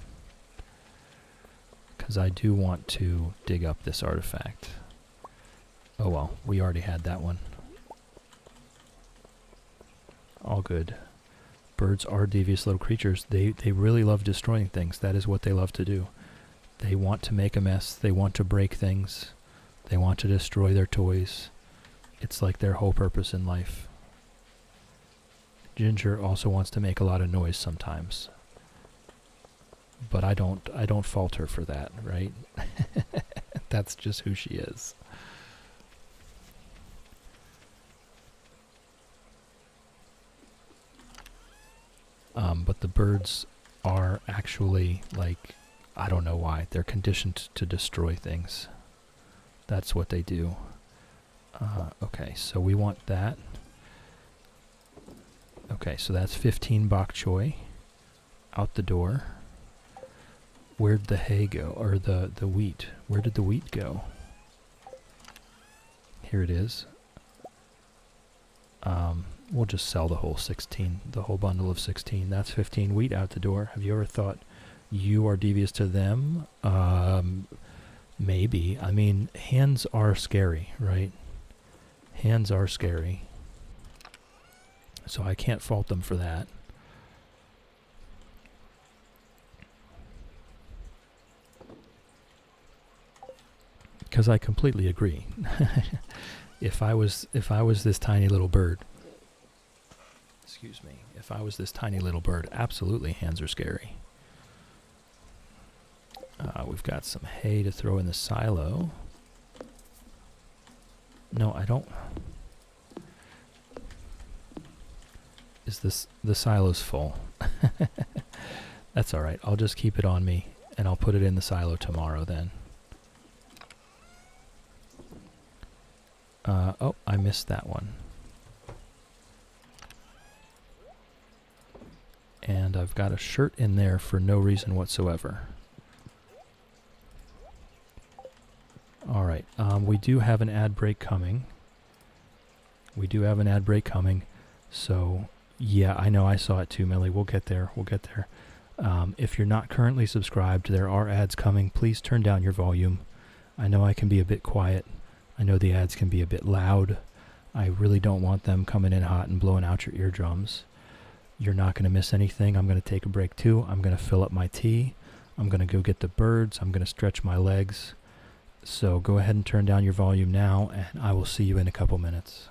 S1: Because I do want to dig up this artifact. Oh well, we already had that one. All good. Birds are devious little creatures. They really love destroying things. That is what they love to do. They want to make a mess. They want to break things. They want to destroy their toys. It's like their whole purpose in life. Ginger also wants to make a lot of noise sometimes. But I don't fault her for that, right? That's just who she is. But the birds are actually, like, I don't know why, they're conditioned to destroy things. That's what they do. Okay, so we want that. Okay, so that's 15 bok choy out the door. Where'd the hay go? Or the wheat? Where did the wheat go? Here it is. We'll just sell the whole 16, the whole bundle of 16. That's 15 wheat out the door. Have you ever thought you are devious to them? Maybe. I mean, hands are scary, right? Hands are scary. So I can't fault them for that. Because I completely agree. If I was this tiny little bird, excuse me, if I was this tiny little bird, absolutely hands are scary. We've got some hay to throw in the silo. No, I don't. Is this, the silo's full? That's alright, I'll just keep it on me and I'll put it in the silo tomorrow then. Oh, I missed that one. And I've got a shirt in there for no reason whatsoever. Alright, we do have an ad break coming. So, yeah, I know, I saw it too, Millie. We'll get there. If you're not currently subscribed, there are ads coming. Please turn down your volume. I know I can be a bit quiet. I know the ads can be a bit loud. I really don't want them coming in hot and blowing out your eardrums. You're not going to miss anything. I'm going to take a break too. I'm going to fill up my tea. I'm going to go get the birds. I'm going to stretch my legs. So go ahead and turn down your volume now, and I will see you in a couple minutes.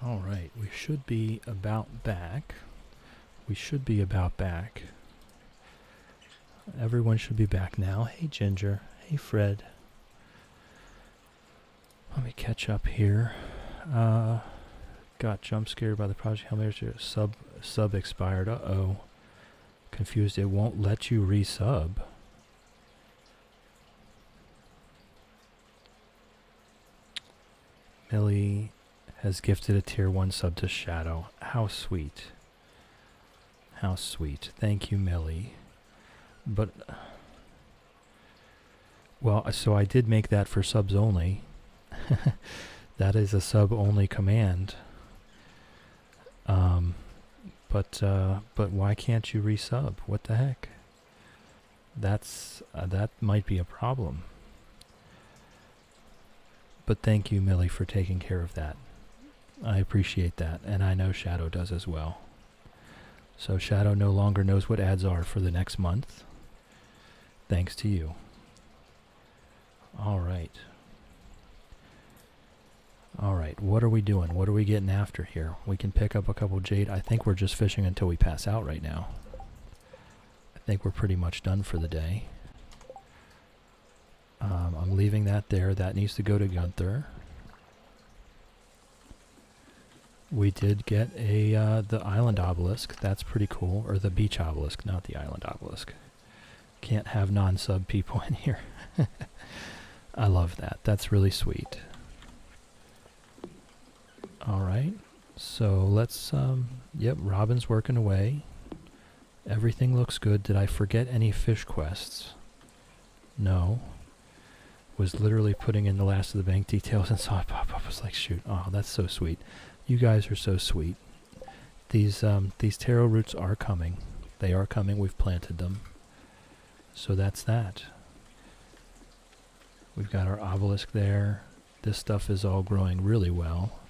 S1: All right, we should be about back. We should be about back. Everyone should be back now. Hey, Ginger. Hey, Fred. Let me catch up here. Got jump scared by the project helmet. Sub expired. Uh-oh. Confused. It won't let you resub. Millie has gifted a tier 1 sub to Shadow. How sweet. How sweet. Thank you, Millie. But, well, so I did make that for subs only. That is a sub only command. But why can't you resub? What the heck? That might be a problem. But thank you, Millie, for taking care of that. I appreciate that, and I know Shadow does as well. So Shadow no longer knows what ads are for the next month. Thanks to you. All right. All right, what are we doing? What are we getting after here? We can pick up a couple jade. I think we're just fishing until we pass out right now. I think we're pretty much done for the day. I'm leaving that there. That needs to go to Gunther. We did get the island obelisk. That's pretty cool. Or the beach obelisk, not the island obelisk. Can't have non-sub people in here. I love that. That's really sweet. Alright. So let's, yep, Robin's working away. Everything looks good. Did I forget any fish quests? No. Was literally putting in the last of the bank details and saw it pop up. I was like, shoot, oh, that's so sweet. You guys are so sweet. These taro roots are coming. They are coming. We've planted them. So that's that. We've got our obelisk there. This stuff is all growing really well.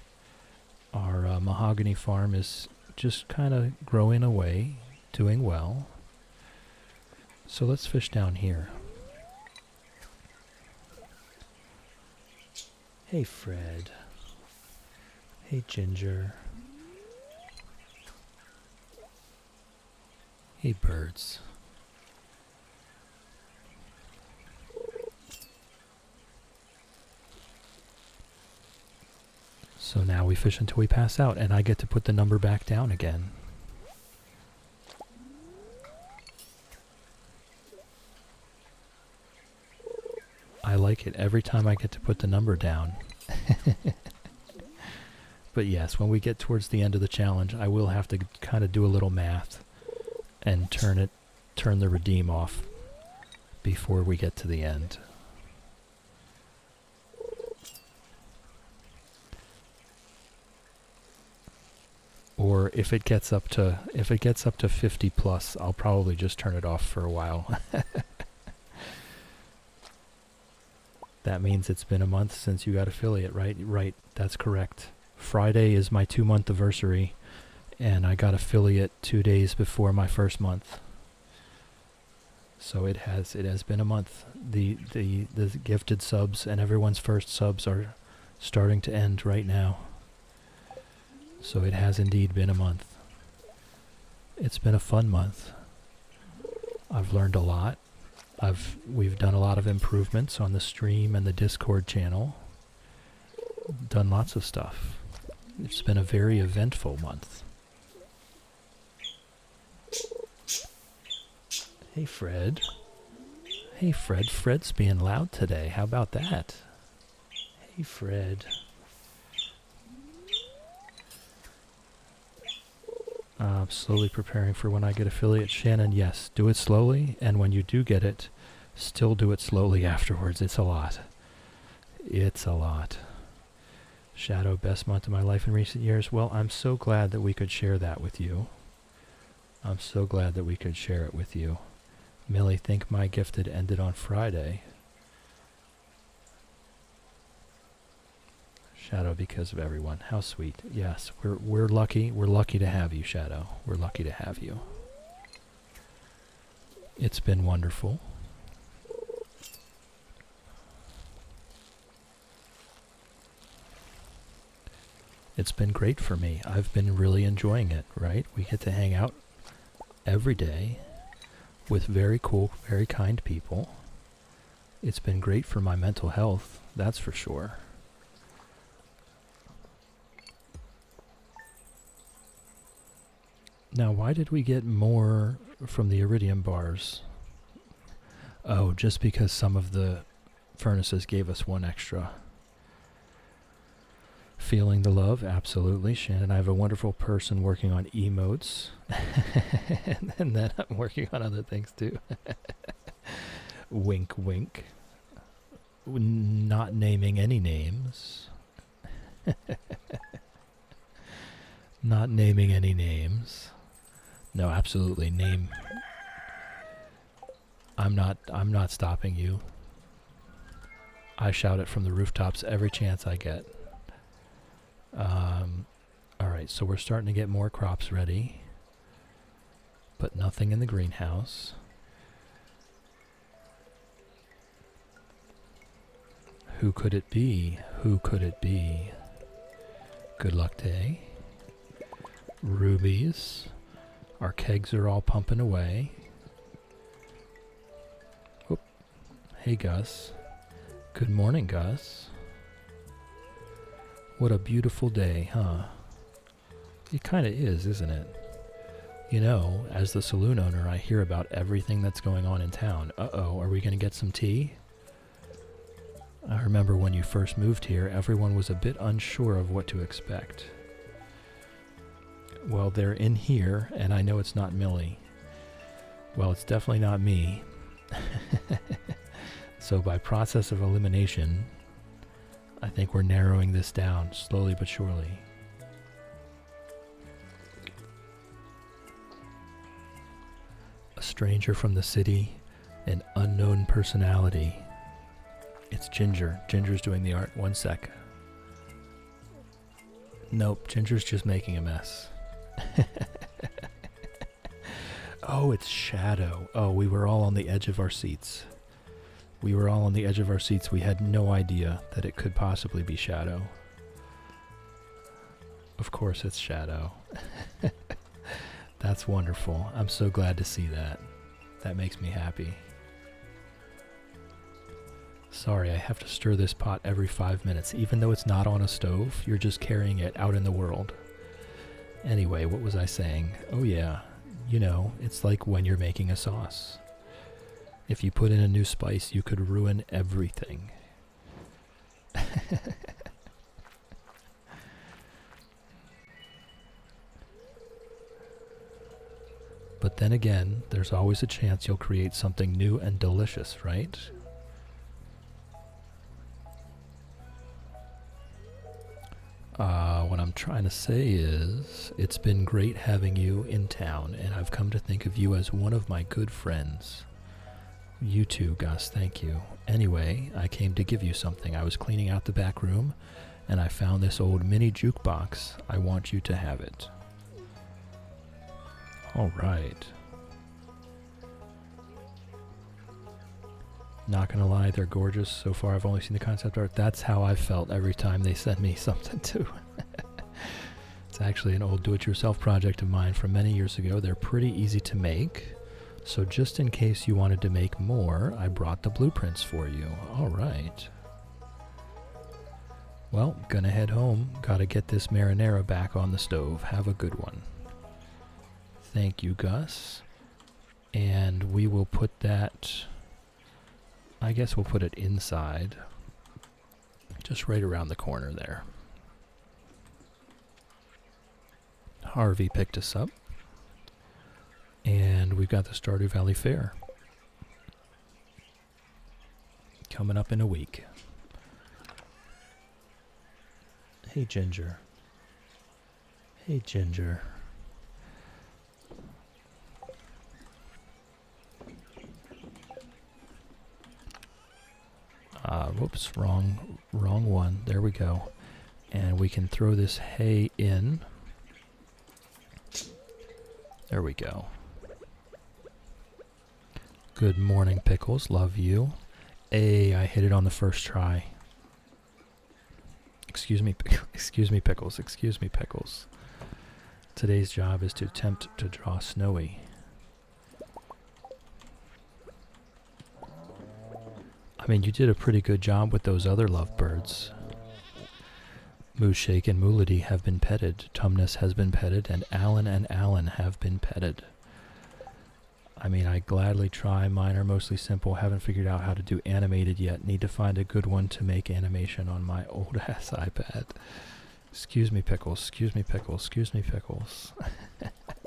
S1: Our mahogany farm is just kind of growing away, doing well. So let's fish down here. Hey, Fred. Hey, Ginger. Hey, birds. So now we fish until we pass out, and I get to put the number back down again. I like it every time I get to put the number down. But yes, when we get towards the end of the challenge, I will have to kind of do a little math and turn the redeem off before we get to the end. Or if it gets up to 50 plus, I'll probably just turn it off for a while. That means it's been a month since you got affiliate, right? Right, that's correct. Friday is my 2-month anniversary, and I got affiliate 2 days before my first month. So it has been a month. The gifted subs and everyone's first subs are starting to end right now. So it has indeed been a month. It's been a fun month. I've learned a lot. We've done a lot of improvements on the stream and the Discord channel. Done lots of stuff. It's been a very eventful month. Hey, Fred. Hey, Fred. Fred's being loud today. How about that? Hey, Fred. Slowly preparing for when I get affiliate. Shannon, yes, do it slowly, and when you do get it, still do it slowly afterwards. It's a lot. It's a lot. Shadow, best month of my life in recent years. Well, I'm so glad that we could share that with you. I'm so glad that we could share it with you. Millie, think my gifted ended on Friday. Shadow, because of everyone. How sweet. Yes, we're lucky. We're lucky to have you, Shadow. We're lucky to have you. It's been wonderful. It's been great for me. I've been really enjoying it, right? We get to hang out every day with very cool, very kind people. It's been great for my mental health, that's for sure. Now, why did we get more from the iridium bars? Oh, just because some of the furnaces gave us one extra. Feeling the love, absolutely. Shannon, I have a wonderful person working on emotes. And then I'm working on other things too. Wink, wink. Not naming any names. Not naming any names. No, absolutely. Name. I'm not stopping you. I shout it from the rooftops every chance I get. Alright, so we're starting to get more crops ready. But nothing in the greenhouse. Who could it be? Who could it be? Good luck day. Rubies. Our kegs are all pumping away. Whoop. Hey, Gus. Good morning, Gus. What a beautiful day, huh? It kind of is, isn't it? You know, as the saloon owner, I hear about everything that's going on in town. Uh-oh, are we going to get some tea? I remember when you first moved here, everyone was a bit unsure of what to expect. Well, they're in here, and I know it's not Millie. Well, it's definitely not me. So by process of elimination, I think we're narrowing this down slowly but surely. A stranger from the city, an unknown personality. It's Ginger. Ginger's doing the art. 1 sec. Nope, Ginger's just making a mess. Oh, it's Shadow. Oh, we were all on the edge of our seats. We were all on the edge of our seats. We had no idea that it could possibly be Shadow. Of course it's Shadow. That's wonderful. I'm so glad to see that. That makes me happy. Sorry, I have to stir this pot every 5 minutes. Even though it's not on a stove, you're just carrying it out in the world. Anyway, what was I saying? Oh yeah, you know, it's like when you're making a sauce. If you put in a new spice, you could ruin everything. But then again, there's always a chance you'll create something new and delicious, right? What I'm trying to say is, it's been great having you in town, and I've come to think of you as one of my good friends. You too, Gus, thank you. Anyway, I came to give you something. I was cleaning out the back room, and I found this old mini jukebox. I want you to have it. All right. Not gonna lie, they're gorgeous. So far, I've only seen the concept art. That's how I felt every time they sent me something too. It's actually an old do-it-yourself project of mine from many years ago. They're pretty easy to make. So just in case you wanted to make more, I brought the blueprints for you. All right. Well, gonna head home. Gotta get this marinara back on the stove. Have a good one. Thank you, Gus. And we will put that... I guess we'll put it inside. Just right around the corner there. Harvey picked us up. And we've got the Stardew Valley Fair coming up in a week. Hey, Ginger. Hey, Ginger. Whoops, wrong one. There we go. And we can throw this hay in. There we go. Good morning, Pickles. Love you. Hey, I hit it on the first try. Excuse me, excuse me, Pickles. Excuse me, Pickles. Today's job is to attempt to draw Snowy. I mean, you did a pretty good job with those other lovebirds. Mooshake and Moolity have been petted, Tumnus has been petted, and Alan have been petted. I mean, I gladly try. Mine are mostly simple. Haven't figured out how to do animated yet. Need to find a good one to make animation on my old-ass iPad. Excuse me, Pickles. Excuse me, Pickles. Excuse me, Pickles.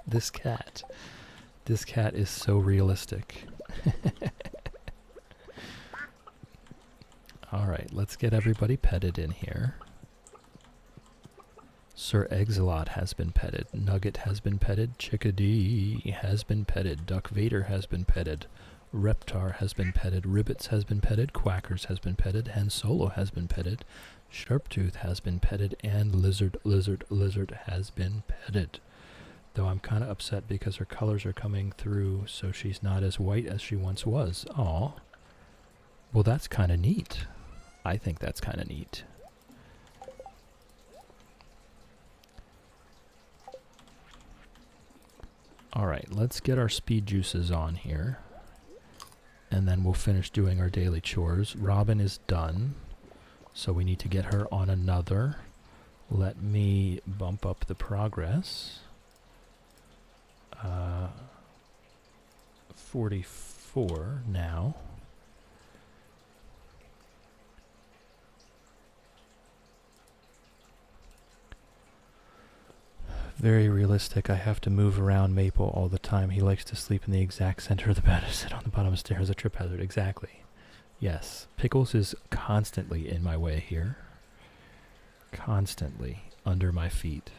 S1: This cat is so realistic. Alright, let's get everybody petted in here. Sir Exilot has been petted. Nugget has been petted. Chickadee has been petted. Duck Vader has been petted. Reptar has been petted. Ribbits has been petted. Quackers has been petted. Han Solo has been petted. Sharptooth has been petted. And Lizard has been petted. Though I'm kind of upset because her colors are coming through, so she's not as white as she once was. Aw. Well, that's kind of neat. I think that's kind of neat. Alright, let's get our speed juices on here. And then we'll finish doing our daily chores. Robin is done, so we need to get her on another. Let me bump up the progress. 44 now. Very realistic. I have to move around Maple all the time. He likes to sleep in the exact center of the bed, sit on the bottom of the stairs, a trip hazard. Exactly. Yes. Pickles is constantly in my way here. Constantly under my feet.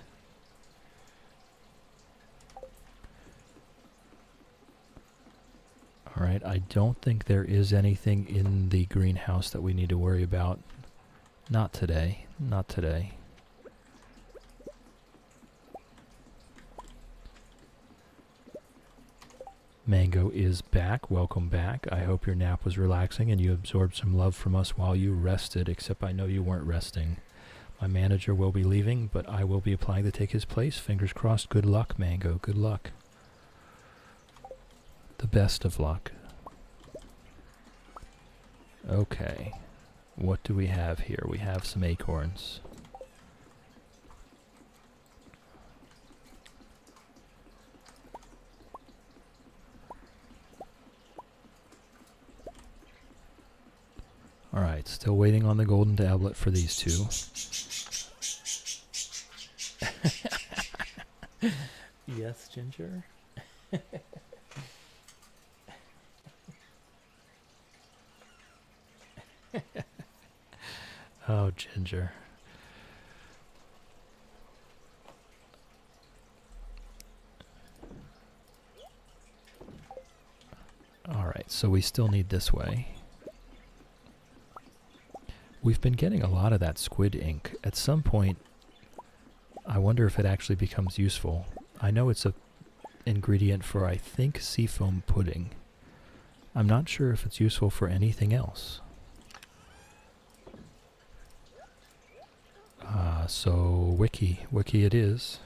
S1: Alright, I don't think there is anything in the greenhouse that we need to worry about. Not today. Not today. Mango is back. Welcome back. I hope your nap was relaxing and you absorbed some love from us while you rested, except I know you weren't resting. My manager will be leaving, but I will be applying to take his place. Fingers crossed. Good luck, Mango. Good luck. The best of luck. Okay. What do we have here? We have some acorns. Alright, still waiting on the golden tablet for these two. Yes, Ginger? Oh, Ginger. Alright, so we still need this way. We've been getting a lot of that squid ink. At some point, I wonder if it actually becomes useful. I know it's a ingredient for, I think, seafoam pudding. I'm not sure if it's useful for anything else. So wiki it is.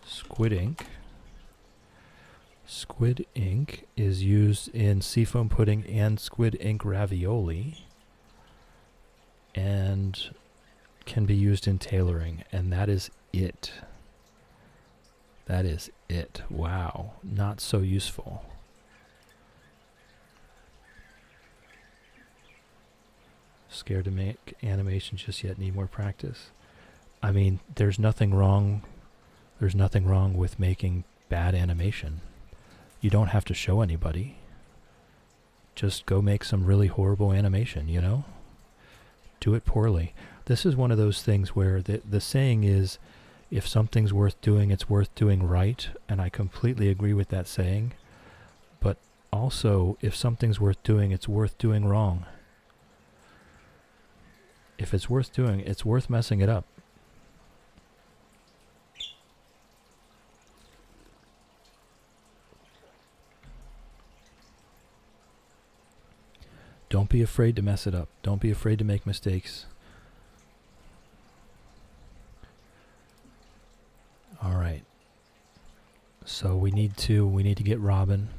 S1: Squid ink. Squid ink is used in seafoam pudding and squid ink ravioli, and can be used in tailoring, and that is it. That is it. Wow. Not so useful. Scared to make animation just yet. Need more practice. I mean, there's nothing wrong with making bad animation. You don't have to show anybody. Just go make some really horrible animation, you know? Do it poorly. This is one of those things where the saying is, if something's worth doing, it's worth doing right, and I completely agree with that saying. But also, if something's worth doing, it's worth doing wrong. If it's worth doing, it's worth messing it up. Don't be afraid to mess it up. Don't be afraid to make mistakes. So we need to get Robin.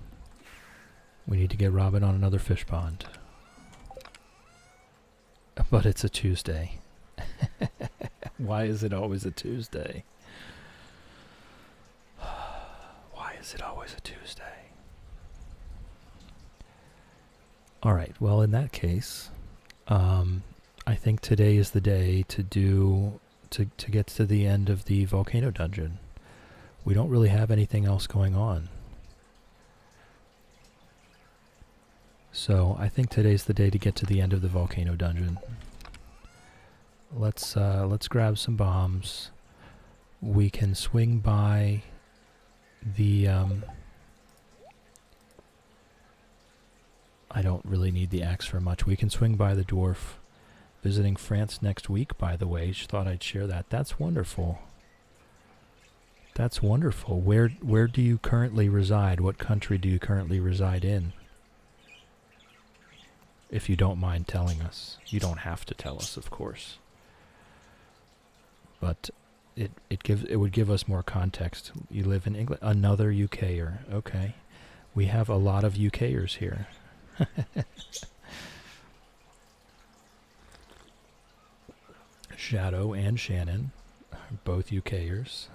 S1: We need to get Robin on another fish pond. But it's a Tuesday. Why is it always a Tuesday? Why is it always a Tuesday? All right. Well, in that case, I think today is the day to get to the end of the volcano dungeon. We don't really have anything else going on. So I think today's the day to get to the end of the volcano dungeon. Let's grab some bombs. We can swing by the I don't really need the axe for much. We can swing by the dwarf. Visiting France next week, by the way. Just thought I'd share that. That's wonderful. That's wonderful. Where do you currently reside? What country do you currently reside in? If you don't mind telling us. You don't have to tell us, of course. But it would give us more context. You live in England. Another UKer. Okay. We have a lot of UKers here. Shadow and Shannon, both UKers.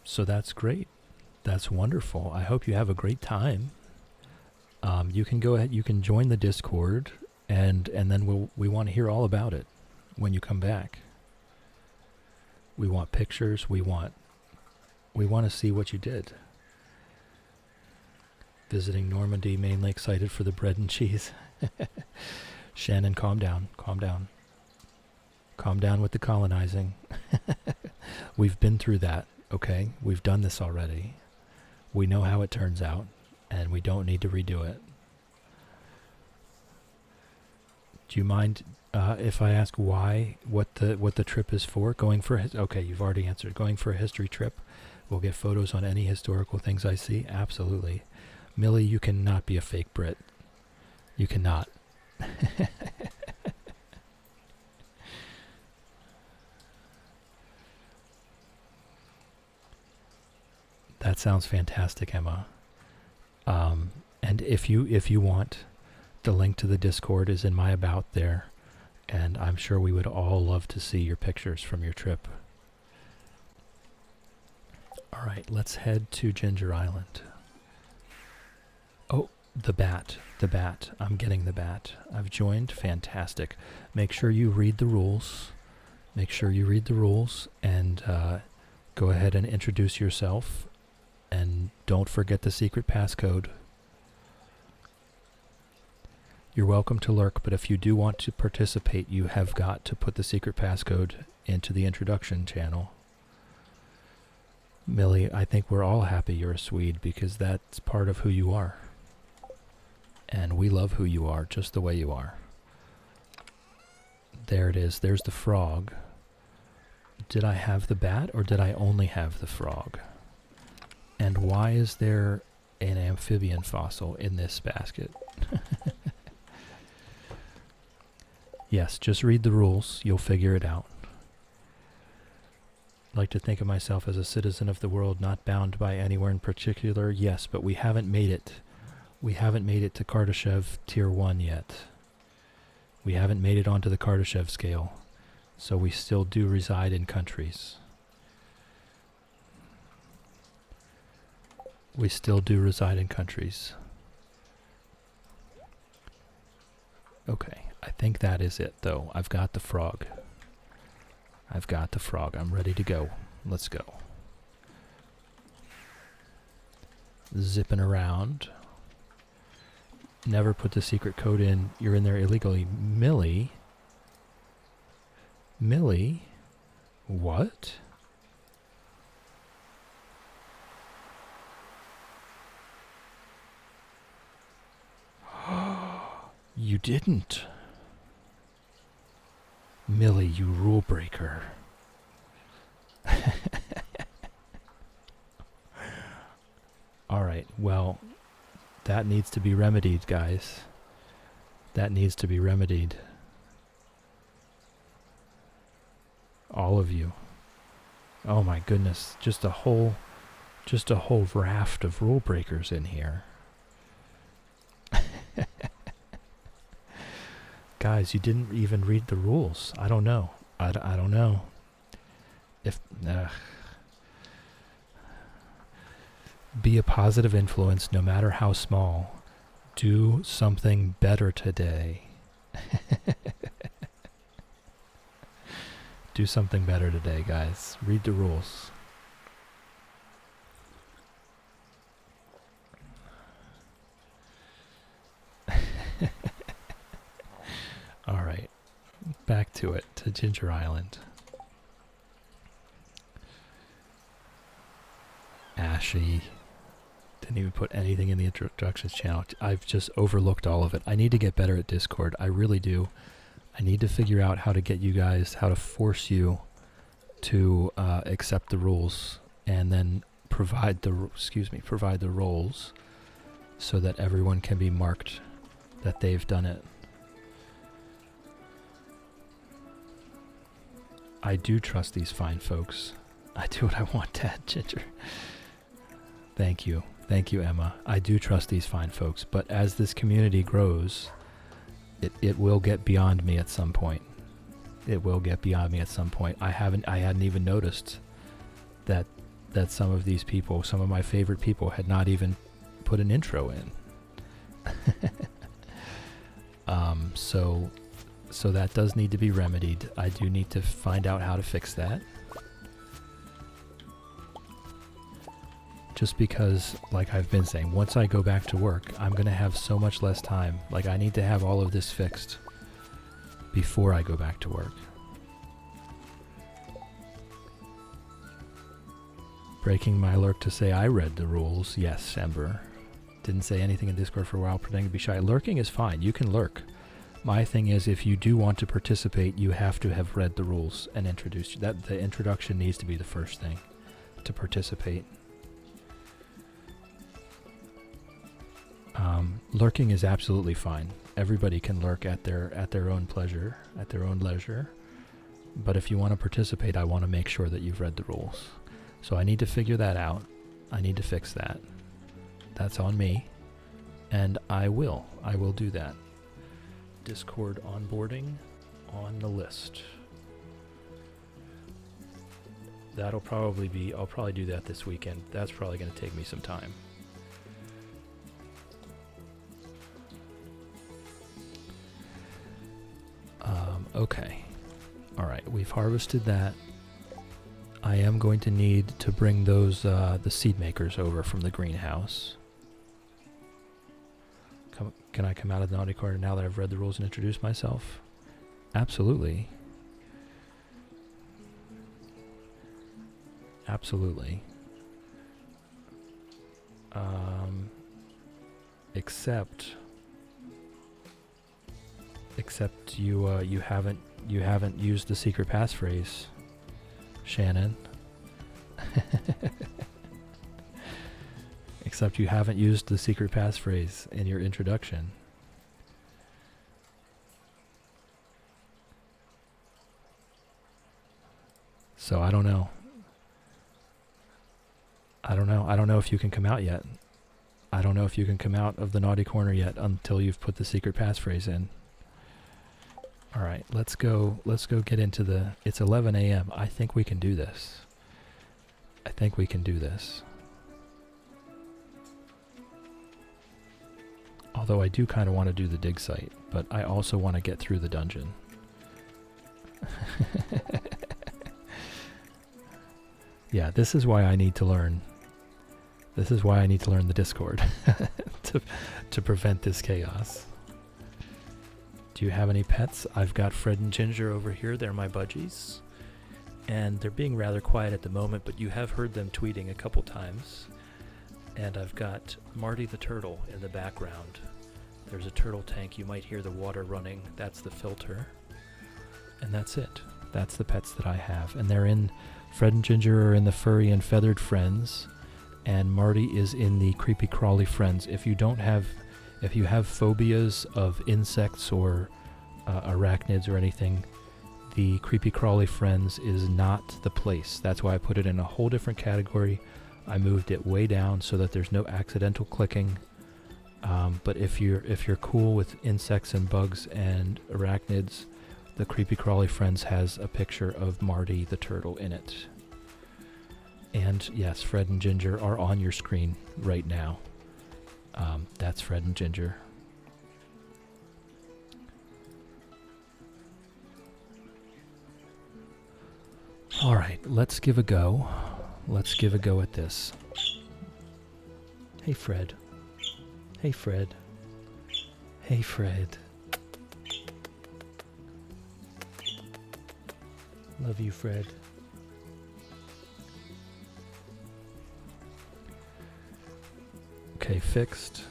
S1: So that's great. That's wonderful. I hope you have a great time. You can go ahead. You can join the Discord, and then we want to hear all about it when you come back. We want pictures. We want to see what you did. Visiting Normandy, mainly excited for the bread and cheese. Shannon, calm down. Calm down. Calm down with the colonizing. We've been through that, okay? We've done this already. We know how it turns out, and we don't need to redo it. Do you mind if I ask why, what the trip is for? Okay, you've already answered. Going for a history trip. We'll get photos on any historical things I see. Absolutely. Millie, you cannot be a fake Brit. You cannot. That sounds fantastic, Emma. And if you want, the link to the Discord is in my about there, and I'm sure we would all love to see your pictures from your trip. All right, let's head to Ginger Island. Oh, the bat. I'm getting the bat. I've joined. Fantastic. Make sure you read the rules. And go ahead and introduce yourself. And don't forget the secret passcode. You're welcome to lurk, but if you do want to participate, you have got to put the secret passcode into the introduction channel. Millie, I think we're all happy you're a Swede because that's part of who you are. And we love who you are, just the way you are. There it is. There's the frog. Did I have the bat or did I only have the frog? And why is there an amphibian fossil in this basket? Yes, just read the rules. You'll figure it out. I like to think of myself as a citizen of the world, not bound by anywhere in particular. Yes, but we haven't made it. We haven't made it to Kardashev Tier 1 yet. We haven't made it onto the Kardashev scale. So we still do reside in countries. We still do reside in countries. Okay, I think that is it, though. I've got the frog. I'm ready to go. Let's go. Zipping around. Never put the secret code in. You're in there illegally. Millie? What? You didn't. Millie, you rule breaker. Alright, well, that needs to be remedied, guys. That needs to be remedied. All of you. Oh my goodness, just a whole raft of rule breakers in here. Guys, you didn't even read the rules. I don't know. I don't know. If be a positive influence, no matter how small. Do something better today. Do something better today, guys. Read the rules. All right, back to it, to Ginger Island. Ashy. Didn't even put anything in the introductions channel. I've just overlooked all of it. I need to get better at Discord. I really do. I need to figure out how to get you guys, how to force you to accept the rules and then provide the roles so that everyone can be marked that they've done it. I do trust these fine folks. I do what I want, Dad. Ginger. Thank you. Thank you, Emma. I do trust these fine folks, but as this community grows, it will get beyond me at some point. It will get beyond me at some point. I hadn't even noticed that some of these people, some of my favorite people, had not even put an intro in. So that does need to be remedied. I do need to find out how to fix that. Just because, like I've been saying, once I go back to work, I'm going to have so much less time. Like, I need to have all of this fixed before I go back to work. Breaking my lurk to say I read the rules. Yes, Ember. Didn't say anything in Discord for a while, pretending to be shy. Lurking is fine. You can lurk. My thing is, if you do want to participate, you have to have read the rules and introduced. That the introduction needs to be the first thing to participate. Lurking is absolutely fine. Everybody can lurk at their own pleasure, at their own leisure. But if you want to participate, I want to make sure that you've read the rules. So I need to figure that out. I need to fix that. That's on me. And I will do that. Discord onboarding on the list. I'll probably do that this weekend. That's probably going to take me some time. Okay. Alright, we've harvested that. I am going to need to bring those, the seed makers over from the greenhouse. Can I come out of the naughty corner now that I've read the rules and introduced myself? Absolutely. Absolutely. Except you haven't used the secret passphrase, Shannon. Except you haven't used the secret passphrase in your introduction. So I don't know. I don't know if you can come out yet. I don't know if you can come out of the naughty corner yet until you've put the secret passphrase in. Alright, let's go get into the... It's 11 a.m. I think we can do this. Although I do kind of want to do the dig site, but I also want to get through the dungeon. Yeah, this is why I need to learn. This is why I need to learn the Discord to prevent this chaos. Do you have any pets? I've got Fred and Ginger over here. They're my budgies. And they're being rather quiet at the moment, but you have heard them tweeting a couple times. And I've got Marty the turtle in the background. There's a turtle tank. You might hear the water running. That's the filter. And that's it. That's the pets that I have. And they're in... Fred and Ginger are in the furry and feathered friends. And Marty is in the creepy crawly friends. If you have phobias of insects or arachnids or anything, the creepy crawly friends is not the place. That's why I put it in a whole different category. I moved it way down so that there's no accidental clicking. But if you're cool with insects and bugs and arachnids, the creepy crawly friends has a picture of Marty the turtle in it. And yes, Fred and Ginger are on your screen right now. That's Fred and Ginger. All right, let's give a go. Let's give a go at this. Hey, Fred. Hey, Fred. Hey, Fred. Love you, Fred. Okay, fixed.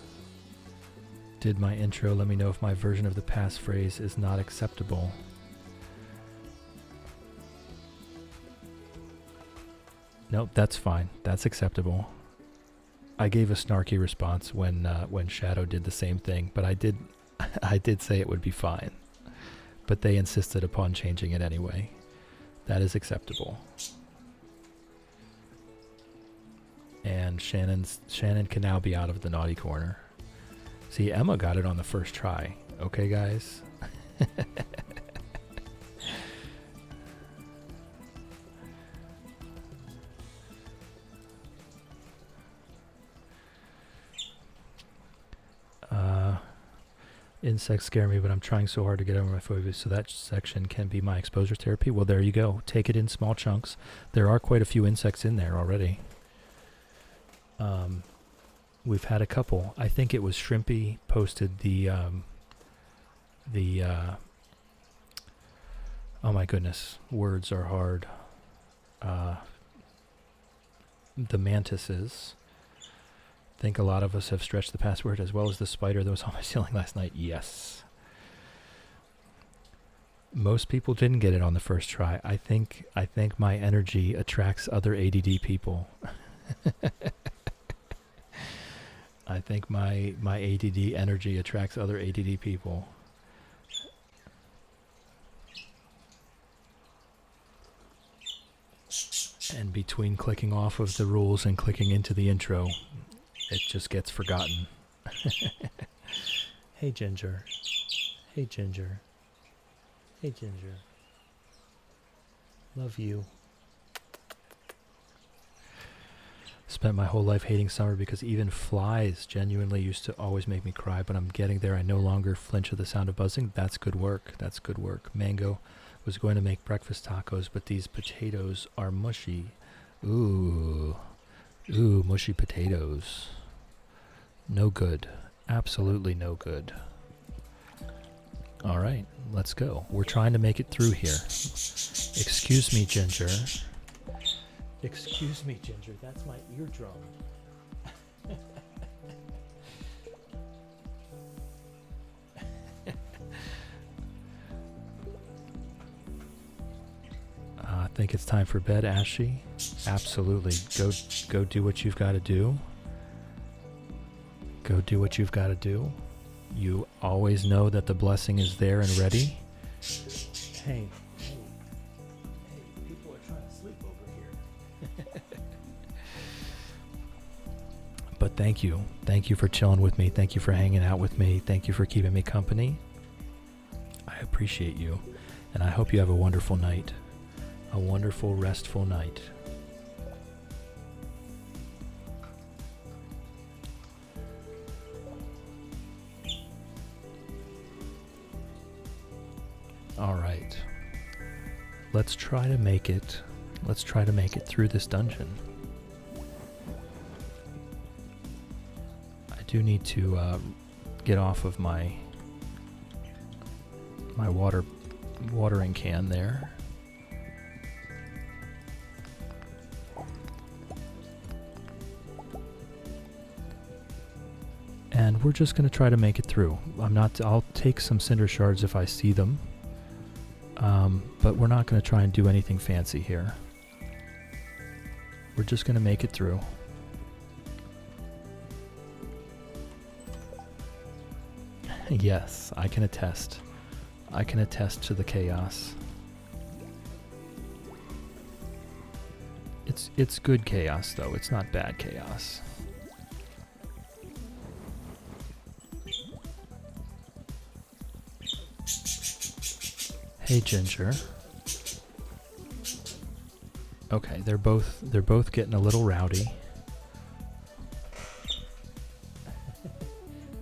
S1: Did my intro. Let me know if my version of the passphrase is not acceptable. Nope, that's fine. That's acceptable. I gave a snarky response when Shadow did the same thing, but I did say it would be fine. But they insisted upon changing it anyway. That is acceptable. And Shannon can now be out of the naughty corner. See, Emma got it on the first try. Okay, guys? Insects scare me, but I'm trying so hard to get over my phobia, so that section can be my exposure therapy. Well, there you go. Take it in small chunks. There are quite a few insects in there already. We've had a couple. I think it was Shrimpy posted the oh my goodness, words are hard. The mantises. I think a lot of us have stretched the password, as well as the spider that was on my ceiling last night. Yes. Most people didn't get it on the first try. I think my energy attracts other ADD people. I think my ADD energy attracts other ADD people. And between clicking off of the rules and clicking into the intro, it just gets forgotten. Hey, Ginger. Hey, Ginger. Hey, Ginger. Love you. Spent my whole life hating summer because even flies genuinely used to always make me cry, but I'm getting there. I no longer flinch at the sound of buzzing. That's good work. That's good work. Mango was going to make breakfast tacos, but these potatoes are mushy. Ooh. Ooh, mushy potatoes. No good. Absolutely no good. All right, let's go. We're trying to make it through here. Excuse me, Ginger. Excuse me, Ginger. That's my eardrum. I think it's time for bed, Ashy. Absolutely. Go do what you've got to do. Go do what you've got to do. You always know that the blessing is there and ready. Hey, people are trying to sleep over here. But thank you. Thank you for chilling with me. Thank you for hanging out with me. Thank you for keeping me company. I appreciate you. And I hope you have a wonderful night. A wonderful, restful night. All right. Let's try to make it. Let's try to make it through this dungeon. I do need to get off of my watering can there. And we're just going to try to make it through. I'll take some cinder shards if I see them. But we're not going to try and do anything fancy here. We're just going to make it through. Yes, I can attest. I can attest to the chaos. It's good chaos though. It's not bad chaos. Hey Ginger. Okay, they're both getting a little rowdy.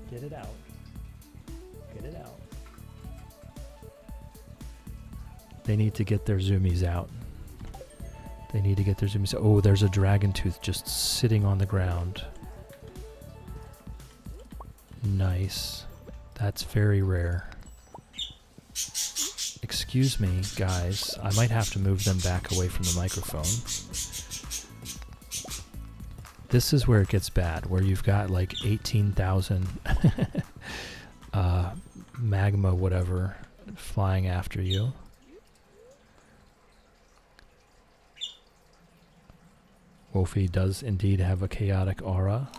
S1: Get it out. Get it out. They need to get their zoomies out. They need to get their zoomies out. Oh, there's a dragon tooth just sitting on the ground. Nice. That's very rare. Excuse me, guys. I might have to move them back away from the microphone. This is where it gets bad, where you've got like 18,000 magma whatever flying after you. Wolfie does indeed have a chaotic aura.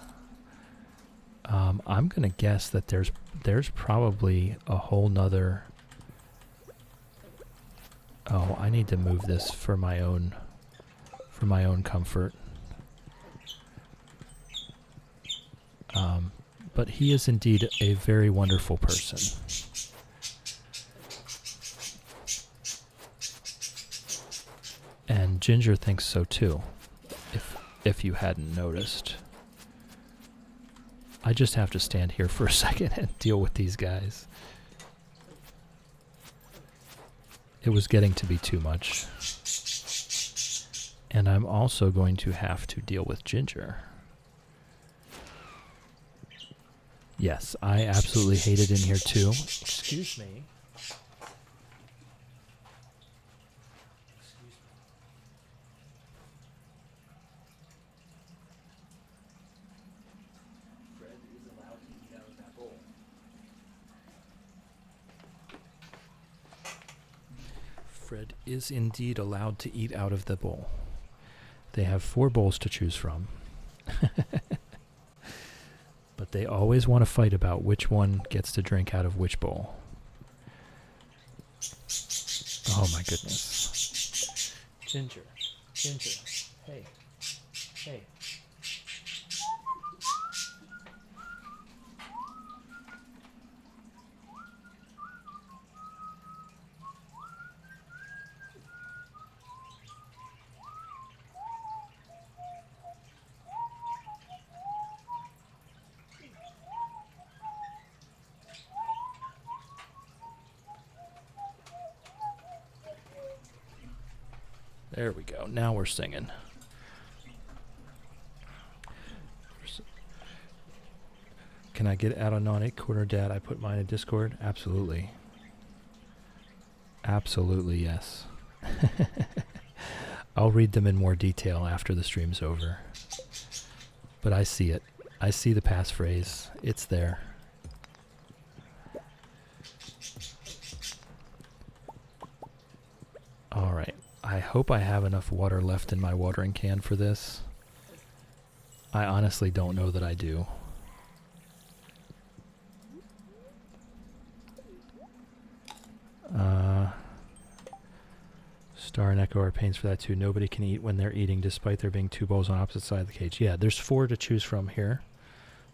S1: I'm gonna guess that there's probably a whole nother... Oh, I need to move this for my own comfort. But he is indeed a very wonderful person. And Ginger thinks so too, if you hadn't noticed. I just have to stand here for a second and deal with these guys. It was getting to be too much. And I'm also going to have to deal with Ginger. Yes, I absolutely hate it in here too. Excuse me. Fred is allowed to eat out of that bowl. Fred is indeed allowed to eat out of the bowl. They have 4 bowls to choose from. But they always want to fight about which one gets to drink out of which bowl. Oh my goodness. Ginger. Ginger. Hey. Hey. There we go. Now we're singing. Can I get out on non-8 quarter, Dad? I put mine in Discord. Absolutely. Absolutely, yes. I'll read them in more detail after the stream's over. But I see it. I see the passphrase. It's there. All right. I hope I have enough water left in my watering can for this. I honestly don't know that I do. Star and Echo are pains for that too. Nobody can eat when they're eating despite there being 2 bowls on opposite side of the cage. Yeah, there's 4 to choose from here.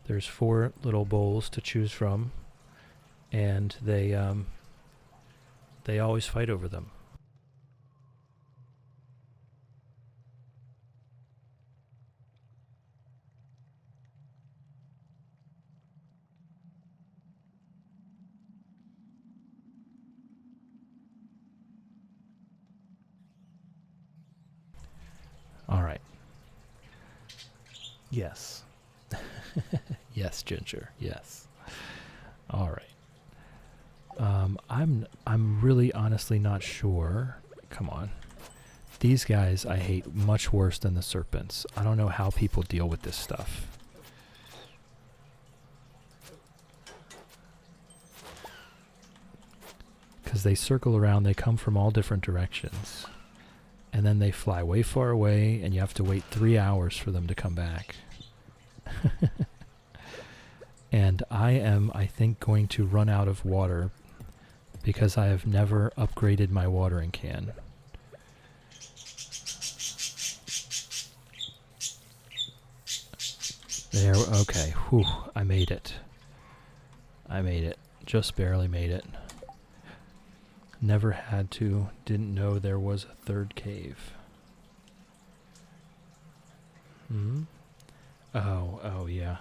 S1: There's 4 little bowls to choose from. And they always fight over them. All right. Yes. Yes, Ginger. Yes. All right. I'm really honestly not sure. Come on. These guys I hate much worse than the serpents. I don't know how people deal with this stuff. Because they circle around, they come from all different directions. And then they fly way far away, and you have to wait 3 hours for them to come back. And I am, I think, going to run out of water because I have never upgraded my watering can. There, okay. Whew, I made it. I made it. Just barely made it. Never had to. Didn't know there was a third cave. Hmm? Oh, yeah.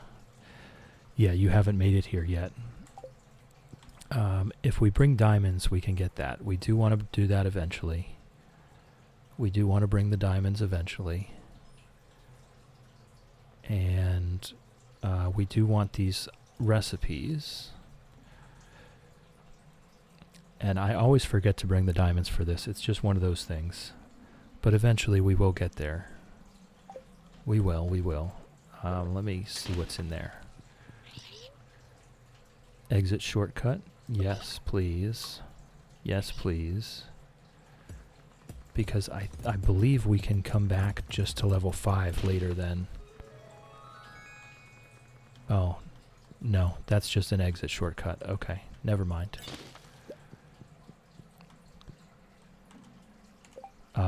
S1: Yeah, you haven't made it here yet. If we bring diamonds, we can get that. We do want to do that eventually. We do want to bring the diamonds eventually. And we do want these recipes. And I always forget to bring the diamonds for this. It's just one of those things. But eventually we will get there. We will. Let me see what's in there. Exit shortcut. Yes, please. Yes, please. Because I believe we can come back just to level 5 later then. Oh, no. That's just an exit shortcut. Okay, never mind.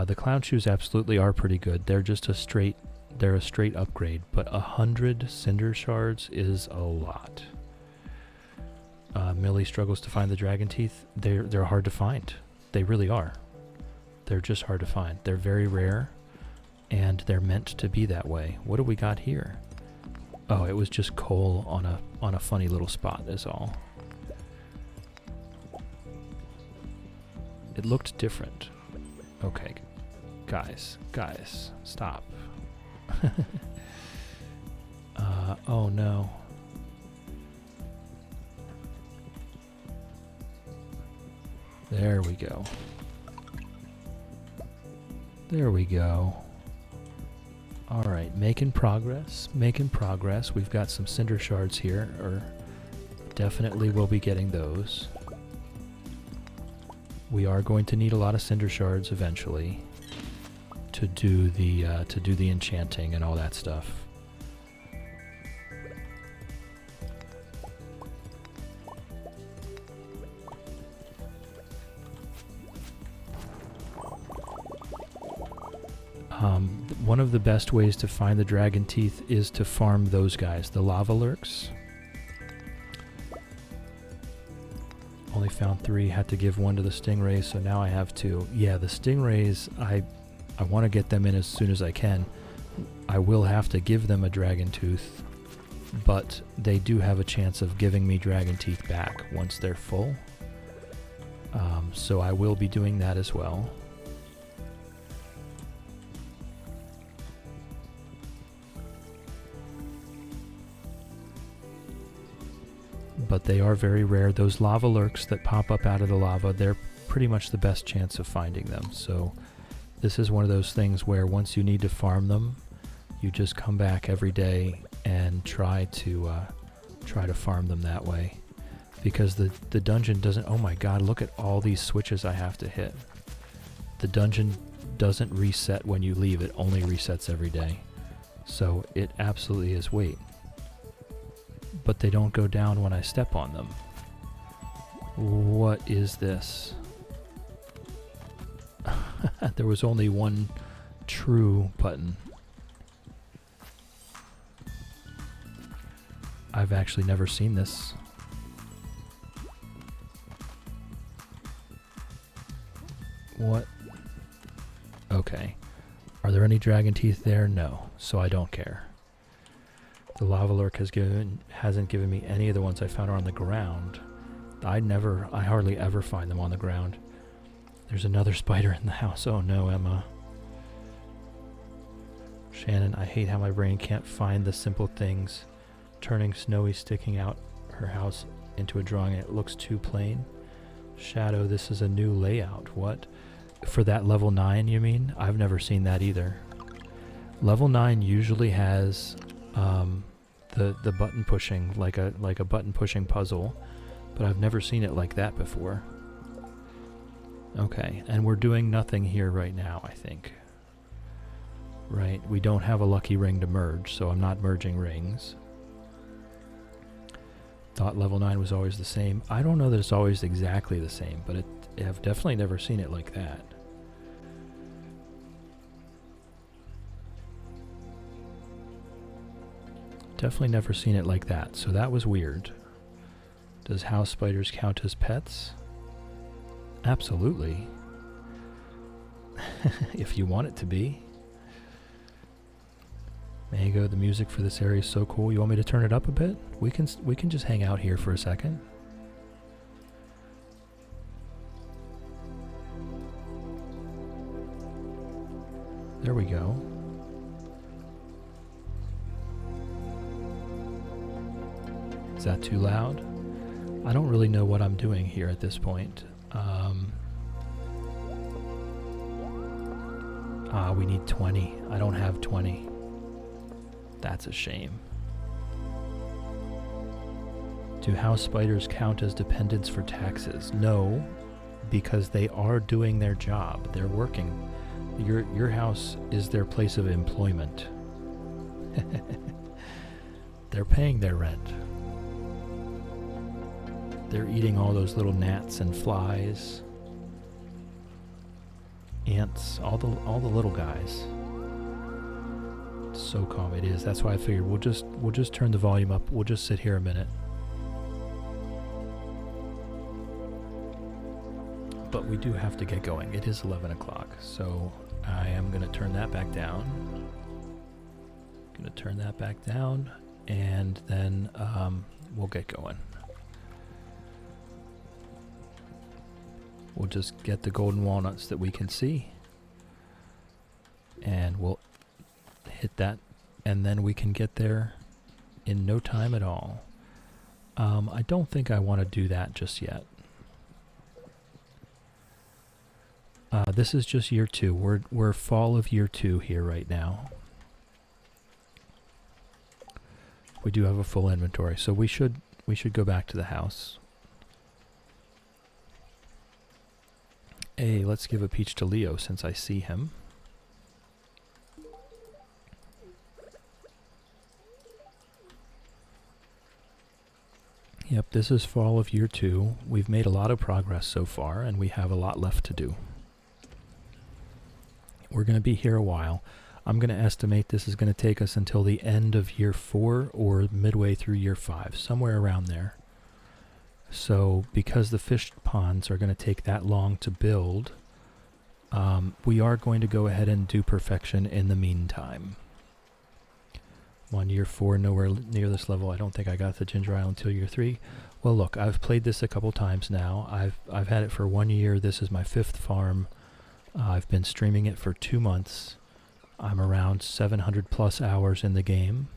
S1: The clown shoes absolutely are pretty good. They're just a straight upgrade, but 100 cinder shards is a lot. Millie struggles to find the dragon teeth. They're hard to find. They really are. They're just hard to find. They're very rare, and they're meant to be that way. What do we got here? Oh, it was just coal on a funny little spot is all. It looked different. Okay, guys, stop. Oh no. There we go. There we go. Alright, making progress. We've got some cinder shards here, or definitely will be getting those. We are going to need a lot of cinder shards eventually to do the enchanting and all that stuff. One of the best ways to find the dragon teeth is to farm those guys, the lava lurks. Only found 3, had to give 1 to the stingrays, so now I have 2. Yeah, the stingrays, I want to get them in as soon as I can. I will have to give them a dragon tooth, but they do have a chance of giving me dragon teeth back once they're full. So I will be doing that as well. But they are very rare. Those lava lurks that pop up out of the lava, they're pretty much the best chance of finding them. So this is one of those things where once you need to farm them, you just come back every day and try to farm them that way. Because the dungeon doesn't... Oh my god, look at all these switches I have to hit. The dungeon doesn't reset when you leave. It only resets every day. So it absolutely is wait. But they don't go down when I step on them. What is this? There was only one true button. I've actually never seen this. What? Okay. Are there any dragon teeth there? No. So I don't care. The lava lurk hasn't given me any of the ones I found are on the ground. I hardly ever find them on the ground. There's another spider in the house. Oh no, Emma. Shannon, I hate how my brain can't find the simple things. Turning Snowy sticking out her house into a drawing. It looks too plain. Shadow, this is a new layout. What? For that level 9, you mean? I've never seen that either. Level 9 usually has the button pushing, like a button pushing puzzle, but I've never seen it like that before. Okay, and we're doing nothing here right now, I think. Right, we don't have a lucky ring to merge, so I'm not merging rings. Thought level 9 was always the same. I don't know that it's always exactly the same, but I've definitely never seen it like that. Definitely never seen it like that, so that was weird. Does house spiders count as pets? Absolutely. If you want it to be. Mango, the music for this area is so cool. You want me to turn it up a bit? We can just hang out here for a second. There we go. Is that too loud? I don't really know what I'm doing here at this point. We need 20. I don't have 20. That's a shame. Do house spiders count as dependents for taxes? No, because they are doing their job. They're working. Your house is their place of employment. They're paying their rent. They're eating all those little gnats and flies, ants, all the little guys. So calm it is. That's why I figured we'll just turn the volume up. We'll just sit here a minute. But we do have to get going. It is 11 o'clock, so I am going to turn that back down. Going to turn that back down, and then we'll get going. We'll just get the golden walnuts that we can see, and we'll hit that, and then we can get there in no time at all. I don't think I want to do that just yet. This is just year 2. We're fall of year 2 here right now. We do have a full inventory, so we should go back to the house. Hey, let's give a peach to Leo since I see him. Yep, this is fall of year 2. We've made a lot of progress so far, and we have a lot left to do. We're going to be here a while. I'm going to estimate this is going to take us until the end of year 4 or midway through year 5, somewhere around there. So because the fish ponds are going to take that long to build, we are going to go ahead and do perfection in the meantime. I'm on year 4, nowhere near this level. I don't think I got the Ginger Island until year 3. Well, look, I've played this a couple times now. I've had it for 1 year. This is my 5th farm. I've been streaming it for 2 months. I'm around 700 plus hours in the game.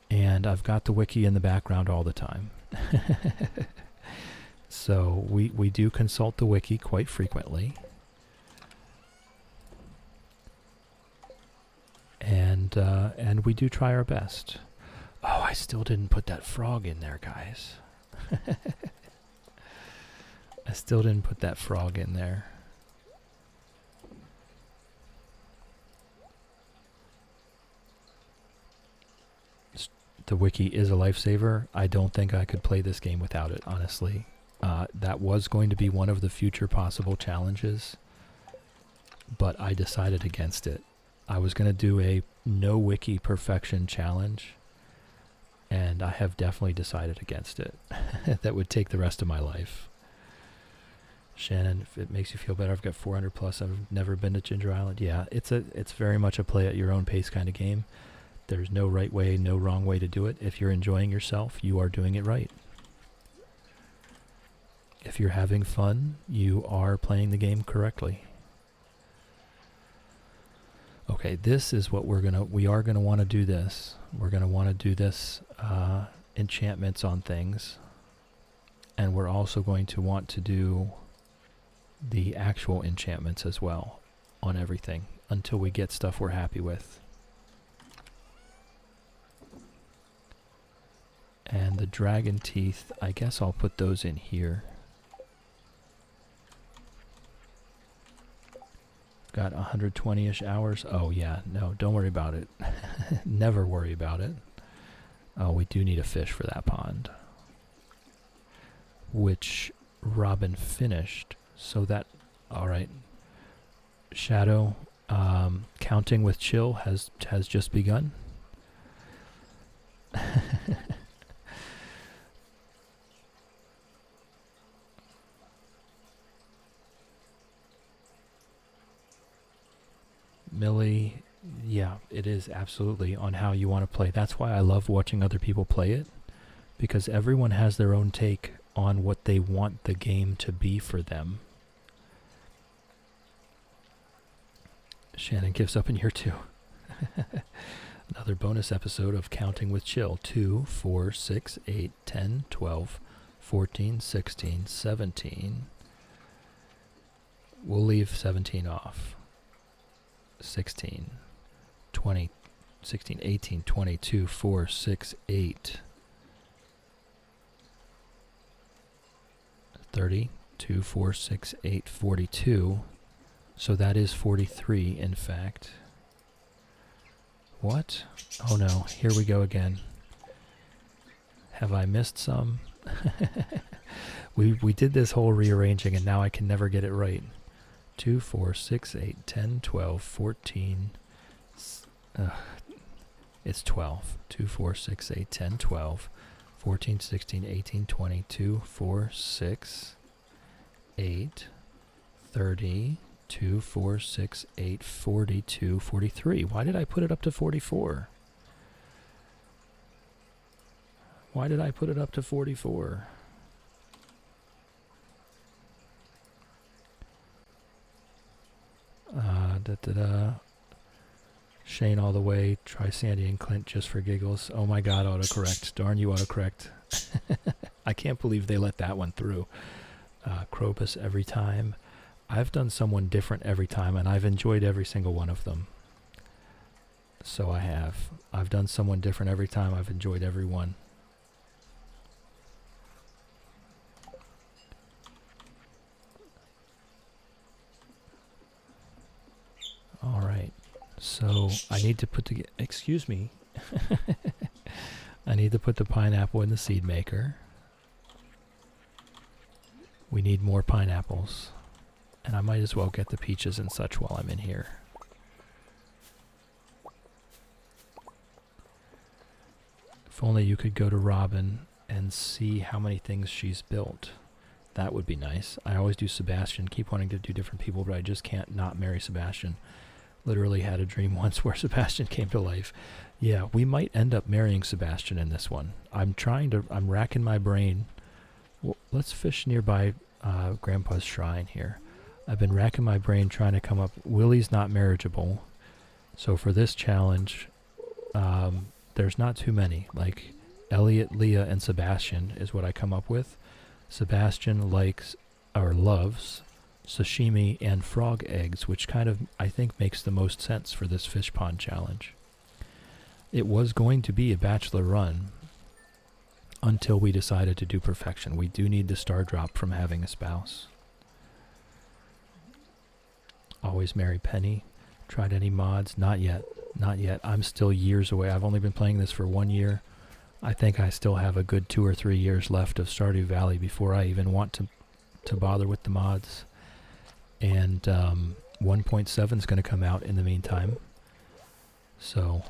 S1: And I've got the wiki in the background all the time. So we do consult the wiki quite frequently. And we do try our best. Oh, I still didn't put that frog in there, guys. I still didn't put that frog in there. The wiki is a lifesaver. I don't think I could play this game without it, honestly. That was going to be one of the future possible challenges, but I decided against it. I was going to do a no wiki perfection challenge, and I have definitely decided against it. That would take the rest of my life. Shannon, if it makes you feel better, I've got 400 plus. I've never been to Ginger Island. Yeah, it's very much a play at your own pace kind of game. There's no right way, no wrong way to do it. If you're enjoying yourself, you are doing it right. If you're having fun, you are playing the game correctly. Okay, this is what we are gonna want to do this. We're gonna want to do this enchantments on things, and we're also going to want to do the actual enchantments as well on everything until we get stuff we're happy with. And the dragon teeth, I guess I'll put those in here. Got 120-ish hours. Oh yeah, no, don't worry about it. Never worry about it. Oh, we do need a fish for that pond, which Robin finished. So that, all right. Shadow, counting with chill has just begun. Millie, yeah, it is absolutely on how you want to play. That's why I love watching other people play it, because everyone has their own take on what they want the game to be for them. Shannon gives up in year 2. Another bonus episode of Counting with Chill. 2, 4, 6, 8, 10, 12, 14, 16, 17. We'll leave 17 off. 16, 20, 16, 18, 22, 4, 6, 8. 30, 2, 4, 6, 8, 42. So that is 43, in fact. What? Oh no, here we go again. Have I missed some? We did this whole rearranging and now I can never get it right. 2, 4, 6, 8, 10, 12, 14. It's 12. 2, 4, 6, 8, 10, 12, 14, 16, 18, 20, 2, 4, 6, 8, 30, 2, 4, 6, 8, 42, 43. Why did I put it up to 44? Why did I put it up to 44? Shane all the way. Try Sandy and Clint just for giggles. Oh my god, autocorrect. Darn you, autocorrect. I can't believe they let that one through. Krobus every time. I've done someone different every time, and I've enjoyed every single one of them. So I have. I've done someone different every time. I've enjoyed every one. All right. So I need to put the... Excuse me. I need to put the pineapple in the seed maker. We need more pineapples. And I might as well get the peaches and such while I'm in here. If only you could go to Robin and see how many things she's built. That would be nice. I always do Sebastian. Keep wanting to do different people, but I just can't not marry Sebastian. Literally had a dream once where Sebastian came to life. Yeah, we might end up marrying Sebastian in this one. I'm racking my brain. Well, let's fish nearby Grandpa's shrine here. I've been racking my brain trying to come up. Willie's not marriageable. So for this challenge, there's not too many. Like Elliot, Leah, and Sebastian is what I come up with. Sebastian likes or loves sashimi and frog eggs, which kind of, I think, makes the most sense for this fish pond challenge. It was going to be a bachelor run until we decided to do perfection. We do need the star drop from having a spouse. Always marry Penny. Tried any mods? Not yet. Not yet. I'm still years away. I've only been playing this for 1 year. I think I still have a good 2 or 3 years left of Stardew Valley before I even want to bother with the mods. And 1.7 is going to come out in the meantime. So,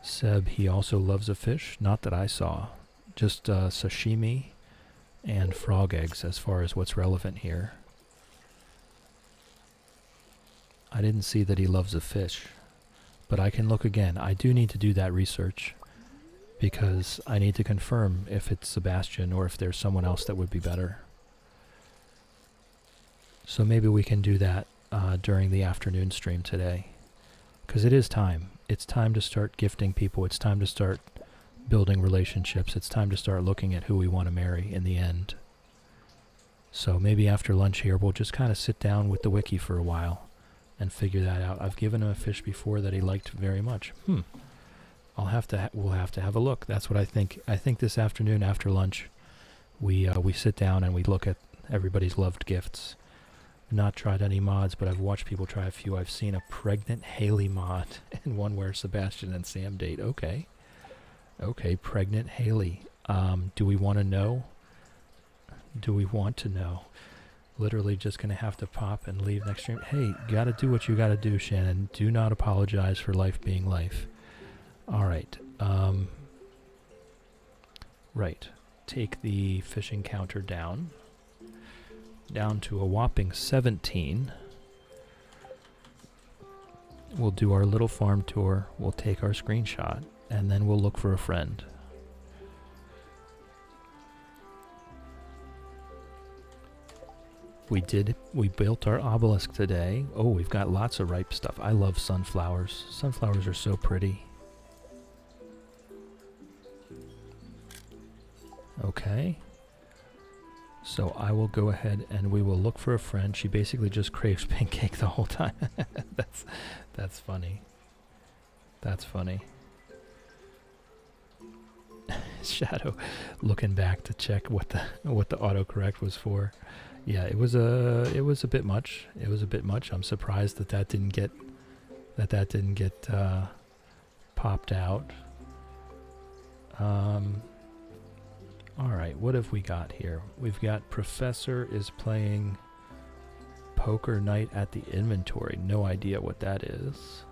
S1: Seb, he also loves a fish. Not that I saw. Just sashimi and frog eggs as far as what's relevant here. I didn't see that he loves a fish. But I can look again. I do need to do that research, because I need to confirm if it's Sebastian or if there's someone else that would be better. So maybe we can do that during the afternoon stream today. Because it is time. It's time to start gifting people. It's time to start building relationships. It's time to start looking at who we want to marry in the end. So maybe after lunch here, we'll just kind of sit down with the wiki for a while and figure that out. I've given him a fish before that he liked very much. We'll have to have a look. That's what I think. I think this afternoon after lunch, we sit down and we look at everybody's loved gifts. Not tried any mods, but I've watched people try a few. I've seen a pregnant Haley mod and one where Sebastian and Sam date. Okay, pregnant Haley. Do we want to know? Do we want to know? Literally just going to have to pop and leave next stream. Hey, you got to do what you got to do, Shannon. Do not apologize for life being life. All right. Right. Take the fishing counter down to a whopping 17. We'll do our little farm tour, we'll take our screenshot, and then we'll look for a friend. We built our obelisk today. Oh, we've got lots of ripe stuff. I love sunflowers. Sunflowers are so pretty. Okay. So I will go ahead and we will look for a friend. She basically just craves pancake the whole time. That's funny. That's funny. Shadow looking back to check what the autocorrect was for. Yeah, it was a bit much. It was a bit much. I'm surprised that didn't get popped out. All right, what have we got here? We've got Professor is playing Poker Night at the Inventory. No idea what that is.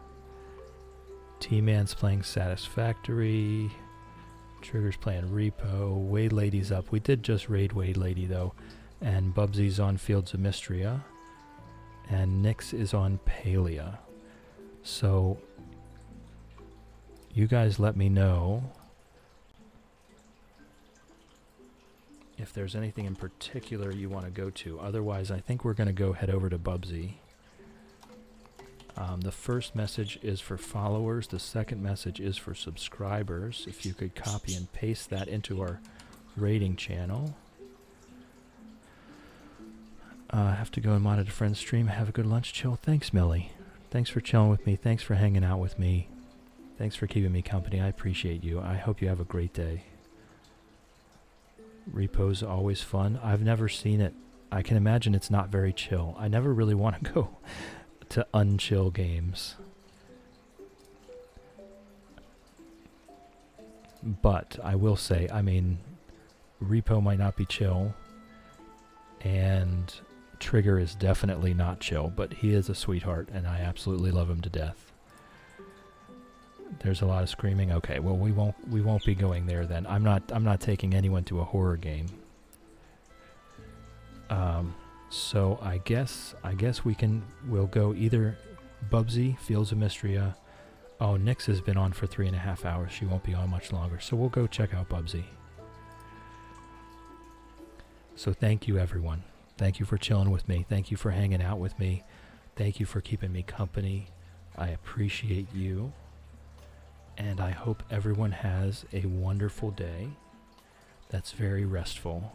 S1: T-Man's playing Satisfactory. Trigger's playing Repo. Wade Lady's up. We did just raid Wade Lady though. And Bubsy's on Fields of Mystria. And Nyx is on Palia. So you guys let me know if there's anything in particular you want to go to. Otherwise, I think we're going to go head over to Bubsy. The first message is for followers. The second message is for subscribers. If you could copy and paste that into our rating channel. I have to go and monitor friend's stream. Have a good lunch, chill. Thanks, Millie. Thanks for chilling with me. Thanks for hanging out with me. Thanks for keeping me company. I appreciate you. I hope you have a great day. Repo's always fun. I've never seen it. I can imagine it's not very chill. I never really want to go to unchill games. But I will say, I mean, Repo might not be chill, and Trigger is definitely not chill, but he is a sweetheart, and I absolutely love him to death. There's a lot of screaming. Okay, well we won't be going there then. I'm not taking anyone to a horror game. So I guess we'll go either Bubsy, Fields of Mystria. Oh, Nyx has been on for 3.5 hours. She won't be on much longer. So we'll go check out Bubsy. So thank you, everyone. Thank you for chilling with me. Thank you for hanging out with me. Thank you for keeping me company. I appreciate you. And I hope everyone has a wonderful day that's very restful.